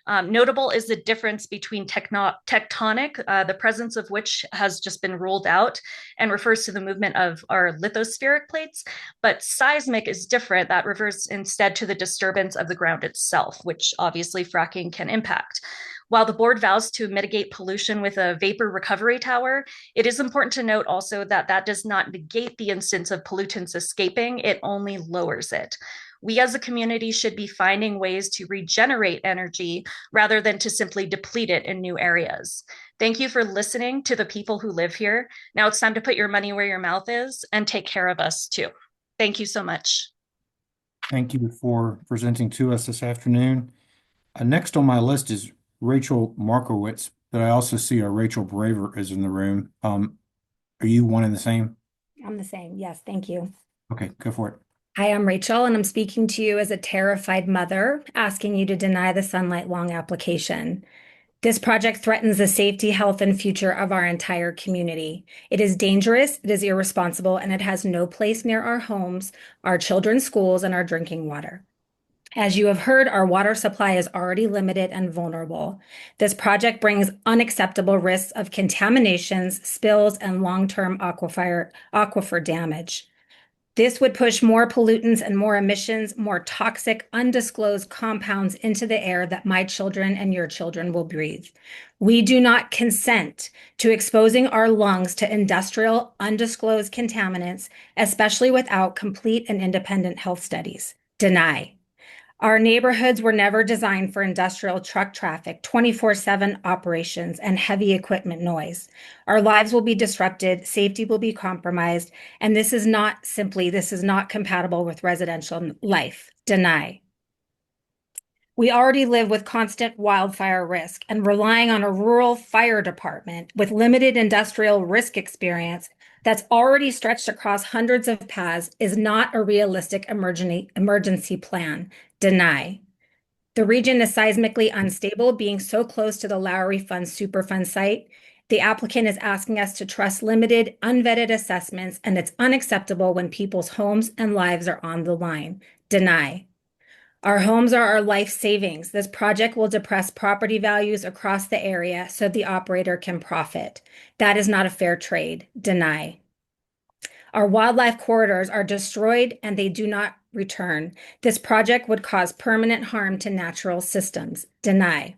Notable is the difference between tectonic, the presence of which has just been ruled out and refers to the movement of our lithospheric plates, but seismic is different. That refers instead to the disturbance of the ground itself, which obviously fracking can impact. While the board vows to mitigate pollution with a vapor recovery tower, it is important to note also that that does not negate the instance of pollutants escaping, it only lowers it. We as a community should be finding ways to regenerate energy rather than to simply deplete it in new areas. Thank you for listening to the people who live here. Now it's time to put your money where your mouth is and take care of us too. Thank you so much. Thank you for presenting to us this afternoon. Next on my list is Rachel Markowitz, but I also see Rachel Braver is in the room. Are you one and the same? I'm the same. Yes, thank you. Okay, go for it. Hi, I'm Rachel, and I'm speaking to you as a terrified mother, asking you to deny the Sunlight Long application. This project threatens the safety, health, and future of our entire community. It is dangerous, it is irresponsible, and it has no place near our homes, our children's schools, and our drinking water. As you have heard, our water supply is already limited and vulnerable. This project brings unacceptable risks of contaminations, spills, and long-term aquifer damage. This would push more pollutants and more emissions, more toxic, undisclosed compounds into the air that my children and your children will breathe. We do not consent to exposing our lungs to industrial, undisclosed contaminants, especially without complete and independent health studies. Deny. Our neighborhoods were never designed for industrial truck traffic, 24/7 operations, and heavy equipment noise. Our lives will be disrupted, safety will be compromised, and this is not compatible with residential life. Deny. We already live with constant wildfire risk, and relying on a rural fire department with limited industrial risk experience that's already stretched across hundreds of paths is not a realistic emergency plan. Deny. The region is seismically unstable, being so close to the Lowry Fund Superfund site. The applicant is asking us to trust limited, unvetted assessments, and it's unacceptable when people's homes and lives are on the line. Deny. Our homes are our life savings. This project will depress property values across the area so the operator can profit. That is not a fair trade. Deny. Our wildlife corridors are destroyed and they do not return. This project would cause permanent harm to natural systems. Deny.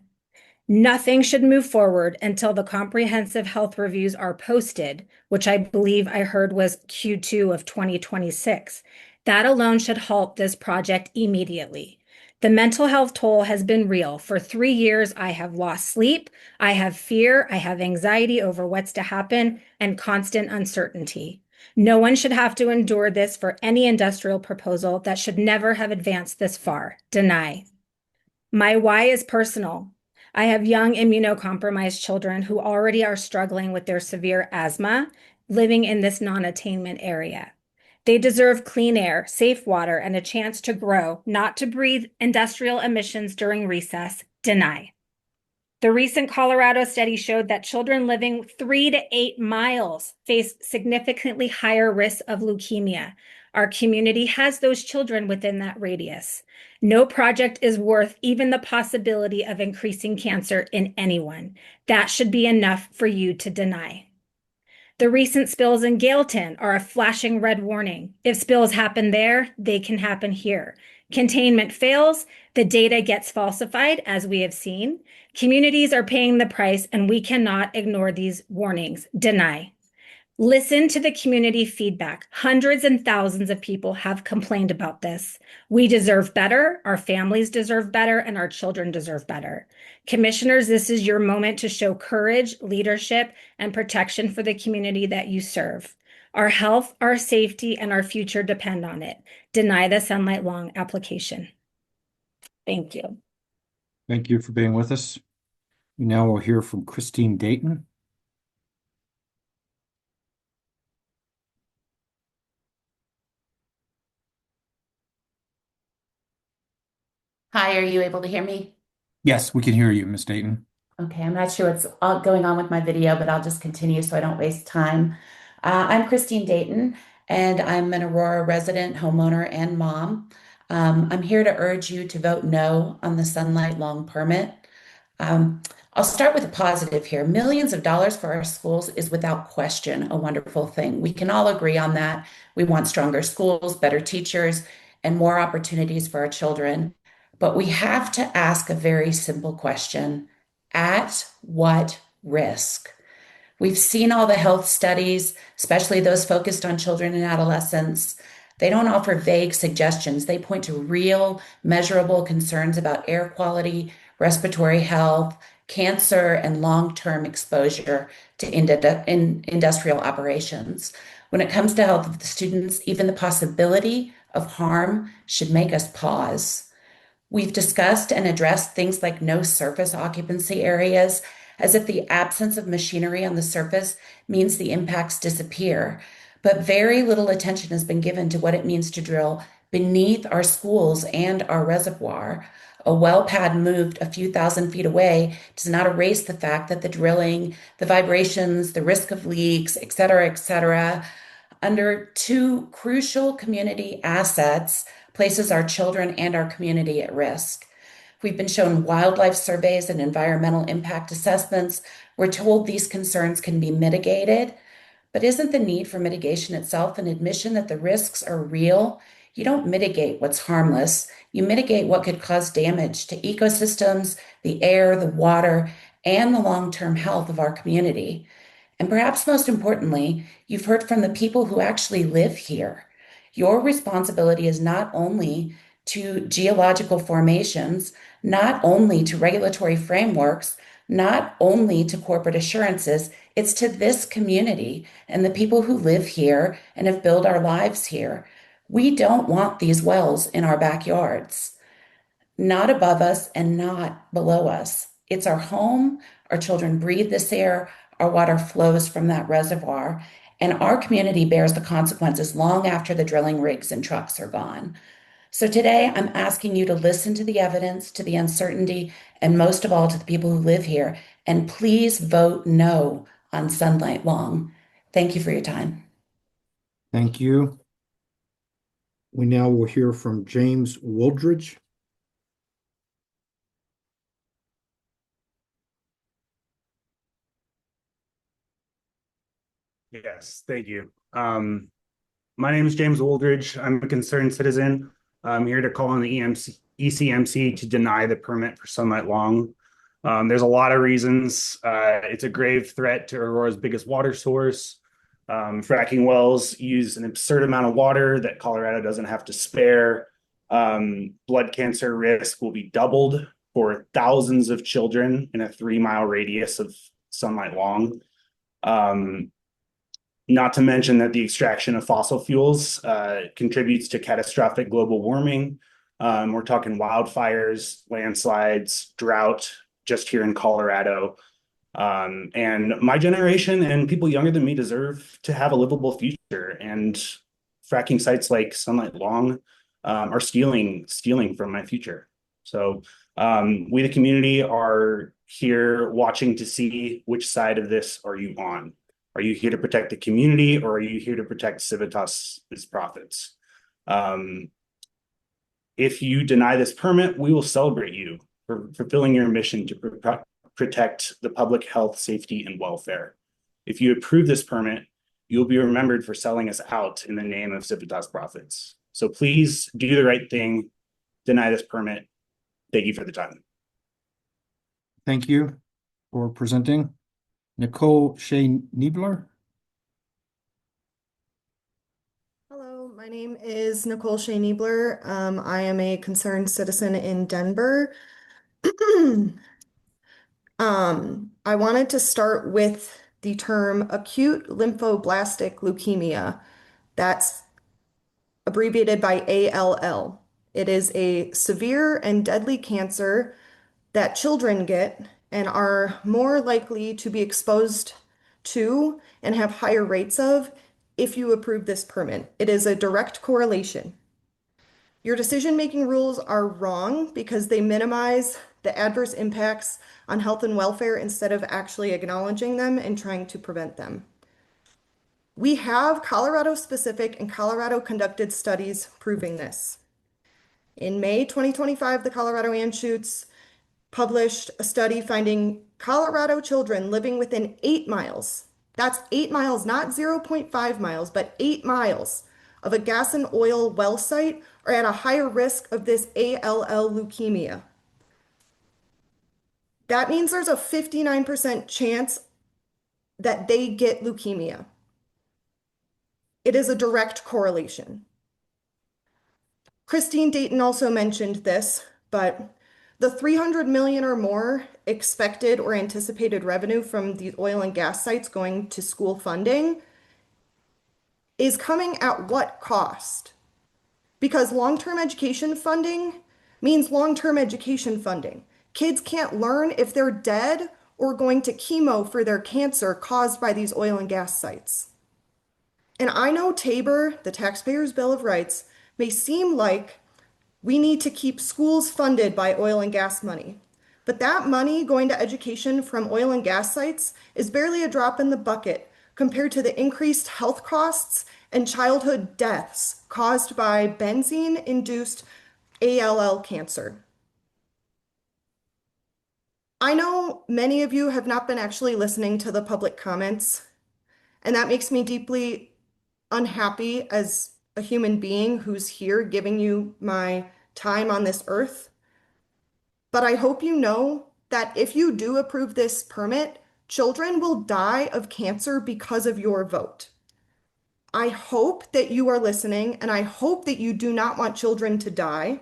Nothing should move forward until the comprehensive health reviews are posted, which I believe I heard was Q2 of 2026. That alone should halt this project immediately. The mental health toll has been real. For 3 years, I have lost sleep, I have fear, I have anxiety over what's to happen, and constant uncertainty. No one should have to endure this for any industrial proposal that should never have advanced this far. Deny. My why is personal. I have young immunocompromised children who already are struggling with their severe asthma, living in this non-attainment area. They deserve clean air, safe water, and a chance to grow, not to breathe industrial emissions during recess. Deny. The recent Colorado study showed that children living 3 to 8 miles face significantly higher risks of leukemia. Our community has those children within that radius. No project is worth even the possibility of increasing cancer in anyone. That should be enough for you to deny. The recent spills in Gailton are a flashing red warning. If spills happen there, they can happen here. Containment fails, the data gets falsified, as we have seen. Communities are paying the price, and we cannot ignore these warnings. Deny. Listen to the community feedback. Hundreds and thousands of people have complained about this. We deserve better, our families deserve better, and our children deserve better. Commissioners, this is your moment to show courage, leadership, and protection for the community that you serve. Our health, our safety, and our future depend on it. Deny the Sunlight Long application. Thank you. Thank you for being with us. Now we'll hear from Christine Dayton. Hi, are you able to hear me? Yes, we can hear you, Ms. Dayton. Okay, I'm not sure what's going on with my video, but I'll just continue so I don't waste time. I'm Christine Dayton, and I'm an Aurora resident, homeowner, and mom. I'm here to urge you to vote no on the Sunlight Long permit. I'll start with a positive here. Millions of dollars for our schools is without question a wonderful thing. We can all agree on that. We want stronger schools, better teachers, and more opportunities for our children. But we have to ask a very simple question. At what risk? We've seen all the health studies, especially those focused on children and adolescents. They don't offer vague suggestions. They point to real, measurable concerns about air quality, respiratory health, cancer, and long-term exposure to industrial operations. When it comes to health of the students, even the possibility of harm should make us pause. We've discussed and addressed things like no surface occupancy areas, as if the absence of machinery on the surface means the impacts disappear. But very little attention has been given to what it means to drill beneath our schools and our reservoir. A well pad moved a few thousand feet away does not erase the fact that the drilling, the vibrations, the risk of leaks, et cetera, under two crucial community assets, places our children and our community at risk. We've been shown wildlife surveys and environmental impact assessments. We're told these concerns can be mitigated, but isn't the need for mitigation itself an admission that the risks are real? You don't mitigate what's harmless. You mitigate what could cause damage to ecosystems, the air, the water, and the long-term health of our community. And perhaps most importantly, you've heard from the people who actually live here. Your responsibility is not only to geological formations, not only to regulatory frameworks, not only to corporate assurances, it's to this community and the people who live here and have built our lives here. We don't want these wells in our backyards, not above us and not below us. It's our home, our children breathe this air, our water flows from that reservoir, and our community bears the consequences long after the drilling rigs and trucks are gone. So today I'm asking you to listen to the evidence, to the uncertainty, and most of all to the people who live here. And please vote no on Sunlight Long. Thank you for your time. Thank you. We now will hear from James Wooldridge. Yes, thank you. My name is James Wooldridge. I'm a concerned citizen. I'm here to call on the ECMC to deny the permit for Sunlight Long. There's a lot of reasons. It's a grave threat to Aurora's biggest water source. Fracking wells use an absurd amount of water that Colorado doesn't have to spare. Blood cancer risk will be doubled for thousands of children in a 3-mile radius of Sunlight Long. Not to mention that the extraction of fossil fuels contributes to catastrophic global warming. We're talking wildfires, landslides, drought just here in Colorado. And my generation and people younger than me deserve to have a livable future. And fracking sites like Sunlight Long are stealing from my future. So we, the community, are here watching to see which side of this are you on. Are you here to protect the community, or are you here to protect Civitas's profits? If you deny this permit, we will celebrate you for fulfilling your mission to protect the public health, safety, and welfare. If you approve this permit, you'll be remembered for selling us out in the name of Civitas profits. So please do the right thing, deny this permit. Thank you for the time. Thank you for presenting. Nicole Shea Niebler. Hello, my name is Nicole Shea Niebler. I am a concerned citizen in Denver. I wanted to start with the term acute lymphoblastic leukemia. That's abbreviated by ALL. It is a severe and deadly cancer that children get and are more likely to be exposed to and have higher rates of if you approve this permit. It is a direct correlation. Your decision-making rules are wrong because they minimize the adverse impacts on health and welfare instead of actually acknowledging them and trying to prevent them. We have Colorado-specific and Colorado-conducted studies proving this. In May 2025, the Colorado Anschutz published a study finding Colorado children living within 8 miles, that's 8 miles, not 0.5 miles, but 8 miles of a gas and oil well site are at a higher risk of this ALL leukemia. That means there's a 59% chance that they get leukemia. It is a direct correlation. Christine Dayton also mentioned this, but the 300 million or more expected or anticipated revenue from the oil and gas sites going to school funding is coming at what cost? Because long-term education funding means long-term education funding. Kids can't learn if they're dead or going to chemo for their cancer caused by these oil and gas sites. And I know Tabor, the taxpayer's Bill of Rights, may seem like we need to keep schools funded by oil and gas money. But that money going to education from oil and gas sites is barely a drop in the bucket compared to the increased health costs and childhood deaths caused by benzene-induced ALL cancer. I know many of you have not been actually listening to the public comments, and that makes me deeply unhappy as a human being who's here giving you my time on this earth. But I hope you know that if you do approve this permit, children will die of cancer because of your vote. I hope that you are listening, and I hope that you do not want children to die.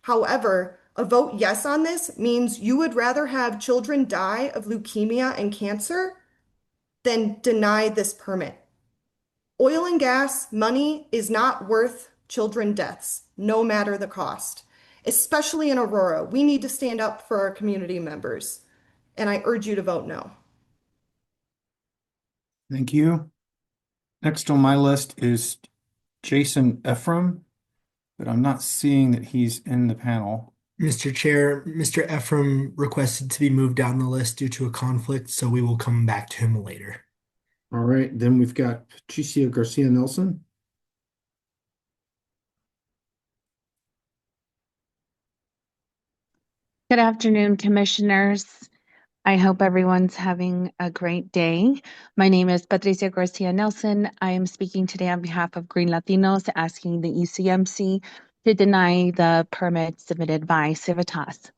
However, a vote yes on this means you would rather have children die of leukemia and cancer than deny this permit. Oil and gas money is not worth children deaths, no matter the cost. Especially in Aurora, we need to stand up for our community members, and I urge you to vote no. Thank you. Next on my list is Jason Ephraim. but I'm not seeing that he's in the panel. Mr. Chair, Mr. Ephraim requested to be moved down the list due to a conflict, so we will come back to him later. All right, then we've got Patricia Garcia Nelson. Good afternoon, commissioners. I hope everyone's having a great day. My name is Patricia Garcia Nelson. I am speaking today on behalf of Green Latinos, asking the ECMC to deny the permit submitted by Civitas.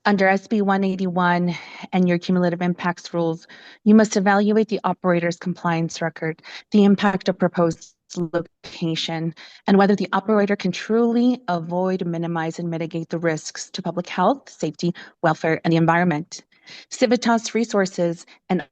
Under SB 181 and your cumulative impacts rules, you must evaluate the operator's compliance record, the impact of proposed location, and whether the operator can truly avoid, minimize, and mitigate the risks to public health, safety, welfare, and the environment. Civitas Resources and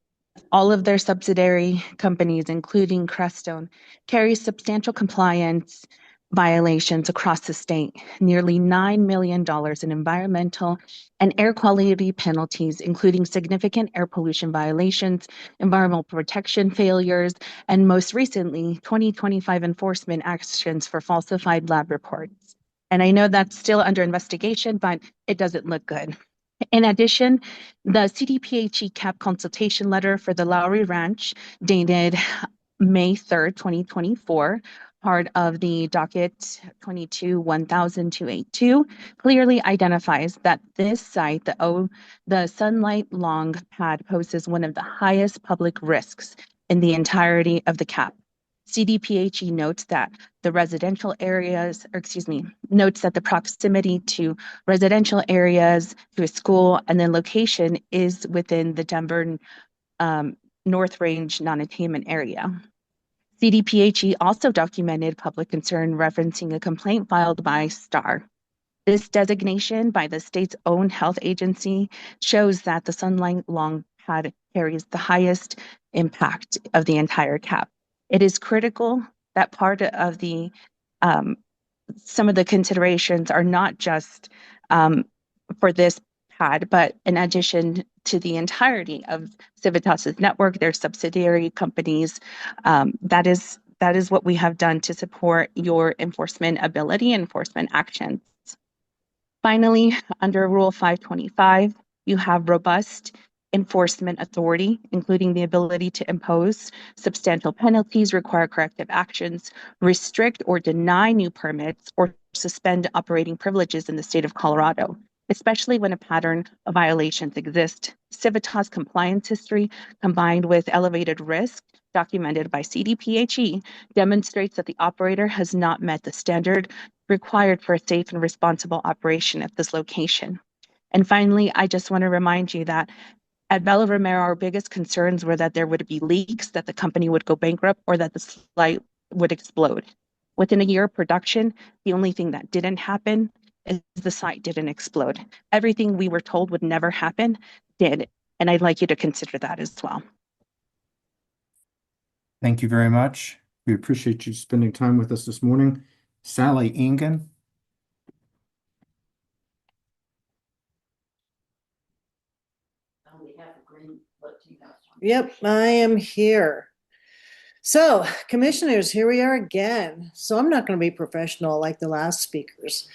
all of their subsidiary companies, including Crestone, carry substantial compliance violations across the state, nearly $9 million in environmental and air quality penalties, including significant air pollution violations, environmental protection failures, and most recently, 2025 enforcement actions for falsified lab reports. And I know that's still under investigation, but it doesn't look good. In addition, the CDPHE CAP consultation letter for the Lowry Ranch dated May 3rd, 2024, part of the docket 22-10282, clearly identifies that this site, the Sunlight Long pad, poses one of the highest public risks in the entirety of the CAP. CDPHE notes that the residential areas, notes that the proximity to residential areas, to a school, and then location is within the Denver North Range non-attainment area. CDPHE also documented public concern referencing a complaint filed by STAR. This designation by the state's own health agency shows that the Sunlight Long pad carries the highest impact of the entire CAP. It is critical that part of the some of the considerations are not just for this pad, but in addition to the entirety of Civitas's network, their subsidiary companies. That is what we have done to support your enforcement ability, enforcement actions. Finally, under Rule 525, you have robust enforcement authority, including the ability to impose substantial penalties, require corrective actions, restrict or deny new permits, or suspend operating privileges in the state of Colorado, especially when a pattern of violations exists. Civitas compliance history, combined with elevated risk documented by CDPHE, demonstrates that the operator has not met the standard required for a safe and responsible operation at this location. And finally, I just want to remind you that at Bella Romero, our biggest concerns were that there would be leaks, that the company would go bankrupt, or that the site would explode. Within a year of production, the only thing that didn't happen is the site didn't explode. Everything we were told would never happen did, and I'd like you to consider that as well. Thank you very much. We appreciate you spending time with us this morning. Sally Engen. Yep, I am here. So, commissioners, here we are again. So I'm not going to be professional like the last speakers,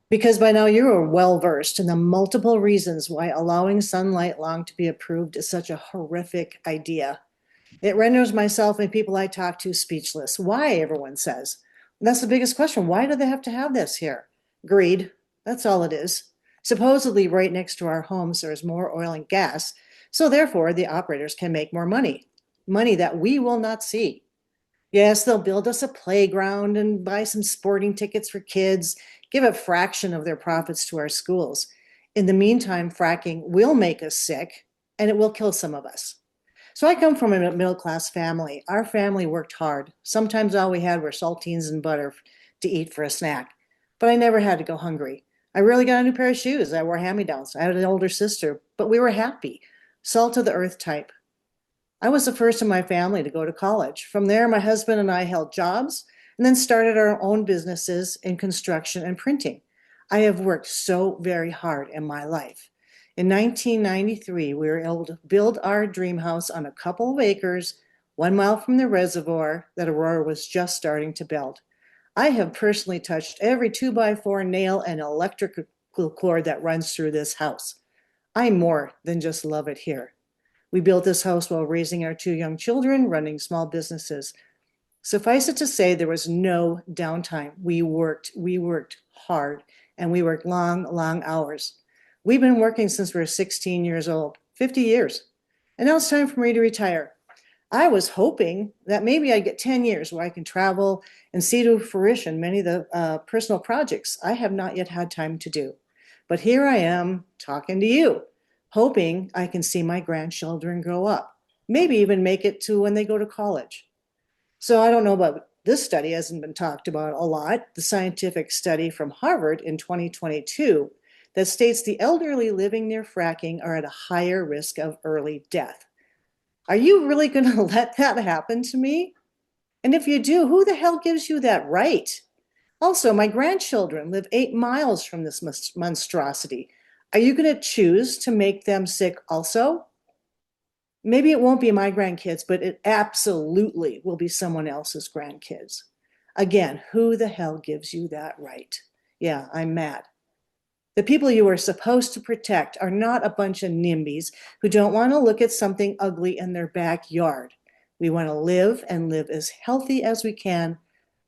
because by now you are well versed in the multiple reasons why allowing Sunlight Long to be approved is such a horrific idea. It renders myself and people I talk to speechless. Why, everyone says. That's the biggest question. Why do they have to have this here? Greed. That's all it is. Supposedly right next to our homes, there's more oil and gas. So therefore, the operators can make more money. Money that we will not see. Yes, they'll build us a playground and buy some sporting tickets for kids, give a fraction of their profits to our schools. In the meantime, fracking will make us sick, and it will kill some of us. So I come from a middle-class family. Our family worked hard. Sometimes all we had were saltines and butter to eat for a snack. But I never had to go hungry. I rarely got a new pair of shoes. I wore hand-me-downs. I had an older sister, but we were happy. Salt of the earth type. I was the first in my family to go to college. From there, my husband and I held jobs and then started our own businesses in construction and printing. I have worked so very hard in my life. In 1993, we were able to build our dream house on a couple of acres, 1 mile from the reservoir that Aurora was just starting to build. I have personally touched every 2x4 nail and electrical cord that runs through this house. I more than just love it here. We built this house while raising our 2 young children, running small businesses. Suffice it to say, there was no downtime. We worked hard, and we worked long, long hours. We've been working since we were 16 years old, 50 years. And now it's time for me to retire. I was hoping that maybe I'd get 10 years where I can travel and see to fruition many of the personal projects I have not yet had time to do. But here I am talking to you, hoping I can see my grandchildren grow up, maybe even make it to when they go to college. So I don't know about this study, hasn't been talked about a lot, the scientific study from Harvard in 2022 that states the elderly living near fracking are at a higher risk of early death. Are you really going to let that happen to me? And if you do, who the hell gives you that right? Also, my grandchildren live 8 miles from this monstrosity. Are you going to choose to make them sick also? Maybe it won't be my grandkids, but it absolutely will be someone else's grandkids. Again, who the hell gives you that right? Yeah, I'm mad. The people you are supposed to protect are not a bunch of NIMBYs who don't want to look at something ugly in their backyard. We want to live and live as healthy as we can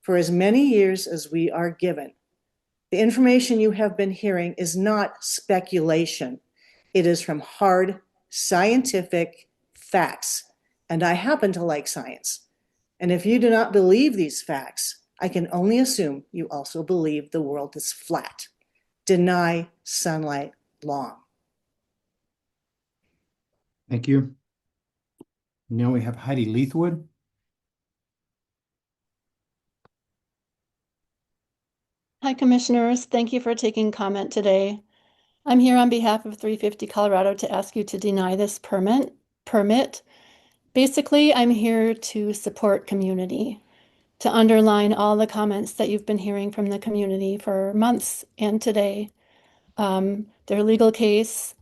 for as many years as we are given. The information you have been hearing is not speculation. It is from hard scientific facts, and I happen to like science. And if you do not believe these facts, I can only assume you also believe the world is flat. Deny sunlight long. Thank you. Now we have Heidi Leithwood. Hi, Commissioners. Thank you for taking comment today. I'm here on behalf of 350 Colorado to ask you to deny this permit. Basically, I'm here to support community, to underline all the comments that you've been hearing from the community for months and today. Their legal case,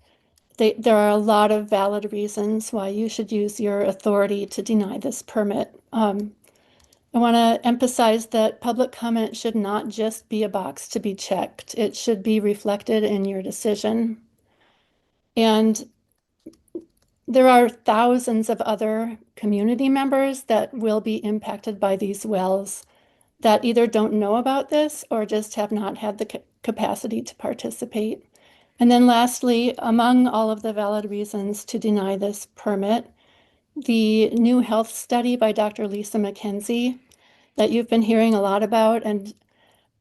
there are a lot of valid reasons why you should use your authority to deny this permit. I want to emphasize that public comment should not just be a box to be checked. It should be reflected in your decision. And there are thousands of other community members that will be impacted by these wells that either don't know about this or just have not had the capacity to participate. And then lastly, among all of the valid reasons to deny this permit, the new health study by Dr. Lisa McKenzie that you've been hearing a lot about. And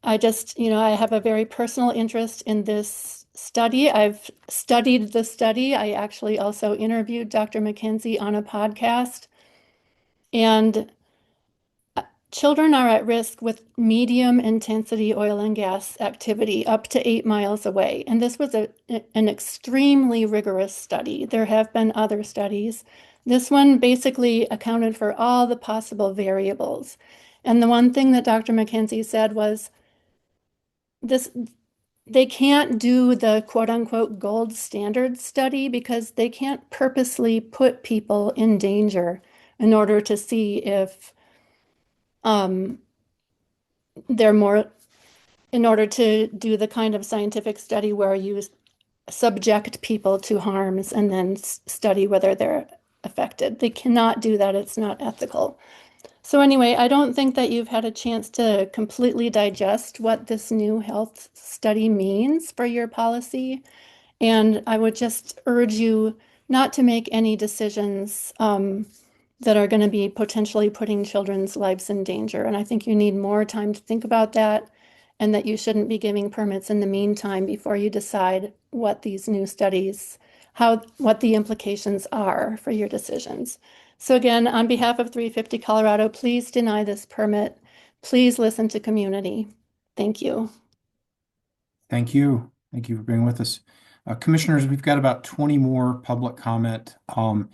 I just, I have a very personal interest in this study. I've studied the study. I actually also interviewed Dr. McKenzie on a podcast. And children are at risk with medium intensity oil and gas activity up to 8 miles away. And this was an extremely rigorous study. There have been other studies. This one basically accounted for all the possible variables. And the one thing that Dr. McKenzie said was they can't do the quote unquote gold standard study because they can't purposely put people in danger in order to see if they're more, in order to do the kind of scientific study where you subject people to harms and then study whether they're affected. They cannot do that. It's not ethical. So anyway, I don't think that you've had a chance to completely digest what this new health study means for your policy. And I would just urge you not to make any decisions that are going to be potentially putting children's lives in danger. And I think you need more time to think about that, and that you shouldn't be giving permits in the meantime before you decide what these new studies, what the implications are for your decisions. So again, on behalf of 350 Colorado, please deny this permit. Please listen to community. Thank you. Thank you. Thank you for being with us. Commissioners, we've got about 20 more public comment. I'm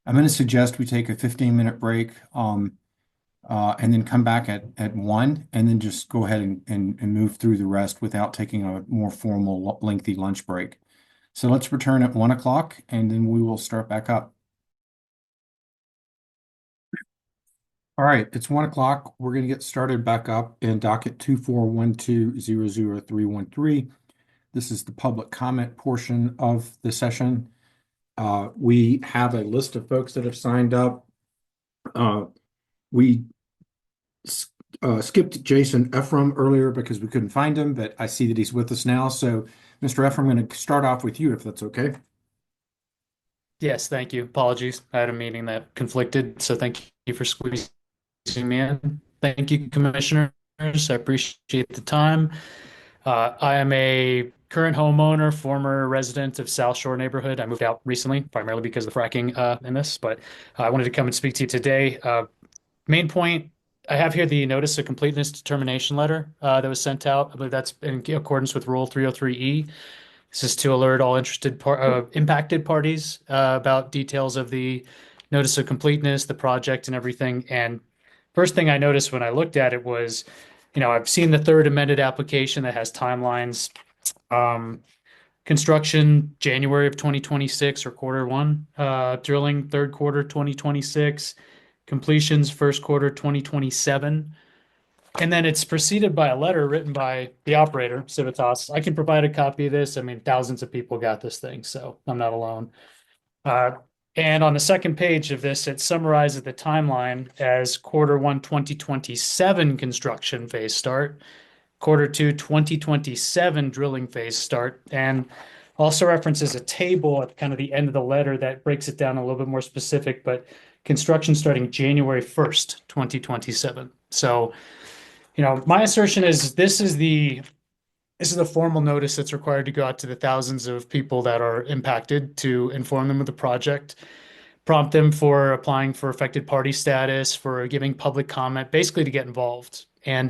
going to suggest we take a 15-minute break and then come back at 1, and then just go ahead and move through the rest without taking a more formal, lengthy lunch break. So let's return at 1 o'clock, and then we will start back up. All right, it's 1 o'clock. We're going to get started back up in docket 2412000313. This is the public comment portion of the session. We have a list of folks that have signed up. We skipped Jason Ephraim earlier because we couldn't find him, but I see that he's with us now. So, Mr. Ephraim, I'm going to start off with you, if that's okay. Yes, thank you. Apologies. I had a meeting that conflicted, so thank you for squeezing me in. Thank you, commissioners. I appreciate the time. I am a current homeowner, former resident of South Shore neighborhood. I moved out recently, primarily because of the fracking in this, but I wanted to come and speak to you today. Main point, I have here the notice of completeness determination letter that was sent out. I believe that's in accordance with Rule 303E. This is to alert all impacted parties about details of the notice of completeness, the project, and everything. And first thing I noticed when I looked at it was, I've seen the third amended application that has timelines. Construction January of 2026 or Q1, drilling Q3 2026, completions Q1 2027. And then it's preceded by a letter written by the operator, Civitas. I can provide a copy of this. I mean, thousands of people got this thing, so I'm not alone. And on the second page of this, it summarizes the timeline as Q1 2027 construction phase start, Q2 2027 drilling phase start, and also references a table at kind of the end of the letter that breaks it down a little bit more specific, but construction starting January 1st, 2027. So, my assertion is this is the formal notice that's required to go out to the thousands of people that are impacted to inform them of the project, prompt them for applying for affected party status, for giving public comment, basically to get involved. And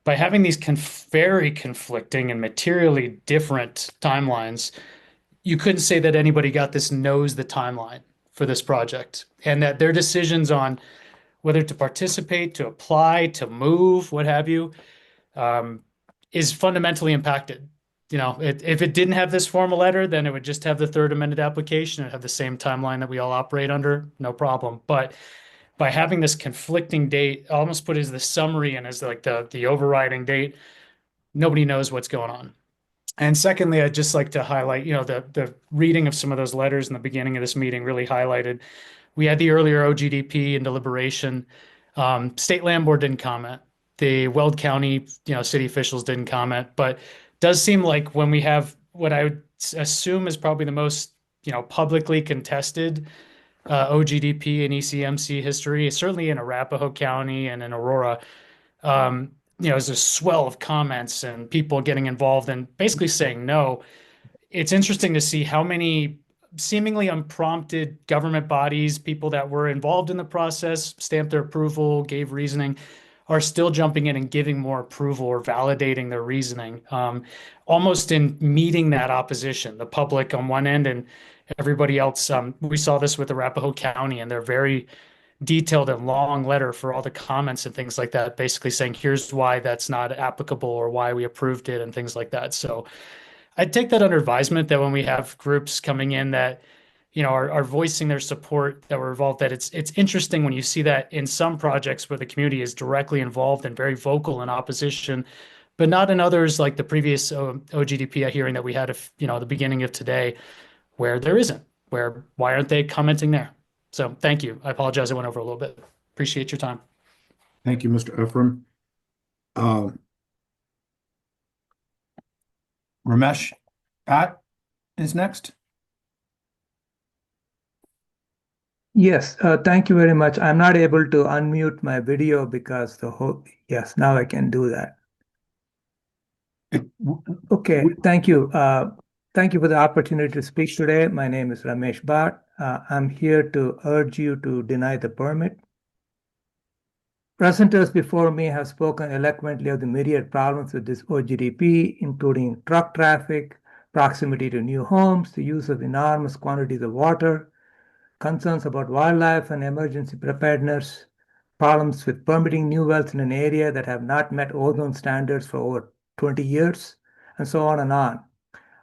by having these very conflicting and materially different timelines, you couldn't say that anybody got this knows the timeline for this project, and that their decisions on whether to participate, to apply, to move, what have you, is fundamentally impacted. If it didn't have this formal letter, then it would just have the third amended application and have the same timeline that we all operate under, no problem. But by having this conflicting date, I almost put it as the summary and as like the overriding date, nobody knows what's going on. And secondly, I'd just like to highlight, the reading of some of those letters in the beginning of this meeting really highlighted. We had the earlier OGDP and deliberation. State Land Board didn't comment. The Weld County, city officials didn't comment. But it does seem like when we have what I would assume is probably the most, publicly contested OGDP and ECMC history, certainly in Arapahoe County and in Aurora, there's a swell of comments and people getting involved and basically saying no. It's interesting to see how many seemingly unprompted government bodies, people that were involved in the process, stamped their approval, gave reasoning, are still jumping in and giving more approval or validating their reasoning, almost in meeting that opposition, the public on one end and everybody else. We saw this with Arapahoe County and their very detailed and long letter for all the comments and things like that, basically saying, here's why that's not applicable or why we approved it and things like that. So I'd take that under advisement that when we have groups coming in that, are voicing their support, that were involved, that it's interesting when you see that in some projects where the community is directly involved and very vocal in opposition, but not in others like the previous OGDP hearing that we had, the beginning of today, where there isn't, why aren't they commenting there? So thank you. I apologize. I went over a little bit. Appreciate your time. Thank you, Mr. Ephraim. Ramesh, Pat is next. Yes, thank you very much. I'm not able to unmute my video because yes, now I can do that. Okay, thank you. Thank you for the opportunity to speak today. My name is Ramesh Bhatt. I'm here to urge you to deny the permit. Presenters before me have spoken eloquently of the myriad problems with this OGDP, including truck traffic, proximity to new homes, the use of enormous quantities of water, concerns about wildlife and emergency preparedness, problems with permitting new wells in an area that have not met ozone standards for over 20 years, and so on and on.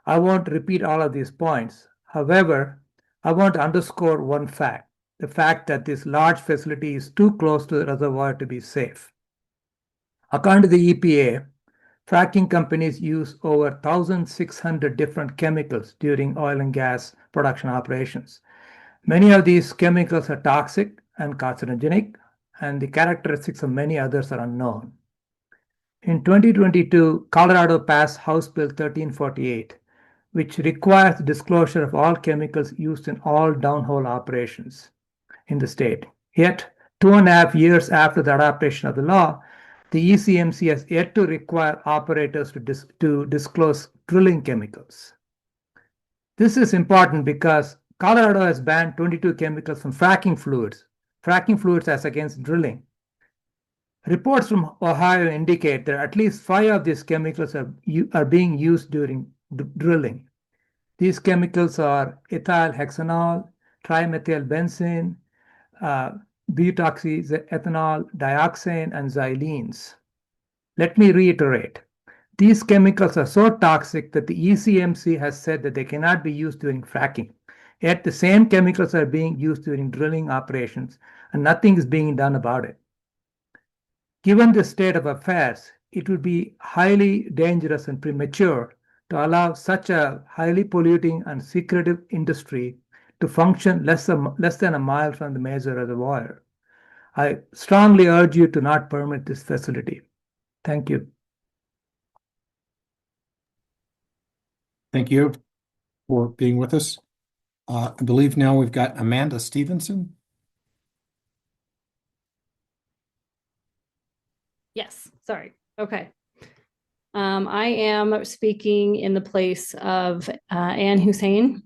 I won't repeat all of these points. However, I want to underscore one fact. the fact that this large facility is too close to the reservoir to be safe. According to the EPA, fracking companies use over 1,600 different chemicals during oil and gas production operations. Many of these chemicals are toxic and carcinogenic, and the characteristics of many others are unknown. In 2022, Colorado passed House Bill 1348, which requires disclosure of all chemicals used in all downhole operations in the state. Yet, 2.5 years after the adoption of the law, the ECMC has yet to require operators to disclose drilling chemicals. This is important because Colorado has banned 22 chemicals from fracking fluids as against drilling. Reports from Ohio indicate that at least 5 of these chemicals are being used during drilling. These chemicals are ethyl hexanol, trimethylbenzene, butoxyethanol, dioxane, and xylenes. Let me reiterate. These chemicals are so toxic that the ECMC has said that they cannot be used during fracking. Yet the same chemicals are being used during drilling operations, and nothing is being done about it. Given the state of affairs, it would be highly dangerous and premature to allow such a highly polluting and secretive industry to function less than a mile from the major reservoir. I strongly urge you to not permit this facility. Thank you. Thank you for being with us. I believe now we've got Amanda Stevenson. Yes, sorry. Okay. I am speaking in the place of Ann Hussein.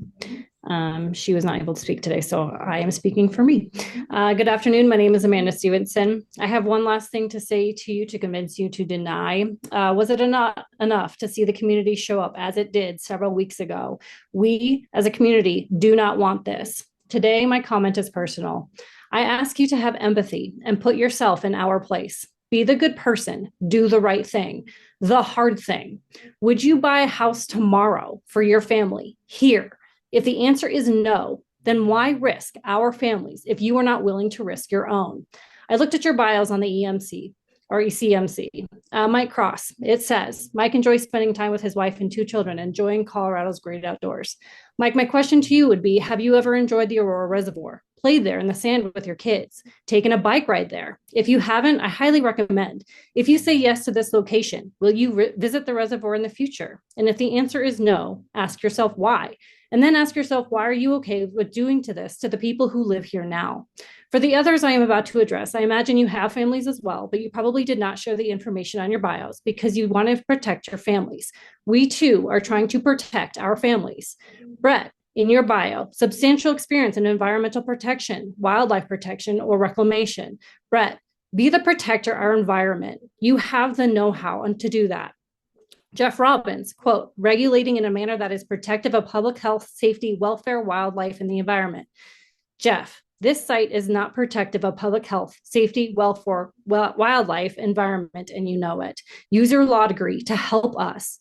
She was not able to speak today, so I am speaking for me. Good afternoon. My name is Amanda Stevenson. I have one last thing to say to you to convince you to deny. Was it enough to see the community show up as it did several weeks ago? We, as a community, do not want this. Today, my comment is personal. I ask you to have empathy and put yourself in our place. Be the good person, do the right thing, the hard thing. Would you buy a house tomorrow for your family here? If the answer is no, then why risk our families if you are not willing to risk your own? I looked at your bios on the EMC or ECMC. Mike Cross, it says, Mike enjoys spending time with his wife and 2 children, enjoying Colorado's great outdoors. Mike, my question to you would be, have you ever enjoyed the Aurora Reservoir? Played there in the sand with your kids, taken a bike ride there? If you haven't, I highly recommend. If you say yes to this location, will you visit the reservoir in the future? And if the answer is no, ask yourself why. And then ask yourself, why are you okay with doing this to the people who live here now? For the others I am about to address, I imagine you have families as well, but you probably did not share the information on your bios because you want to protect your families. We too are trying to protect our families. Brett, in your bio, substantial experience in environmental protection, wildlife protection, or reclamation. Brett, be the protector of our environment. You have the know-how to do that. Jeff Robbins, quote, regulating in a manner that is protective of public health, safety, welfare, wildlife, and the environment. Jeff, this site is not protective of public health, safety, welfare, wildlife, environment, and you know it. Use your law degree to help us.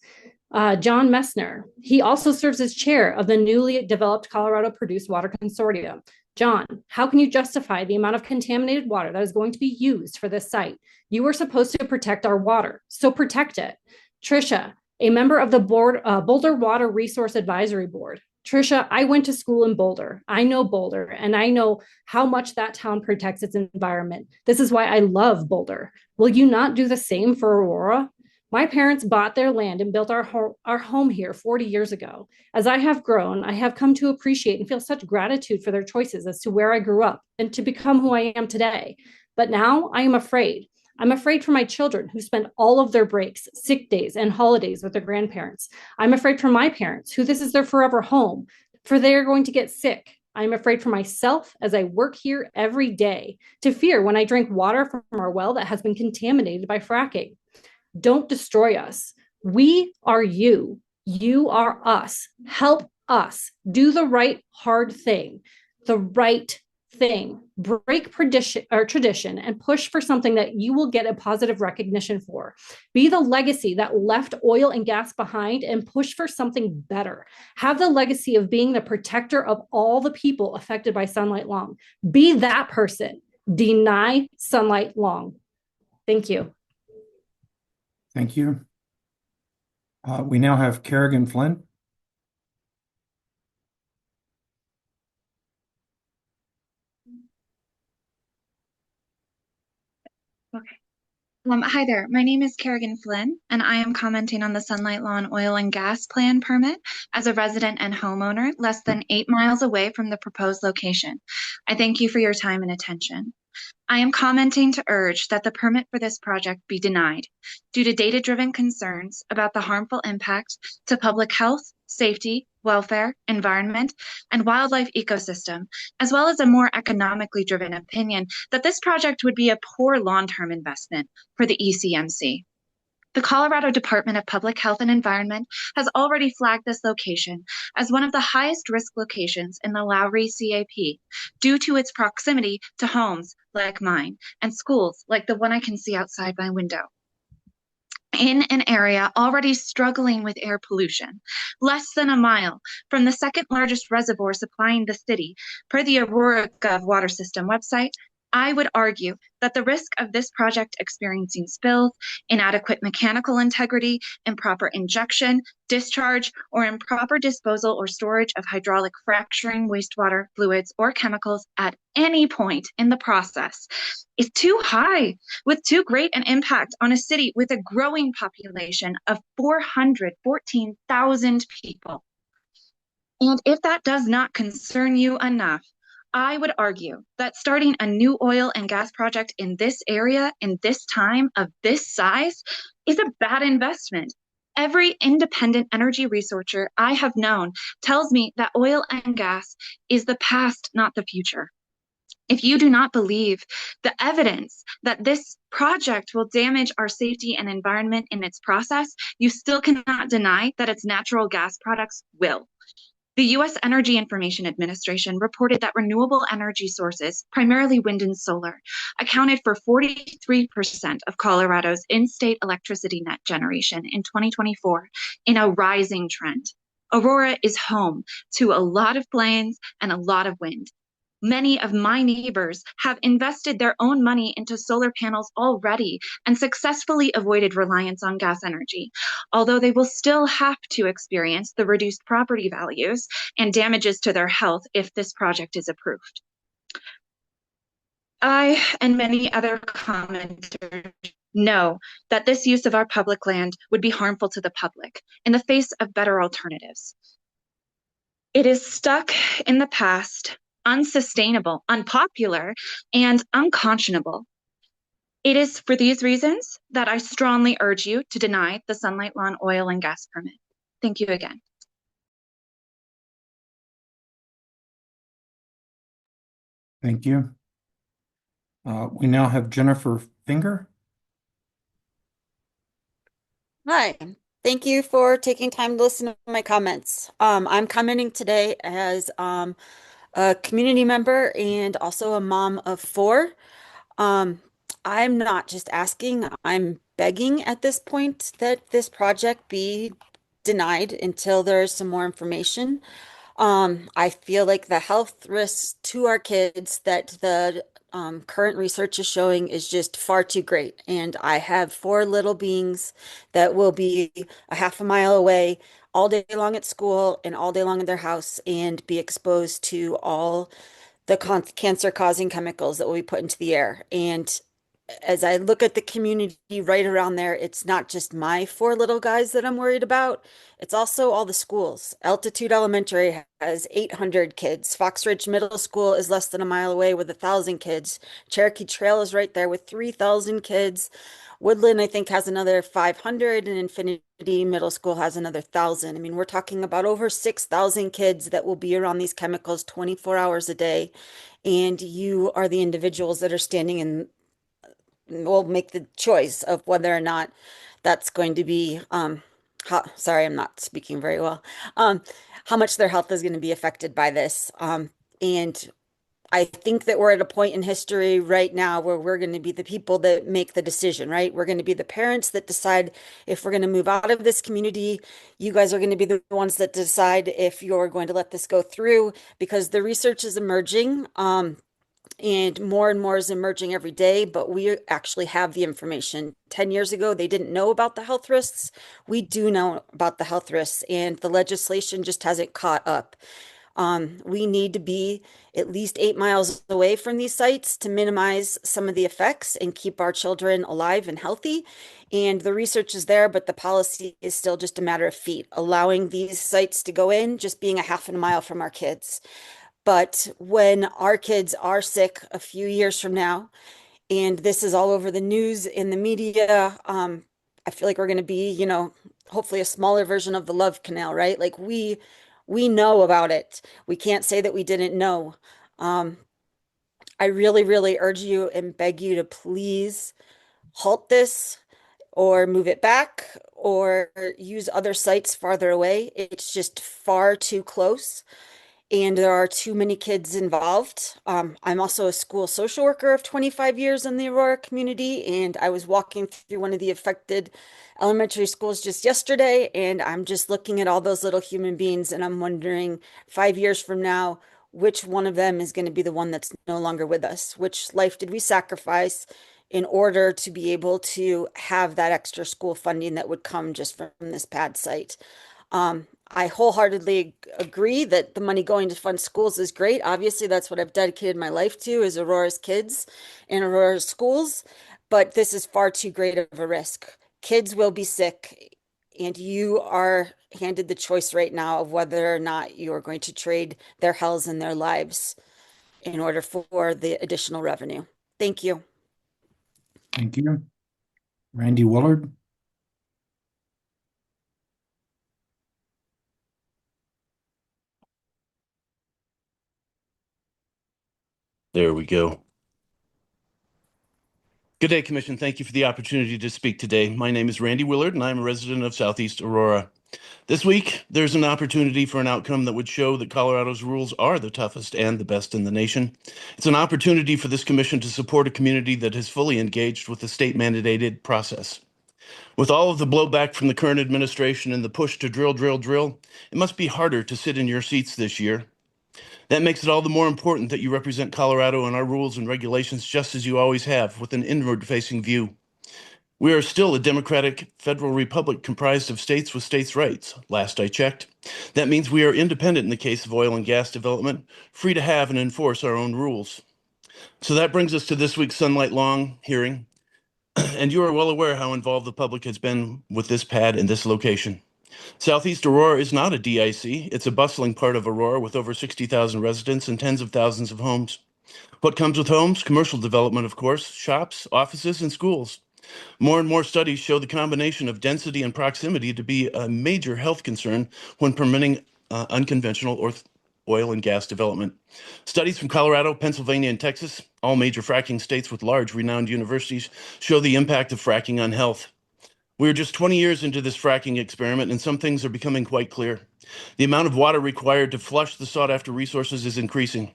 John Messner, he also serves as chair of the newly developed Colorado Produced Water Consortium. John, how can you justify the amount of contaminated water that is going to be used for this site? You were supposed to protect our water, so protect it. Tricia, a member of the Boulder Water Resource Advisory Board. Tricia, I went to school in Boulder. I know Boulder, and I know how much that town protects its environment. This is why I love Boulder. Will you not do the same for Aurora? My parents bought their land and built our home here 40 years ago. As I have grown, I have come to appreciate and feel such gratitude for their choices as to where I grew up and to become who I am today. But now I am afraid. I'm afraid for my children who spend all of their breaks, sick days, and holidays with their grandparents. I'm afraid for my parents who this is their forever home, for they are going to get sick. I'm afraid for myself as I work here every day, to fear when I drink water from our well that has been contaminated by fracking. Don't destroy us. We are you. You are us. Help us do the right hard thing. The right thing, break tradition and push for something that you will get a positive recognition for. Be the legacy that left oil and gas behind and push for something better. Have the legacy of being the protector of all the people affected by Sunlight Long. Be that person. Deny Sunlight Long. Thank you. Thank you. We now have Kerrigan Flynn. Okay. Hi there. My name is Kerrigan Flynn, and I am commenting on the Sunlight Lawn Oil and Gas Plan permit as a resident and homeowner less than 8 miles away from the proposed location. I thank you for your time and attention. I am commenting to urge that the permit for this project be denied due to data-driven concerns about the harmful impact to public health, safety, welfare, environment, and wildlife ecosystem, as well as a more economically driven opinion that this project would be a poor long-term investment for the ECMC. The Colorado Department of Public Health and Environment has already flagged this location as one of the highest risk locations in the Lowry CAP due to its proximity to homes like mine and schools like the one I can see outside my window. In an area already struggling with air pollution, less than a mile from the second largest reservoir supplying the city, per the Aurora Gov Water System website, I would argue that the risk of this project experiencing spills, inadequate mechanical integrity, improper injection, discharge, or improper disposal or storage of hydraulic fracturing wastewater fluids or chemicals at any point in the process is too high, with too great an impact on a city with a growing population of 414,000 people. And if that does not concern you enough, I would argue that starting a new oil and gas project in this area, in this time, of this size, is a bad investment. Every independent energy researcher I have known tells me that oil and gas is the past, not the future. If you do not believe the evidence that this project will damage our safety and environment in its process, you still cannot deny that its natural gas products will. The U.S. Energy Information Administration reported that renewable energy sources, primarily wind and solar, accounted for 43% of Colorado's in-state electricity net generation in 2024, in a rising trend. Aurora is home to a lot of plains and a lot of wind. Many of my neighbors have invested their own money into solar panels already and successfully avoided reliance on gas energy, although they will still have to experience the reduced property values and damages to their health if this project is approved. I and many other commenters know that this use of our public land would be harmful to the public in the face of better alternatives. It is stuck in the past, unsustainable, unpopular, and unconscionable. It is for these reasons that I strongly urge you to deny the Sunlight Lawn oil and gas permit. Thank you again. Thank you. We now have Jennifer Finger. Hi, thank you for taking time to listen to my comments. I'm commenting today as a community member and also a mom of 4. I'm not just asking, I'm begging at this point that this project be denied until there's some more information. I feel like the health risks to our kids that the current research is showing is just far too great. And I have 4 little beings that will be a half a mile away all day long at school and all day long in their house and be exposed to all the cancer-causing chemicals that will be put into the air. And as I look at the community right around there, it's not just my 4 little guys that I'm worried about. It's also all the schools. Altitude Elementary has 800 kids. Fox Ridge Middle School is less than a mile away with 1,000 kids. Cherokee Trail is right there with 3,000 kids. Woodland, I think, has another 500, and Infinity Middle School has another 1,000. I mean, we're talking about over 6,000 kids that will be around these chemicals 24 hours a day. And you are the individuals that are standing in will make the choice of whether or not that's going to be sorry, I'm not speaking very well. How much their health is going to be affected by this. And I think that we're at a point in history right now where we're going to be the people that make the decision, right? We're going to be the parents that decide if we're going to move out of this community. You guys are going to be the ones that decide if you're going to let this go through, because the research is emerging. And more is emerging every day, but we actually have the information. 10 years ago, they didn't know about the health risks. We do know about the health risks, and the legislation just hasn't caught up. We need to be at least 8 miles away from these sites to minimize some of the effects and keep our children alive and healthy. And the research is there, but the policy is still just a matter of feet, allowing these sites to go in, just being a half a mile from our kids. But when our kids are sick a few years from now, and this is all over the news in the media, I feel like we're going to be, hopefully a smaller version of the Love Canal, right? Like we know about it. We can't say that we didn't know. I really urge you and beg you to please halt this or move it back or use other sites farther away. It's just far too close, and there are too many kids involved. I'm also a school social worker of 25 years in the Aurora community, and I was walking through one of the affected elementary schools just yesterday, and I'm just looking at all those little human beings, and I'm wondering 5 years from now, which one of them is going to be the one that's no longer with us? Which life did we sacrifice in order to be able to have that extra school funding that would come just from this pad site? I wholeheartedly agree that the money going to fund schools is great. Obviously, that's what I've dedicated my life to, is Aurora's kids and Aurora's schools. But this is far too great of a risk. Kids will be sick, and you are handed the choice right now of whether or not you are going to trade their health and their lives in order for the additional revenue. Thank you. Thank you. Randy Willard. There we go. Good day, Commission. Thank you for the opportunity to speak today. My name is Randy Willard, and I'm a resident of Southeast Aurora. This week, there's an opportunity for an outcome that would show that Colorado's rules are the toughest and the best in the nation. It's an opportunity for this commission to support a community that has fully engaged with the state-mandated process. With all of the blowback from the current administration and the push to drill, it must be harder to sit in your seats this year. That makes it all the more important that you represent Colorado and our rules and regulations just as you always have, with an inward-facing view. We are still a democratic federal republic comprised of states with states' rights, last I checked. That means we are independent in the case of oil and gas development, free to have and enforce our own rules. So that brings us to this week's Sunlight Long hearing, and you are well aware how involved the public has been with this pad and this location. Southeast Aurora is not a DIC. It's a bustling part of Aurora with over 60,000 residents and tens of thousands of homes. What comes with homes? Commercial development, of course, shops, offices, and schools. More and more studies show the combination of density and proximity to be a major health concern when permitting unconventional oil and gas development. Studies from Colorado, Pennsylvania, and Texas, all major fracking states with large renowned universities, show the impact of fracking on health. We're just 20 years into this fracking experiment, and some things are becoming quite clear. The amount of water required to flush the sought-after resources is increasing.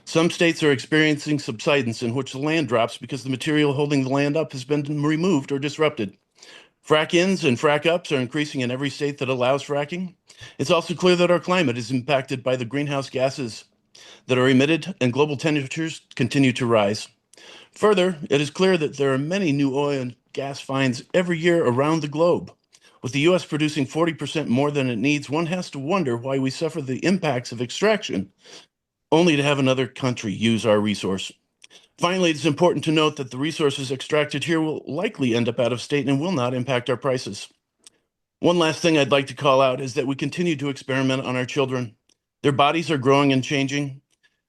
Some states are experiencing subsidence in which the land drops because the material holding the land up has been removed or disrupted. Frack-ins and frack-ups are increasing in every state that allows fracking. It's also clear that our climate is impacted by the greenhouse gases that are emitted, and global temperatures continue to rise. Further, it is clear that there are many new oil and gas finds every year around the globe. With the U.S. producing 40% more than it needs, one has to wonder why we suffer the impacts of extraction, only to have another country use our resource. Finally, it's important to note that the resources extracted here will likely end up out of state and will not impact our prices. One last thing I'd like to call out is that we continue to experiment on our children. Their bodies are growing and changing,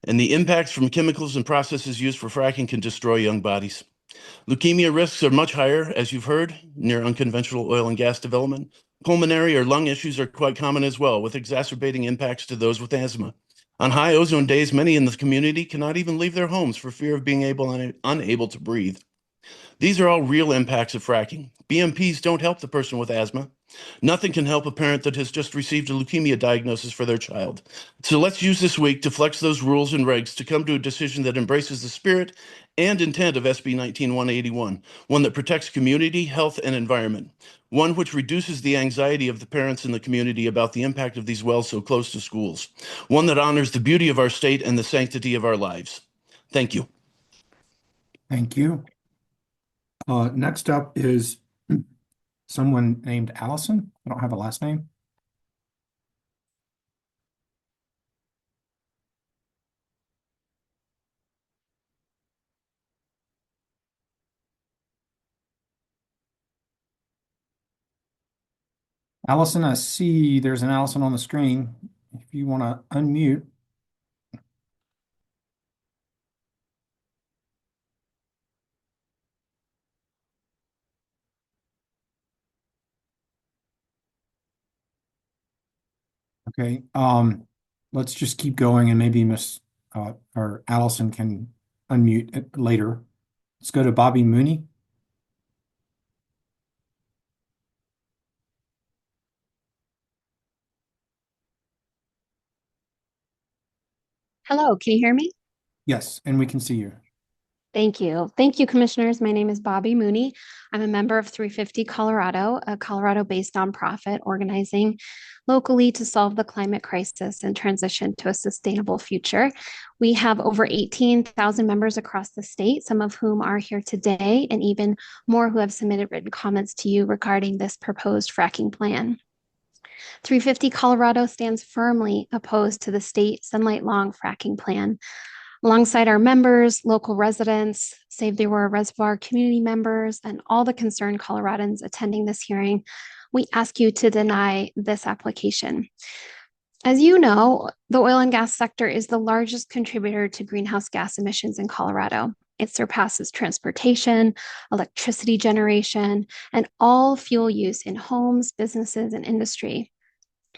and the impacts from chemicals and processes used for fracking can destroy young bodies. Leukemia risks are much higher, as you've heard, near unconventional oil and gas development. Pulmonary or lung issues are quite common as well, with exacerbating impacts to those with asthma. On high ozone days, many in the community cannot even leave their homes for fear of being unable to breathe. These are all real impacts of fracking. BMPs don't help the person with asthma. Nothing can help a parent that has just received a leukemia diagnosis for their child. So let's use this week to flex those rules and regs to come to a decision that embraces the spirit and intent of SB 19181, one that protects community, health, and environment, one which reduces the anxiety of the parents in the community about the impact of these wells so close to schools, one that honors the beauty of our state and the sanctity of our lives. Thank you. Thank you. Next up is someone named Allison. I don't have a last name. Allison, I see there's an Allison on the screen. If you want to unmute. Okay, let's just keep going and maybe Miss or Allison can unmute it later. Let's go to Bobby Mooney. Hello, can you hear me? Yes, and we can see you. Thank you. Thank you, commissioners. My name is Bobby Mooney. I'm a member of 350 Colorado, a Colorado-based nonprofit organizing locally to solve the climate crisis and transition to a sustainable future. We have over 18,000 members across the state, some of whom are here today, and even more who have submitted written comments to you regarding this proposed fracking plan. 350 Colorado stands firmly opposed to the state Sunlight Long fracking plan. Alongside our members, local residents, Save the Aurora Reservoir community members, and all the concerned Coloradans attending this hearing, we ask you to deny this application. As you know, the oil and gas sector is the largest contributor to greenhouse gas emissions in Colorado. It surpasses transportation, electricity generation, and all fuel use in homes, businesses, and industry.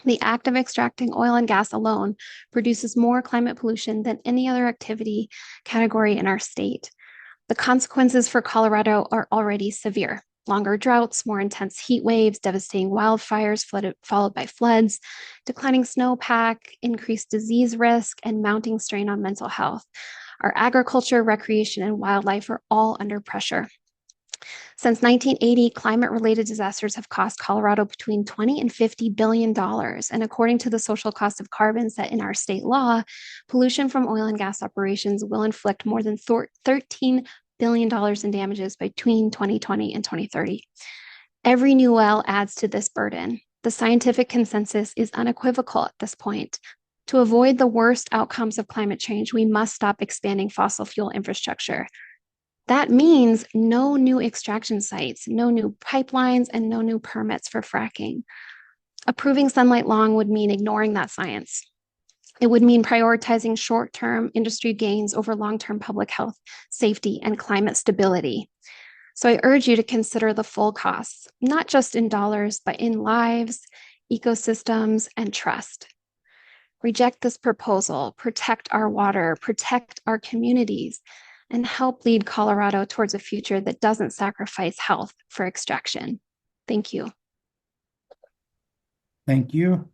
The act of extracting oil and gas alone produces more climate pollution than any other activity category in our state. The consequences for Colorado are already severe. Longer droughts, more intense heat waves, devastating wildfires followed by floods, declining snowpack, increased disease risk, and mounting strain on mental health. Our agriculture, recreation, and wildlife are all under pressure. Since 1980, climate-related disasters have cost Colorado between $20 and $50 billion. And according to the social cost of carbon set in our state law, pollution from oil and gas operations will inflict more than $13 billion in damages between 2020 and 2030. Every new well adds to this burden. The scientific consensus is unequivocal at this point. To avoid the worst outcomes of climate change, we must stop expanding fossil fuel infrastructure. That means no new extraction sites, no new pipelines, and no new permits for fracking. Approving Sunlight Long would mean ignoring that science. It would mean prioritizing short-term industry gains over long-term public health, safety, and climate stability. So I urge you to consider the full costs, not just in dollars, but in lives, ecosystems, and trust. Reject this proposal, protect our water, protect our communities, and help lead Colorado towards a future that doesn't sacrifice health for extraction. Thank you. Thank you.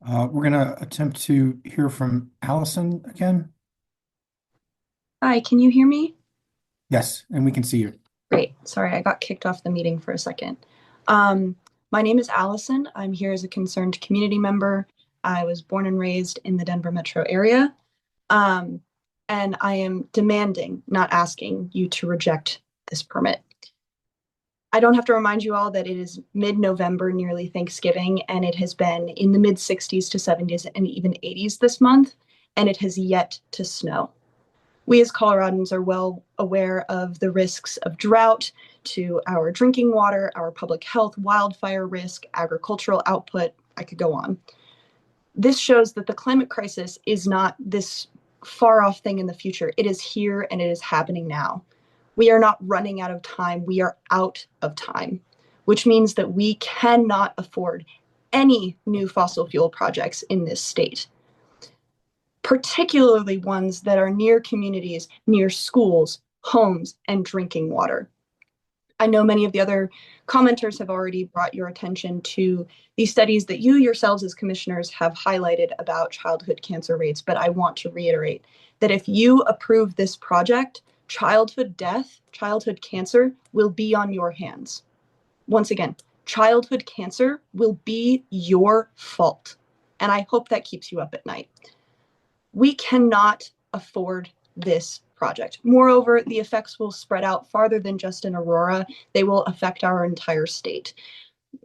We're going to attempt to hear from Allison again. Hi, can you hear me? Yes, and we can see you. Great. Sorry, I got kicked off the meeting for a second. My name is Allison. I'm here as a concerned community member. I was born and raised in the Denver metro area. And I am demanding, not asking you to reject this permit. I don't have to remind you all that it is mid-November, nearly Thanksgiving, and it has been in the mid-60s to 70s and even 80s this month, and it has yet to snow. We as Coloradans are well aware of the risks of drought to our drinking water, our public health, wildfire risk, agricultural output. I could go on. This shows that the climate crisis is not this far off thing in the future. It is here and it is happening now. We are not running out of time. We are out of time, which means that we cannot afford any new fossil fuel projects in this state, particularly ones that are near communities, near schools, homes, and drinking water. I know many of the other commenters have already brought your attention to these studies that you yourselves as commissioners have highlighted about childhood cancer rates, but I want to reiterate that if you approve this project, childhood death, childhood cancer will be on your hands. Once again, childhood cancer will be your fault. And I hope that keeps you up at night. We cannot afford this project. Moreover, the effects will spread out farther than just in Aurora. They will affect our entire state.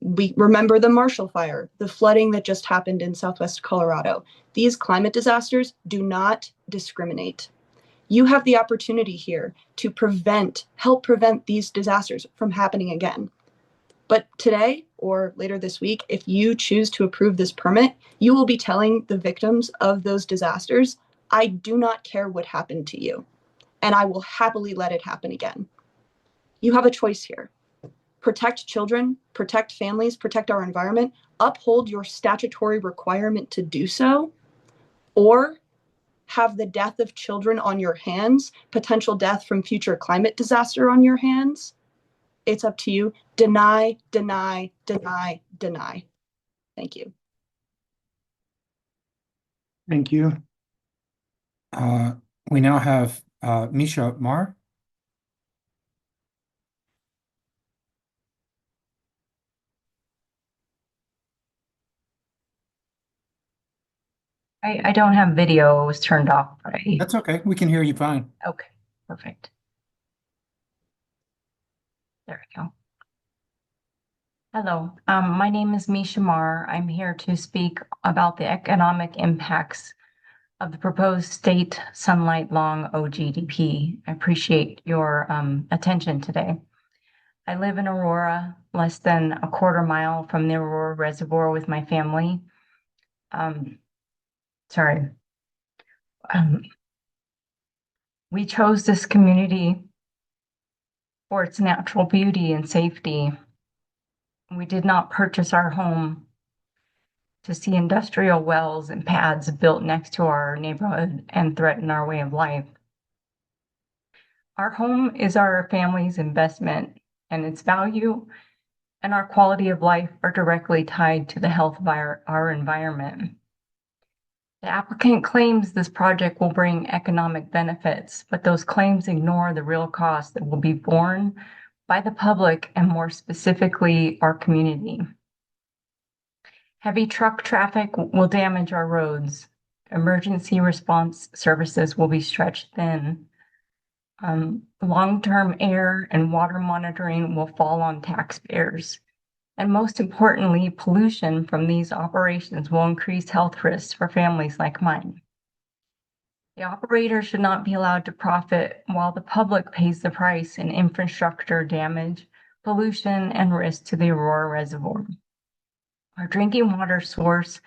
We remember the Marshall Fire, the flooding that just happened in Southwest Colorado. These climate disasters do not discriminate. You have the opportunity here to help prevent these disasters from happening again. But today or later this week, if you choose to approve this permit, you will be telling the victims of those disasters, I do not care what happened to you, and I will happily let it happen again. You have a choice here. Protect children, protect families, protect our environment, uphold your statutory requirement to do so, or have the death of children on your hands, potential death from future climate disaster on your hands. It's up to you. Deny, deny, deny, deny. Thank you. Thank you. We now have Misha Mar. I don't have video, it was turned off, but That's okay. We can hear you fine. okay, perfect. There we go. Hello, my name is Misha Mar. I'm here to speak about the economic impacts of the proposed state Sunlight Long OGDP. I appreciate your attention today. I live in Aurora, less than a quarter mile from the Aurora Reservoir with my family. We chose this community for its natural beauty and safety. We did not purchase our home to see industrial wells and pads built next to our neighborhood and threaten our way of life. Our home is our family's investment, and its value and our quality of life are directly tied to the health of our environment. The applicant claims this project will bring economic benefits, but those claims ignore the real costs that will be borne by the public and more specifically our community. Heavy truck traffic will damage our roads. Emergency response services will be stretched thin. Long-term air and water monitoring will fall on taxpayers. And most importantly, pollution from these operations will increase health risks for families like mine. The operator should not be allowed to profit while the public pays the price in infrastructure damage, pollution, and risk to the Aurora Reservoir. Our drinking water source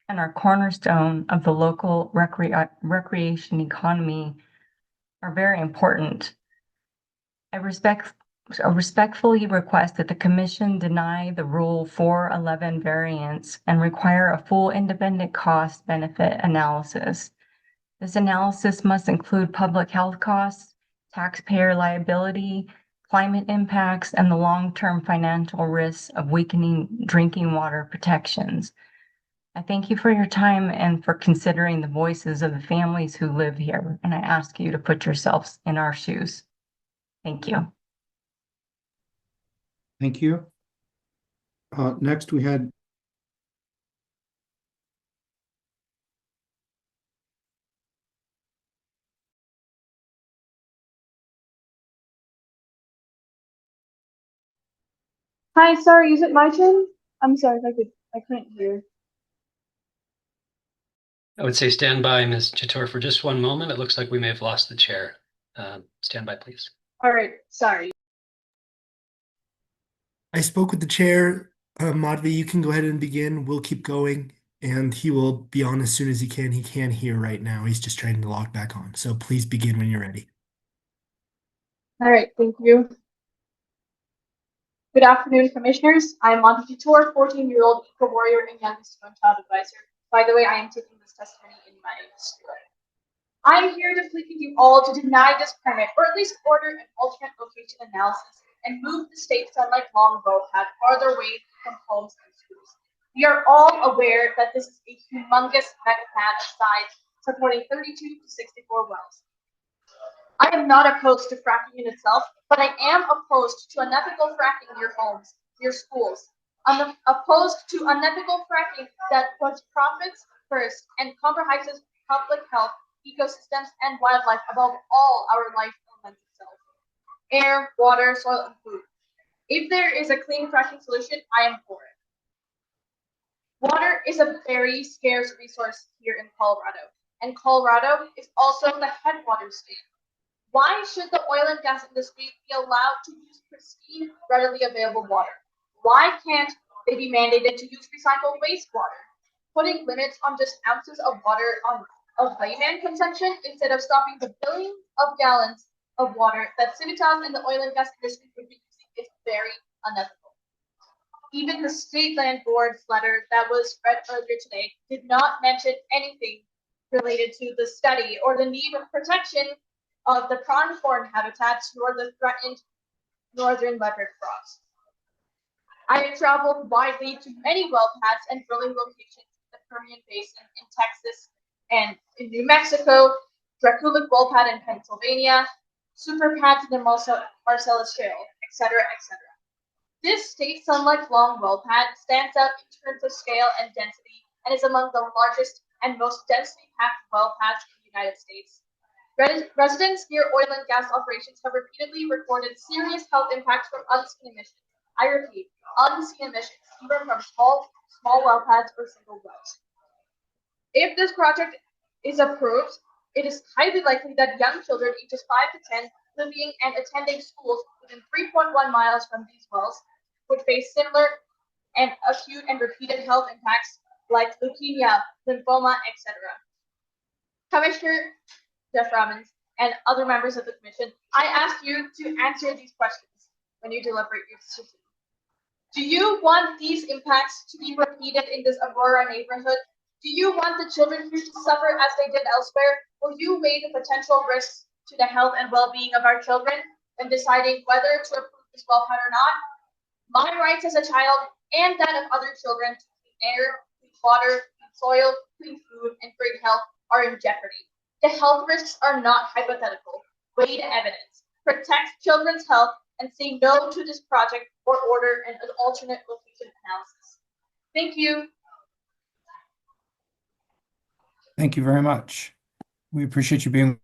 and our cornerstone of the local recreation economy are very important. I respectfully request that the Commission deny the Rule 411 variance and require a full independent cost-benefit analysis. This analysis must include public health costs, taxpayer liability, climate impacts, and the long-term financial risks of weakening drinking water protections. I thank you for your time and for considering the voices of the families who live here, and I ask you to put yourselves in our shoes. Thank you. Thank you. Next, we had Hi, sorry, is it my turn? I'm sorry if I couldn't hear. I would say stand by, Ms. Chator, for just one moment. It looks like we may have lost the chair. Stand by, please. All right, sorry. I spoke with the chair. Madhvi, you can go ahead and begin. We'll keep going, and he will be on as soon as he can. He can't hear right now. He's just trying to log back on. So please begin when you're ready. All right, thank you. Good afternoon, commissioners. I'm Madhvi Chator, 14-year-old eco warrior and youngest child advisor. By the way, I am taking this testimony in my spirit. I'm here to plead with you all to deny this permit, or at least order an alternate location analysis and move the state sunlight long bow pad farther away from homes and schools. We are all aware that this is a humongous mega pad of size, supporting 32 to 64 wells. I am not opposed to fracking in itself, but I am opposed to unethical fracking in your homes, your schools. I'm opposed to unethical fracking that puts profits first and compromises public health, ecosystems, and wildlife above all our life elements itself. Air, water, soil, and food. If there is a clean fracking solution, I am for it. Water is a very scarce resource here in Colorado, and Colorado is also the headwater state. Why should the oil and gas industry be allowed to use pristine, readily available water? Why can't they be mandated to use recycled wastewater? Putting limits on just ounces of water of layman consumption instead of stopping the billions of gallons of water that Civitas and the oil and gas industry would be using is very unethical. Even the state land board's letter that was read earlier today did not mention anything related to the study or the need of protection of the pronghorn habitats nor the threatened northern leopard frogs. I have traveled widely to many well pads and drilling locations in the Permian Basin in Texas and in New Mexico, Dracula well pad in Pennsylvania, super pads in the Marcellus Shale, etc., etc. This state sunlight long well pad stands out in terms of scale and density and is among the largest and most densely packed well pads in the United States. Residents near oil and gas operations have repeatedly reported serious health impacts from unseen emissions. I repeat, unseen emissions, even from small well pads or single wells. If this project is approved, it is highly likely that young children ages 5 to 10 living and attending schools within 3.1 miles from these wells would face similar and acute and repeated health impacts like leukemia, lymphoma, etc. Commissioner Jeff Robbins, and other members of the commission, I ask you to answer these questions when you deliberate your decision. Do you want these impacts to be repeated in this Aurora neighborhood? Do you want the children here to suffer as they did elsewhere? Will you weigh the potential risks to the health and well-being of our children when deciding whether to approve this well pad or not? My rights as a child and that of other children to clean air, clean water, clean soil, clean food, and great health are in jeopardy. The health risks are not hypothetical. Weigh the evidence. Protect children's health and say no to this project or order an alternate location analysis. Thank you. Thank you very much. We appreciate you being.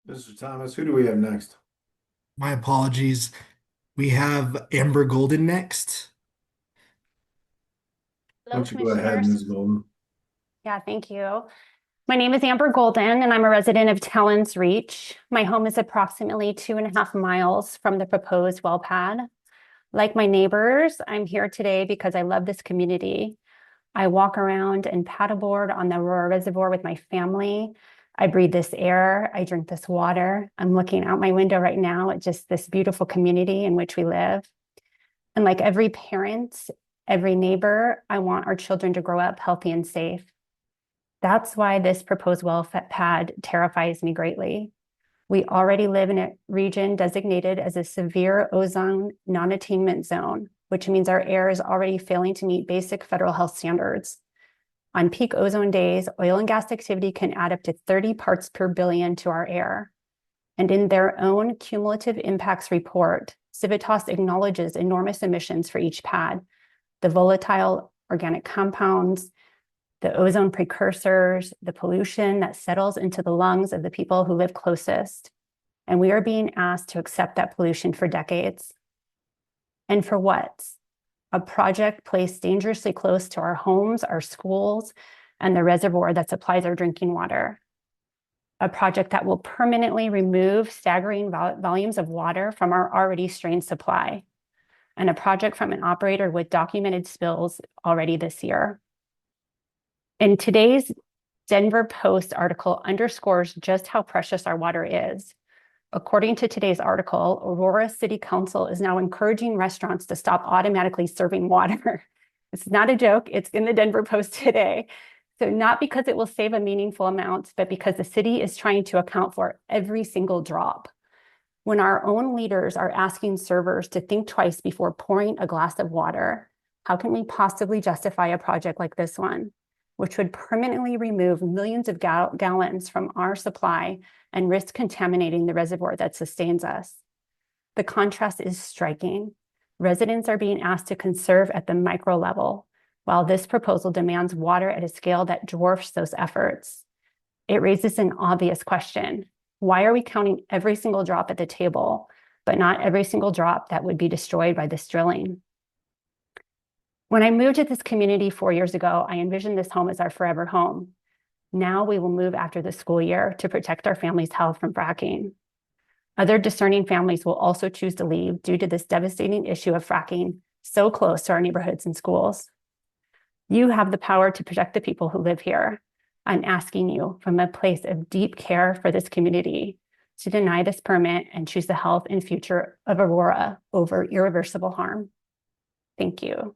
Mr. Thomas, who do we have next? My apologies. We have Amber Golden next. Why don't you go ahead, Ms. Golden? Yeah, thank you. My name is Amber Golden, and I'm a resident of Talons Reach. My home is approximately 2.5 miles from the proposed well pad. Like my neighbors, I'm here today because I love this community. I walk around and paddleboard on the Aurora Reservoir with my family. I breathe this air. I drink this water. I'm looking out my window right now at just this beautiful community in which we live. And like every parent, every neighbor, I want our children to grow up healthy and safe. That's why this proposed well pad terrifies me greatly. We already live in a region designated as a severe ozone non-attainment zone, which means our air is already failing to meet basic federal health standards. On peak ozone days, oil and gas activity can add up to 30 parts per billion to our air. And in their own cumulative impacts report, Civitas acknowledges enormous emissions for each pad, the volatile organic compounds, the ozone precursors, the pollution that settles into the lungs of the people who live closest. And we are being asked to accept that pollution for decades. And for what? A project placed dangerously close to our homes, our schools, and the reservoir that supplies our drinking water. A project that will permanently remove staggering volumes of water from our already strained supply. And a project from an operator with documented spills already this year. In today's Denver Post article underscores just how precious our water is. According to today's article, Aurora City Council is now encouraging restaurants to stop automatically serving water. It's not a joke, it's in the Denver Post today. So not because it will save a meaningful amount, but because the city is trying to account for every single drop. When our own leaders are asking servers to think twice before pouring a glass of water, how can we possibly justify a project like this one, which would permanently remove millions of gallons from our supply and risk contaminating the reservoir that sustains us? The contrast is striking. Residents are being asked to conserve at the micro level, while this proposal demands water at a scale that dwarfs those efforts. It raises an obvious question. Why are we counting every single drop at the table, but not every single drop that would be destroyed by this drilling? When I moved to this community 4 years ago, I envisioned this home as our forever home. Now we will move after the school year to protect our family's health from fracking. Other discerning families will also choose to leave due to this devastating issue of fracking so close to our neighborhoods and schools. You have the power to protect the people who live here. I'm asking you from a place of deep care for this community to deny this permit and choose the health and future of Aurora over irreversible harm. Thank you.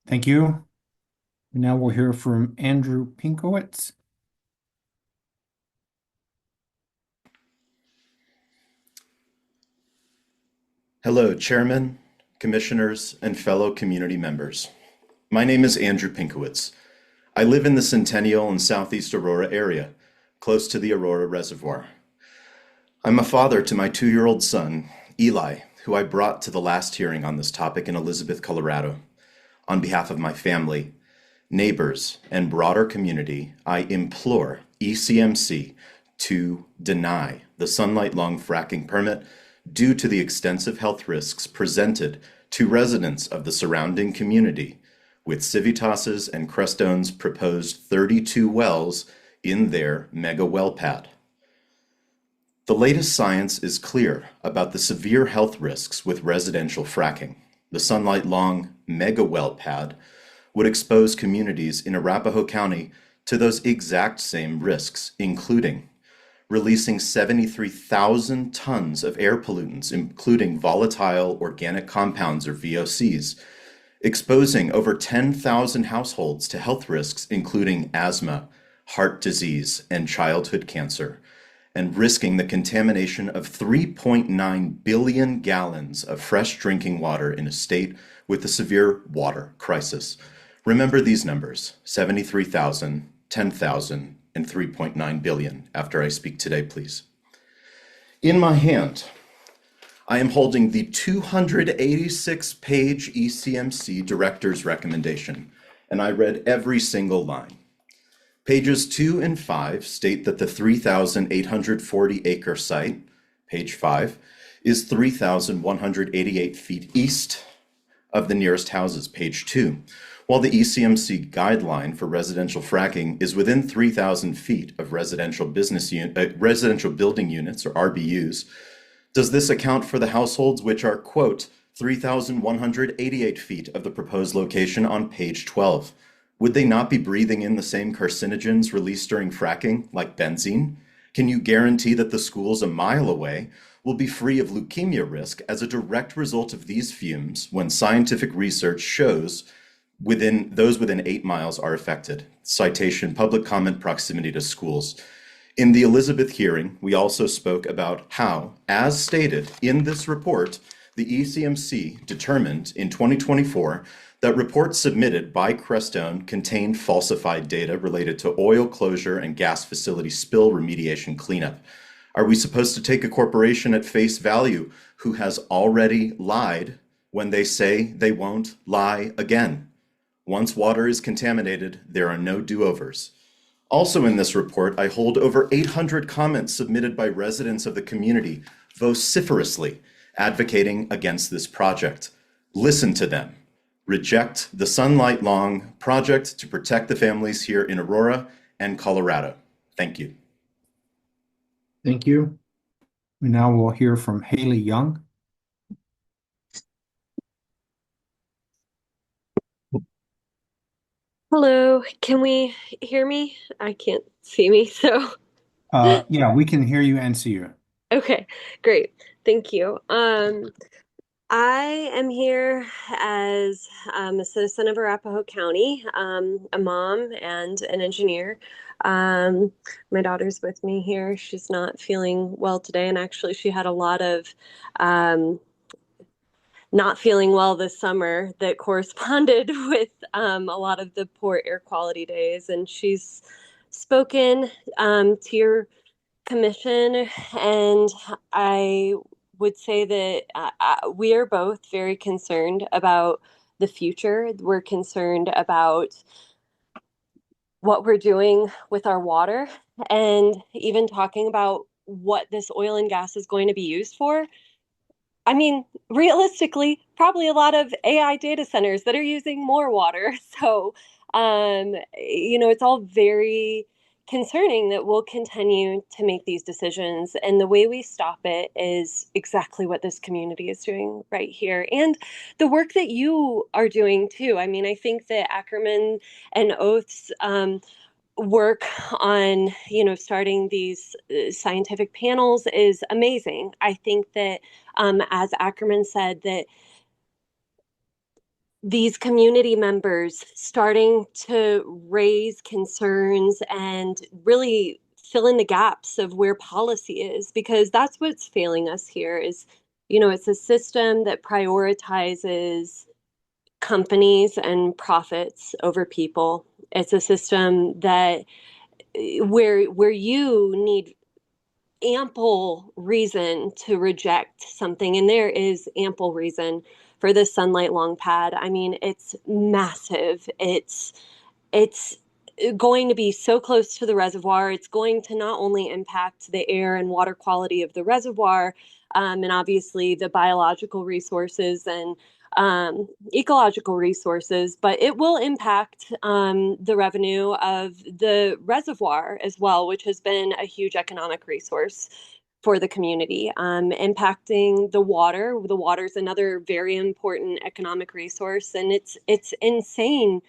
Thank you. Now we'll hear from Andrew Pinkowitz. Hello, Chairman, Commissioners, and fellow community members. My name is Andrew Pinkowitz. I live in the Centennial and Southeast Aurora area, close to the Aurora Reservoir. I'm a father to my 2-year-old son, Eli, who I brought to the last hearing on this topic in Elizabeth, Colorado. On behalf of my family, neighbors, and broader community, I implore ECMC to deny the Sunlight Long fracking permit due to the extensive health risks presented to residents of the surrounding community with Civitas's and Crestone's proposed 32 wells in their mega well pad. The latest science is clear about the severe health risks with residential fracking. The Sunlight Long mega well pad would expose communities in Arapahoe County to those exact same risks, including releasing 73,000 tons of air pollutants, including volatile organic compounds or VOCs, exposing over 10,000 households to health risks, including asthma, heart disease, and childhood cancer, and risking the contamination of 3.9 billion gallons of fresh drinking water in a state with a severe water crisis. Remember these numbers: 73,000, 10,000, and 3.9 billion after I speak today, please. In my hand, I am holding the 286-page ECMC Director's Recommendation, and I read every single line. Pages 2 and 5 state that the 3,840-acre site, page 5, is 3,188 feet east of the nearest houses, page 2, while the ECMC guideline for residential fracking is within 3,000 feet of residential building units, or RBUs. Does this account for the households which are, quote, 3,188 feet of the proposed location on page 12? Would they not be breathing in the same carcinogens released during fracking, like benzene? Can you guarantee that the schools a mile away will be free of leukemia risk as a direct result of these fumes when scientific research shows those within 8 miles are affected? Citation: public comment proximity to schools. In the Elizabeth hearing, we also spoke about how, as stated in this report, the ECMC determined in 2024 that reports submitted by Crestone contained falsified data related to oil closure and gas facility spill remediation cleanup. Are we supposed to take a corporation at face value who has already lied when they say they won't lie again? Once water is contaminated, there are no do-overs. Also in this report, I hold over 800 comments submitted by residents of the community vociferously advocating against this project. Listen to them. Reject the Sunlight Long project to protect the families here in Aurora and Colorado. Thank you. Thank you. We now will hear from Haley Young. Hello, can we hear me? I can't see me, so Yeah, we can hear you and see you. okay, great. Thank you. I am here as a citizen of Arapahoe County, a mom and an engineer. Um, my daughter's with me here. She's not feeling well today, and actually, she had a lot of um, not feeling well this summer that corresponded with a lot of the poor air quality days. And she's spoken to your commission, and I would say that we are both very concerned about the future. We're concerned about what we're doing with our water, and even talking about what this oil and gas is going to be used for. I mean, realistically, probably a lot of AI data centers that are using more water. So, it's all very concerning that we'll continue to make these decisions. And the way we stop it is exactly what this community is doing right here. And the work that you are doing too. I mean, I think that Ackerman and Oath's work on starting these scientific panels is amazing. I think that as Ackerman said, that these community members starting to raise concerns and really fill in the gaps of where policy is, because that's what's failing us here is it's a system that prioritizes companies and profits over people. It's a system that where you need ample reason to reject something, and there is ample reason for this Sunlight Long Pad. I mean, it's massive. It's going to be so close to the reservoir. It's going to not only impact the air and water quality of the reservoir, and obviously the biological resources and ecological resources, but it will impact the revenue of the reservoir as well, which has been a huge economic resource for the community, impacting the water. The water is another very important economic resource, and it's insane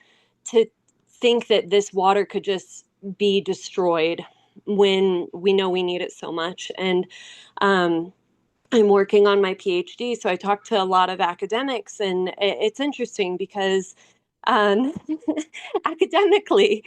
to think that this water could just be destroyed when we know we need it so much. And I'm working on my PhD, so I talk to a lot of academics, and it's interesting because um, academically,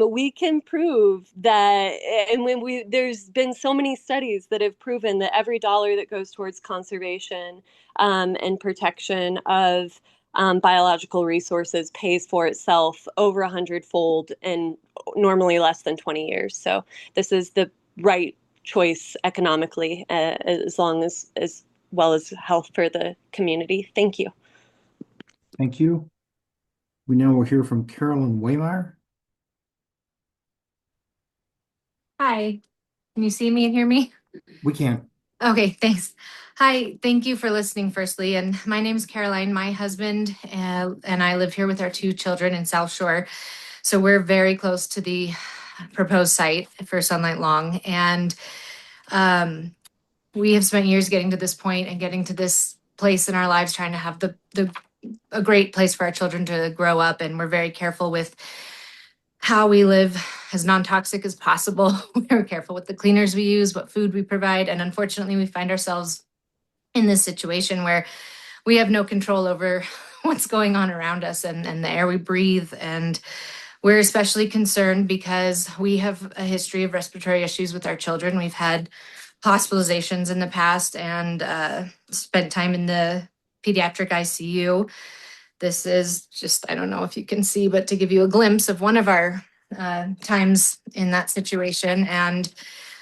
we can prove that, and there's been so many studies that have proven that every dollar that goes towards conservation and protection of biological resources pays for itself over 100-fold and normally less than 20 years. So this is the right choice economically, as long as well as health for the community. Thank you. Thank you. We now will hear from Carolyn Waymeyer. Hi, can you see me and hear me? We can. Okay, thanks. Hi, thank you for listening firstly. And my name is Caroline. My husband and I live here with our 2 children in South Shore. So we're very close to the proposed site for Sunlight Long. And we have spent years getting to this point and getting to this place in our lives, trying to have a great place for our children to grow up. And we're very careful with how we live as non-toxic as possible. We're careful with the cleaners we use, what food we provide. And unfortunately, we find ourselves in this situation where we have no control over what's going on around us and the air we breathe. And we're especially concerned because we have a history of respiratory issues with our children. We've had hospitalizations in the past and spent time in the pediatric ICU. This is just, I don't know if you can see, but to give you a glimpse of one of our times in that situation. And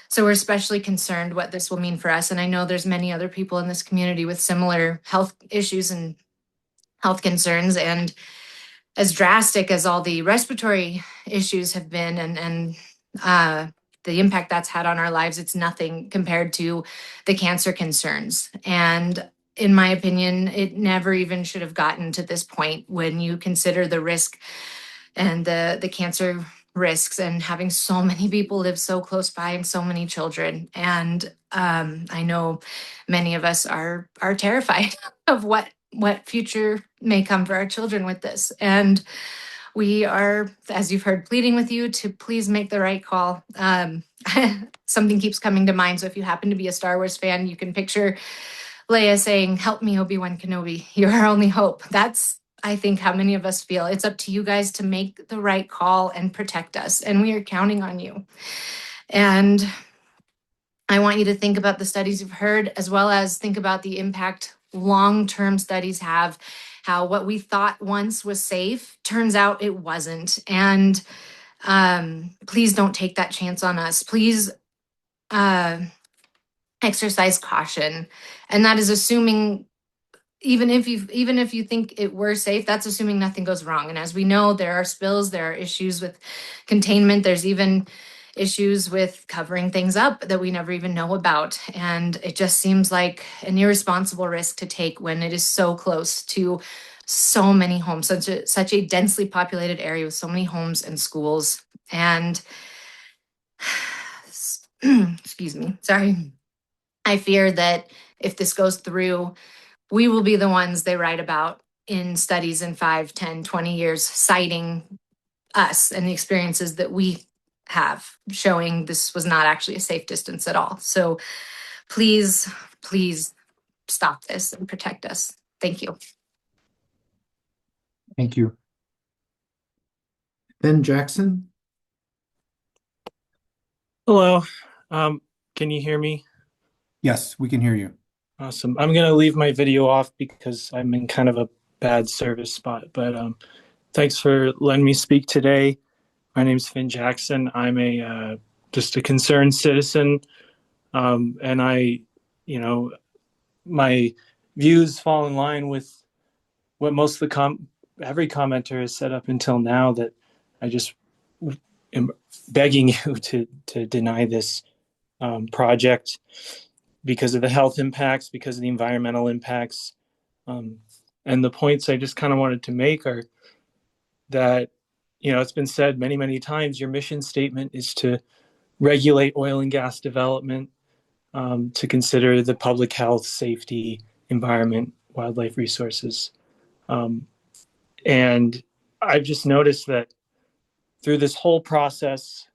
so we're especially concerned what this will mean for us. And I know there's many other people in this community with similar health issues and health concerns. And as drastic as all the respiratory issues have been and the impact that's had on our lives, it's nothing compared to the cancer concerns. And in my opinion, it never even should have gotten to this point when you consider the risk and the cancer risks and having so many people live so close by and so many children. And I know many of us are terrified of what future may come for our children with this. And We are, as you've heard, pleading with you to please make the right call. Something keeps coming to mind. So if you happen to be a Star Wars fan, you can picture Leia saying, "Help me, Obi-Wan Kenobi. You're our only hope." That's, I think, how many of us feel. It's up to you guys to make the right call and protect us. And we are counting on you. And I want you to think about the studies you've heard, as well as think about the impact long-term studies have, how what we thought once was safe turns out it wasn't. And please don't take that chance on us. Please exercise caution. And that is assuming, even if you think it were safe, that's assuming nothing goes wrong. And as we know, there are spills, there are issues with containment, there's even issues with covering things up that we never even know about. And it just seems like an irresponsible risk to take when it is so close to so many homes, such a densely populated area with so many homes and schools. And excuse me, sorry. I fear that if this goes through, we will be the ones they write about in studies in 5, 10, 20 years, citing us and the experiences that we have, showing this was not actually a safe distance at all. So please, please stop this and protect us. Thank you. Thank you. Ben Jackson. Hello. Can you hear me? Yes, we can hear you. Awesome. I'm going to leave my video off because I'm in kind of a bad service spot, but thanks for letting me speak today. My name's Finn Jackson. I'm just a concerned citizen. And my views fall in line with what most of every commenter has said up until now, that I just am begging you to deny this project because of the health impacts, because of the environmental impacts. And the points I just kind of wanted to make are that, it's been said many, many times, your mission statement is to regulate oil and gas development, to consider the public health, safety, environment, wildlife resources. And I've just noticed that through this whole process,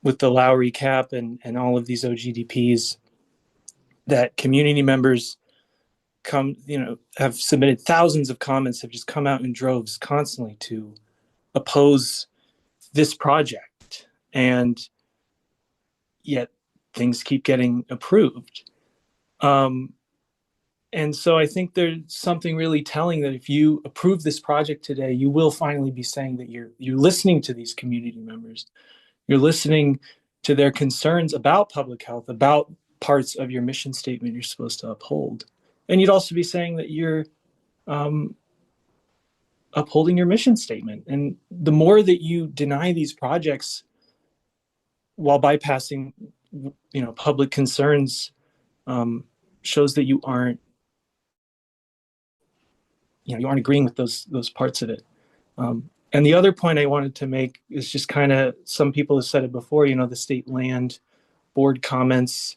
with the Lowry cap and all of these OGDPs, that community members have submitted thousands of comments, have just come out in droves constantly to oppose this project. And yet things keep getting approved. And so I think there's something really telling that if you approve this project today, you will finally be saying that you're listening to these community members. You're listening to their concerns about public health, about parts of your mission statement you're supposed to uphold. And you'd also be saying that you're upholding your mission statement. And the more that you deny these projects while bypassing, public concerns, shows that you aren't agreeing with those parts of it. And the other point I wanted to make is just kind of, some people have said it before, the state land board comments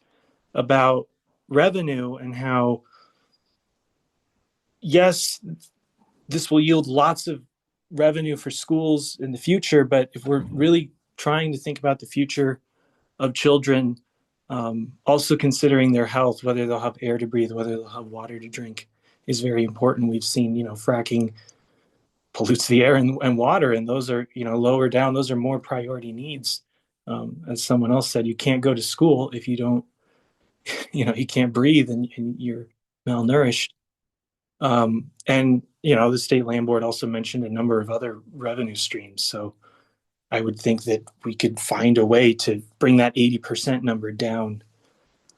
about revenue and how, yes, this will yield lots of revenue for schools in the future, but if we're really trying to think about the future of children, also considering their health, whether they'll have air to breathe, whether they'll have water to drink, is very important. We've seen, fracking pollutes the air and water, and those are, lower down. Those are more priority needs. As someone else said, you can't go to school if you don't, you can't breathe and you're malnourished. And, the state land board also mentioned a number of other revenue streams. So I would think that we could find a way to bring that 80% number down.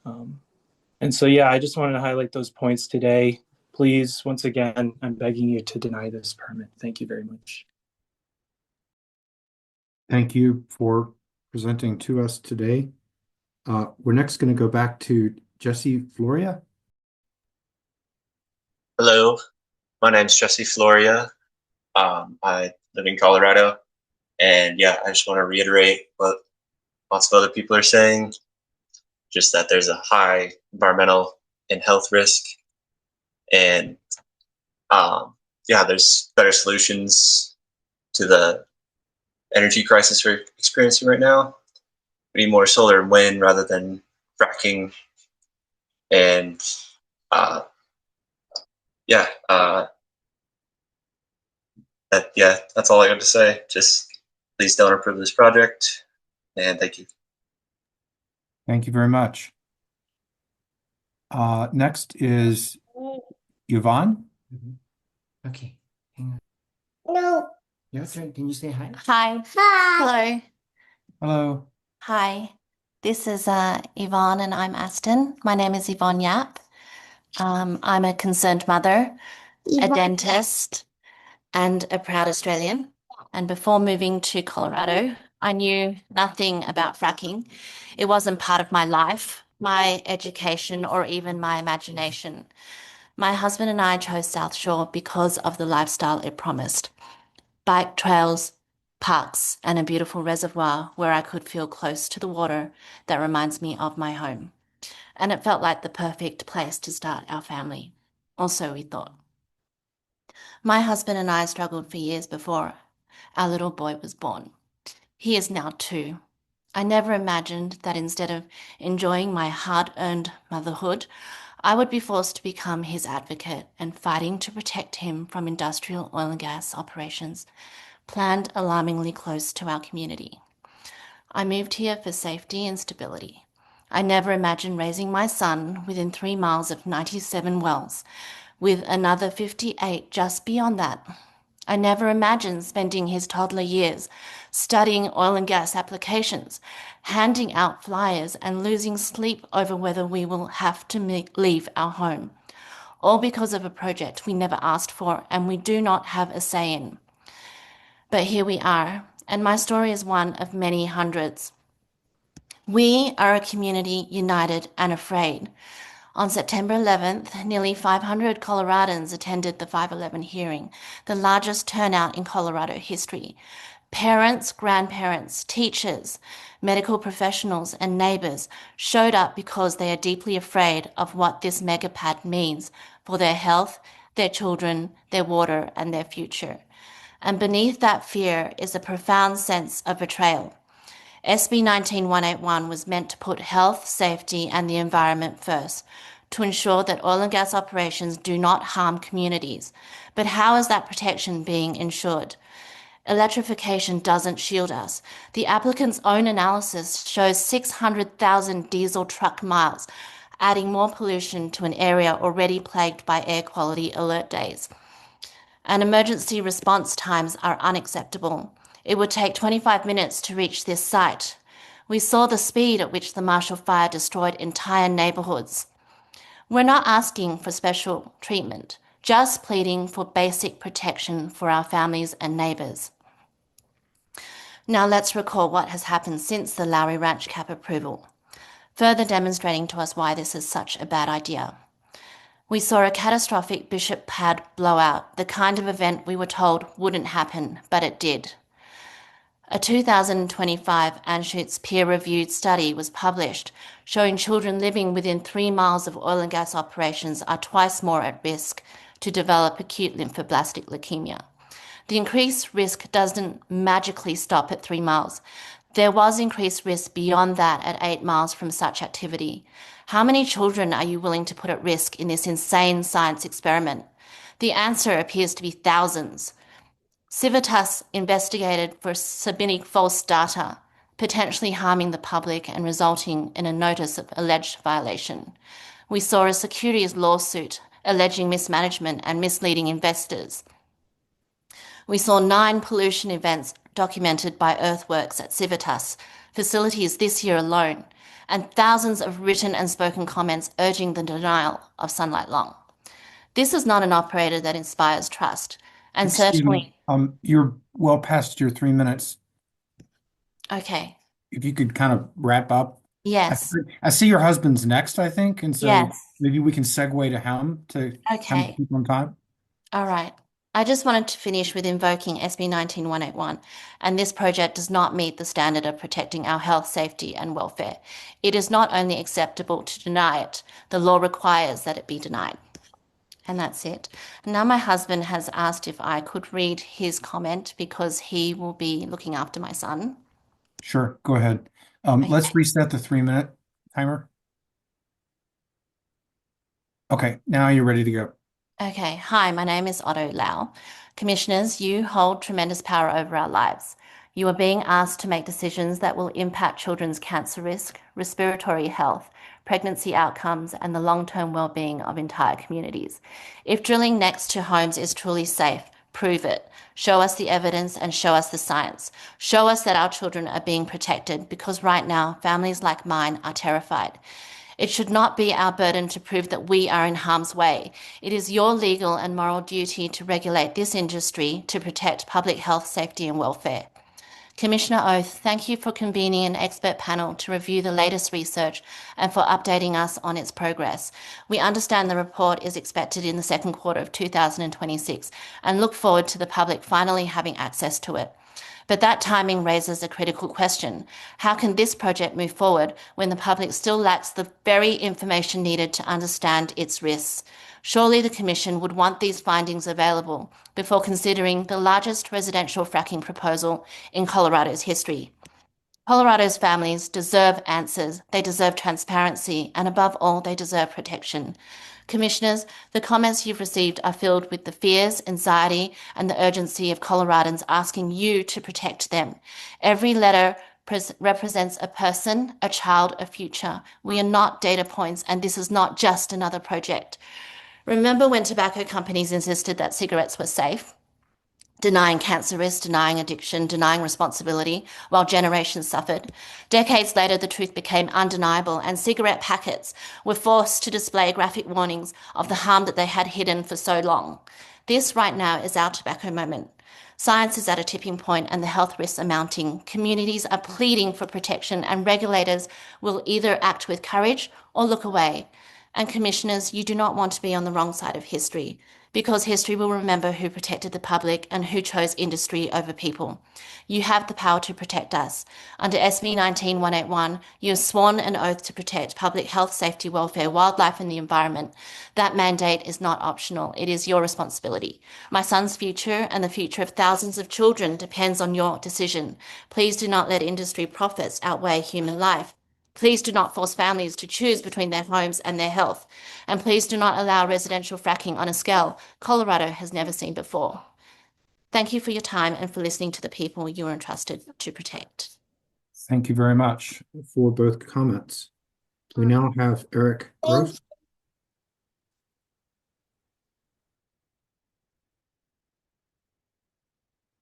And so, yeah, I just wanted to highlight those points today. Please, once again, I'm begging you to deny this permit. Thank you very much. Thank you for presenting to us today. We're next going to go back to Jesse Floria. Hello, my name's Jesse Floria. I live in Colorado. And yeah, I just want to reiterate what lots of other people are saying, just that there's a high environmental and health risk. And yeah, there's better solutions to the energy crisis we're experiencing right now. We need more solar and wind rather than fracking. And yeah, that's all I got to say. Just please don't approve this project. And thank you. Thank you very much. Next is Yvonne. Okay. Hang on. No. Your turn. Can you say hi? Hi. Hello. Hello. Hi. This is Yvonne and I'm Aston. My name is Yvonne Yap. I'm a concerned mother, a dentist, and a proud Australian. And before moving to Colorado, I knew nothing about fracking. It wasn't part of my life, my education, or even my imagination. My husband and I chose South Shore because of the lifestyle it promised. Bike trails, parks, and a beautiful reservoir where I could feel close to the water that reminds me of my home. And it felt like the perfect place to start our family. Also, we thought. My husband and I struggled for years before our little boy was born. He is now 2. I never imagined that instead of enjoying my hard-earned motherhood, I would be forced to become his advocate and fighting to protect him from industrial oil and gas operations planned alarmingly close to our community. I moved here for safety and stability. I never imagined raising my son within 3 miles of 97 wells, with another 58 just beyond that. I never imagined spending his toddler years studying oil and gas applications, handing out flyers, and losing sleep over whether we will have to leave our home, all because of a project we never asked for and we do not have a say in. But here we are, and my story is one of many hundreds. We are a community united and afraid. On September 11th, nearly 500 Coloradans attended the 511 hearing, the largest turnout in Colorado history. Parents, grandparents, teachers, medical professionals, and neighbors showed up because they are deeply afraid of what this megapad means for their health, their children, their water, and their future. And beneath that fear is a profound sense of betrayal. SB 19181 was meant to put health, safety, and the environment first, to ensure that oil and gas operations do not harm communities. But how is that protection being ensured? Electrification doesn't shield us. The applicant's own analysis shows 600,000 diesel truck miles, adding more pollution to an area already plagued by air quality alert days. And emergency response times are unacceptable. It would take 25 minutes to reach this site. We saw the speed at which the Marshall Fire destroyed entire neighborhoods. We're not asking for special treatment, just pleading for basic protection for our families and neighbors. Now let's recall what has happened since the Lowry Ranch cap approval, further demonstrating to us why this is such a bad idea. We saw a catastrophic Bishop Pad blowout, the kind of event we were told wouldn't happen, but it did. A 2025 Anschutz peer-reviewed study was published showing children living within 3 miles of oil and gas operations are twice more at risk to develop acute lymphoblastic leukemia. The increased risk doesn't magically stop at 3 miles. There was increased risk beyond that at 8 miles from such activity. How many children are you willing to put at risk in this insane science experiment? The answer appears to be thousands. Civitas investigated for submitting false data, potentially harming the public and resulting in a notice of alleged violation. We saw a securities lawsuit alleging mismanagement and misleading investors. We saw 9 pollution events documented by earthworks at Civitas facilities this year alone, and thousands of written and spoken comments urging the denial of Sunlight Long. This is not an operator that inspires trust, and Excuse certainly... me, you're well past your 3 minutes. Okay. If you could kind of wrap up. Yes. I see your husband's next, I think, and so Yes. maybe we can segue to him to kind of Okay. keep on time. All right. I just wanted to finish with invoking SB 19181, and this project does not meet the standard of protecting our health, safety, and welfare. It is not only acceptable to deny it, the law requires that it be denied. And that's it. Now my husband has asked if I could read his comment because he will be looking after my son. Sure, go ahead. Let's reset the 3-minute timer. Okay, now you're ready to go. Okay, hi, my name is Otto Lau. Commissioners, you hold tremendous power over our lives. You are being asked to make decisions that will impact children's cancer risk, respiratory health, pregnancy outcomes, and the long-term well-being of entire communities. If drilling next to homes is truly safe, prove it. Show us the evidence and show us the science. Show us that our children are being protected because right now, families like mine are terrified. It should not be our burden to prove that we are in harm's way. It is your legal and moral duty to regulate this industry to protect public health, safety, and welfare. Commissioner Oath, thank you for convening an expert panel to review the latest research and for updating us on its progress. We understand the report is expected in the second quarter of 2026 and look forward to the public finally having access to it. But that timing raises a critical question. How can this project move forward when the public still lacks the very information needed to understand its risks? Surely the Commission would want these findings available before considering the largest residential fracking proposal in Colorado's history. Colorado's families deserve answers, they deserve transparency, and above all, they deserve protection. Commissioners, the comments you've received are filled with the fears, anxiety, and the urgency of Coloradans asking you to protect them. Every letter represents a person, a child, a future. We are not data points, and this is not just another project. Remember when tobacco companies insisted that cigarettes were safe? Denying cancer risk, denying addiction, denying responsibility, while generations suffered. Decades later, the truth became undeniable, and cigarette packets were forced to display graphic warnings of the harm that they had hidden for so long. This right now is our tobacco moment. Science is at a tipping point and the health risks are mounting. Communities are pleading for protection, and regulators will either act with courage or look away. And commissioners, you do not want to be on the wrong side of history, because history will remember who protected the public and who chose industry over people. You have the power to protect us. Under SB 19181, you have sworn an oath to protect public health, safety, welfare, wildlife, and the environment. That mandate is not optional. It is your responsibility. My son's future and the future of thousands of children depends on your decision. Please do not let industry profits outweigh human life. Please do not force families to choose between their homes and their health. And please do not allow residential fracking on a scale Colorado has never seen before. Thank you for your time and for listening to the people you are entrusted to protect. Thank you very much for both comments. We now have Eric Gross.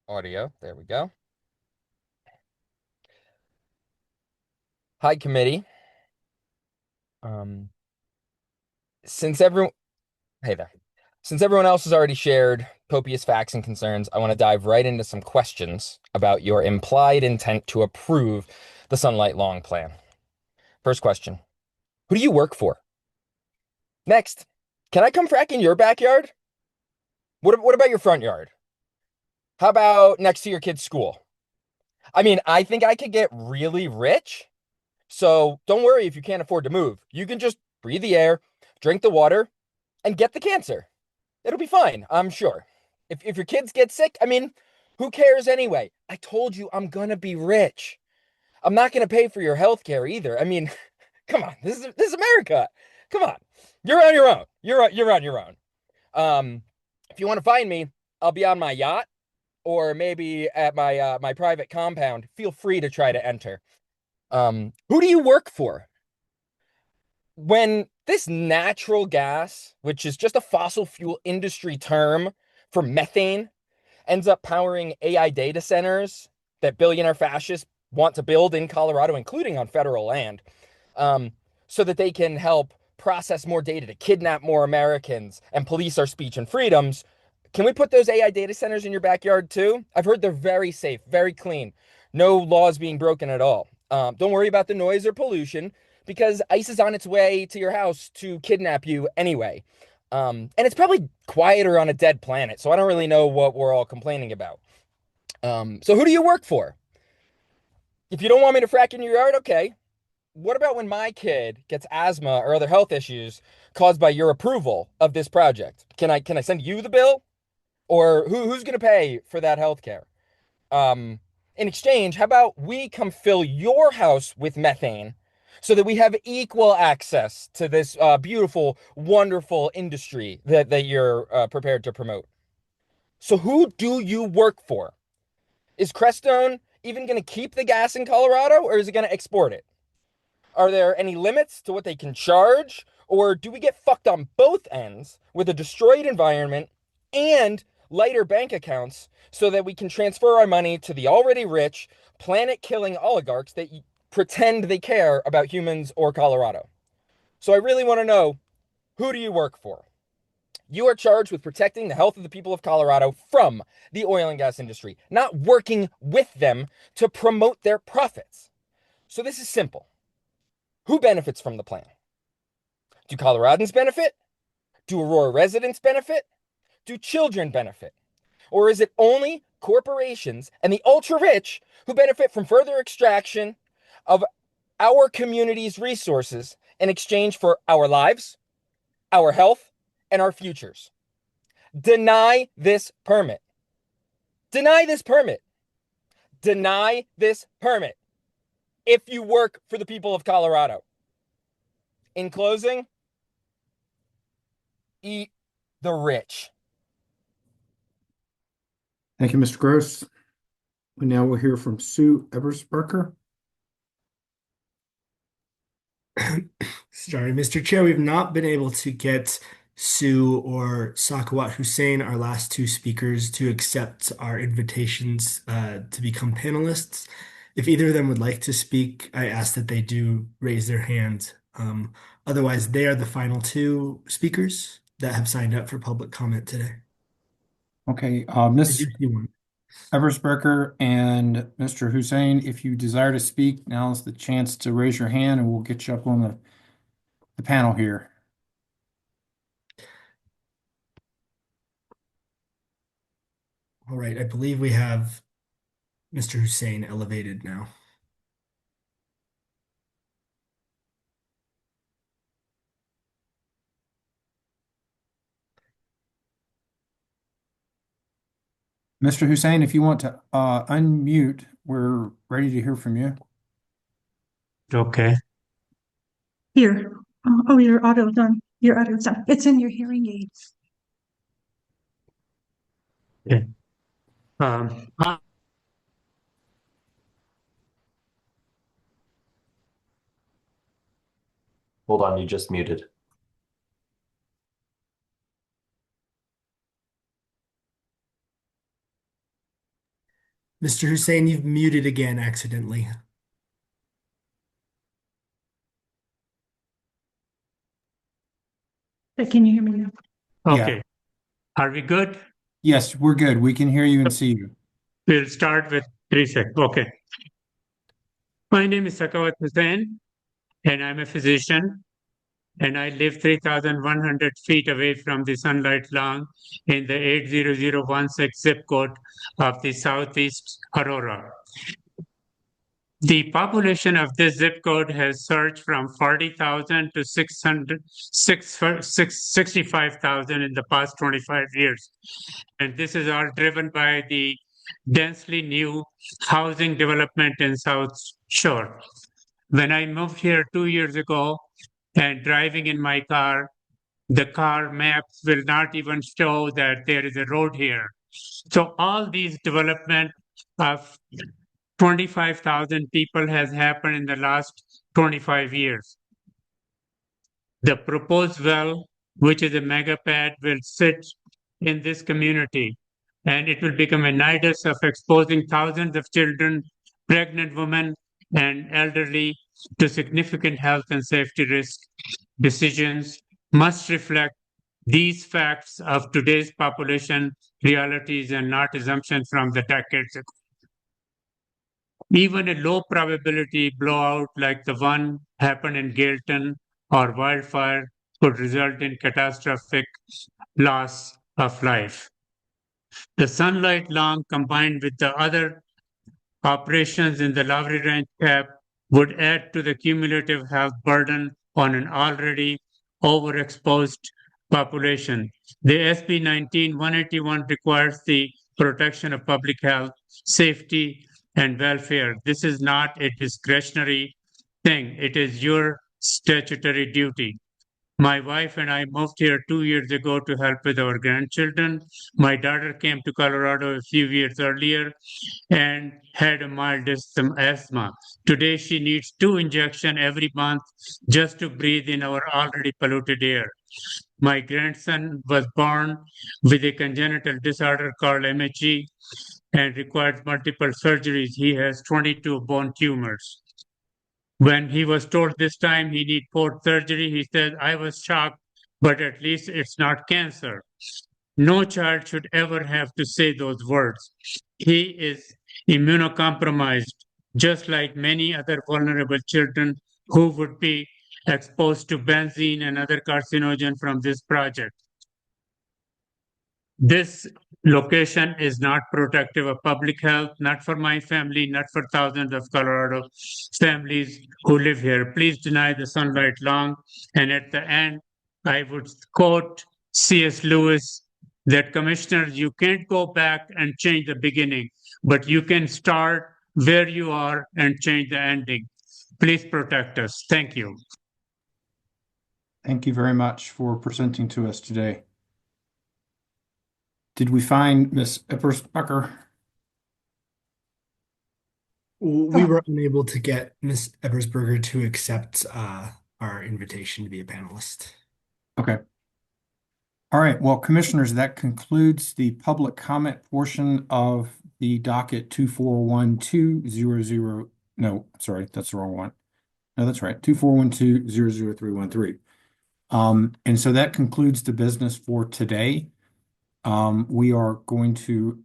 Audio, there we go. Hi, committee. Since everyone else has already shared copious facts and concerns, I want to dive right into some questions about your implied intent to approve the Sunlight Lawn Plan. First question, who do you work for? Next, can I come frack in your backyard? What about your front yard? How about next to your kid's school? I mean, I think I could get really rich. So don't worry if you can't afford to move. You can just breathe the air, drink the water, and get the cancer. It'll be fine, I'm sure. If your kids get sick, I mean, who cares anyway? I told you I'm gonna be rich. I'm not gonna pay for your health care either. I mean, come on, this is America. Come on. You're on your own. You're on your own. If you want to find me, I'll be on my yacht or maybe at my my private compound. Feel free to try to enter. Who do you work for? When this natural gas, which is just a fossil fuel industry term for methane, ends up powering AI data centers that billionaire fascists want to build in Colorado, including on federal land, so that they can help process more data to kidnap more Americans and police our speech and freedoms, can we put those AI data centers in your backyard too? I've heard they're very safe, very clean. No laws being broken at all. Don't worry about the noise or pollution because ICE is on its way to your house to kidnap you anyway. And it's probably quieter on a dead planet, so I don't really know what we're all complaining about. So who do you work for? If you don't want me to frack in your yard, okay. what about when my kid gets asthma or other health issues caused by your approval of this project? Can I send you the bill? Or who's going to pay for that health care? In exchange, how about we come fill your house with methane so that we have equal access to this beautiful, wonderful industry that you're prepared to promote? So who do you work for? Is Crestone even going to keep the gas in Colorado, or is it going to export it? Are there any limits to what they can charge? Or do we get fucked on both ends with a destroyed environment and lighter bank accounts so that we can transfer our money to the already rich, planet killing oligarchs that pretend they care about humans or Colorado? So I really want to know, who do you work for? You are charged with protecting the health of the people of Colorado from the oil and gas industry, not working with them to promote their profits. So this is simple. Who benefits from the plan? Do Coloradans benefit? Do Aurora residents benefit? Do children benefit? Or is it only corporations and the ultra rich who benefit from further extraction of our community's resources in exchange for our lives, our health, and our futures? Deny this permit. Deny this permit. Deny this permit if you work for the people of Colorado. In closing, eat the rich. Thank you, Mr. Gross. We now will hear from Sue Ebersparker. Sorry, Mr. Chair, we've not been able to get Sue or Sakawat Hussein, our last two speakers, to accept our invitations to become panelists. If either of them would like to speak, I ask that they do raise their hand. Otherwise, they are the final two speakers that have signed up for public comment today. Okay, I Ms. do see one. Eversberger and Mr. Hussein, if you desire to speak, now is the chance to raise your hand and we'll get you up on the panel here. All right, I believe we have Mr. Hussein elevated now. Mr. Hussein, if you want to unmute, we're ready to hear from you. Okay. Here. Oh, your audio's done. Your audio's done. It's in your hearing aids. Okay. Hold on, you just muted. Mr. Hussein, you've muted again accidentally. Can you hear me now? Okay. Yeah. Are we good? Yes, we're good. We can hear you and see you. We'll start with 3 seconds. Okay. My name is Sakawat Hussain, and I'm a physician, and I live 3,100 feet away from the Sunlight Lawn in the 80016 zip code of the Southeast Aurora. The population of this zip code has surged from 40,000 to 65,000 in the past 25 years. And this is all driven by the densely new housing development in South Shore. When I moved here 2 years ago and driving in my car, the car maps will not even show that there is a road here. So all these development of 25,000 people has happened in the last 25 years. The proposed well, which is a mega pad, will sit in this community, and it will become a nidus of exposing thousands of children, pregnant women, and elderly to significant health and safety risk. Decisions must reflect these facts of today's population realities and not assumptions from the decades ago. Even a low probability blowout like the one happened in Galton or wildfire could result in catastrophic loss of life. The Sunlight Lawn, combined with the other operations in the Lowry Ranch Cap, would add to the cumulative health burden on an already overexposed population. The SB 19181 requires the protection of public health, safety, and welfare. This is not a discretionary thing. It is your statutory duty. My wife and I moved here 2 years ago to help with our grandchildren. My daughter came to Colorado a few years earlier and had a mild asthma. Today, she needs 2 injections every month just to breathe in our already polluted air. My grandson was born with a congenital disorder called MHE and required multiple surgeries. He has 22 bone tumors. When he was told this time he need fourth surgery, he said, I was shocked, but at least it's not cancer. No child should ever have to say those words. He is immunocompromised, just like many other vulnerable children who would be exposed to benzene and other carcinogen from this project. This location is not protective of public health, not for my family, not for thousands of Colorado families who live here. Please deny the sunlight long. And at the end, I would quote C.S. Lewis that commissioners, you can't go back and change the beginning, but you can start where you are and change the ending. Please protect us. Thank you. Thank you very much for presenting to us today. Did we find Ms. Eppersbucker? We were unable to get Ms. Ebersberger to accept our invitation to be a panelist. Okay. All right. Well, commissioners, that concludes the public comment portion of the docket 241200. No, sorry, that's the wrong one. No, that's right. 2412000313. And so that concludes the business for today. We are going to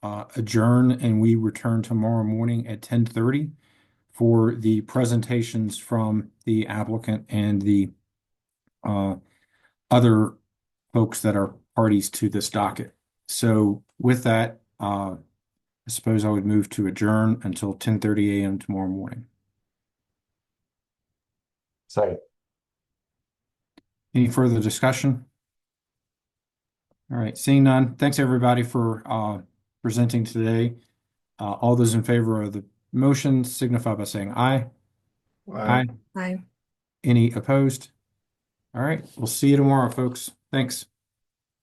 adjourn and we return tomorrow morning at 10:30 for the presentations from the applicant and the other folks that are parties to this docket. So with that, I suppose I would move to adjourn until 10:30 a.m. tomorrow morning. Second. Any further discussion? All right, seeing none. Thanks everybody for presenting today. All those in favor of the motion signify by saying aye. Aye. Aye. Any opposed? All right, we'll see you tomorrow, folks. Thanks.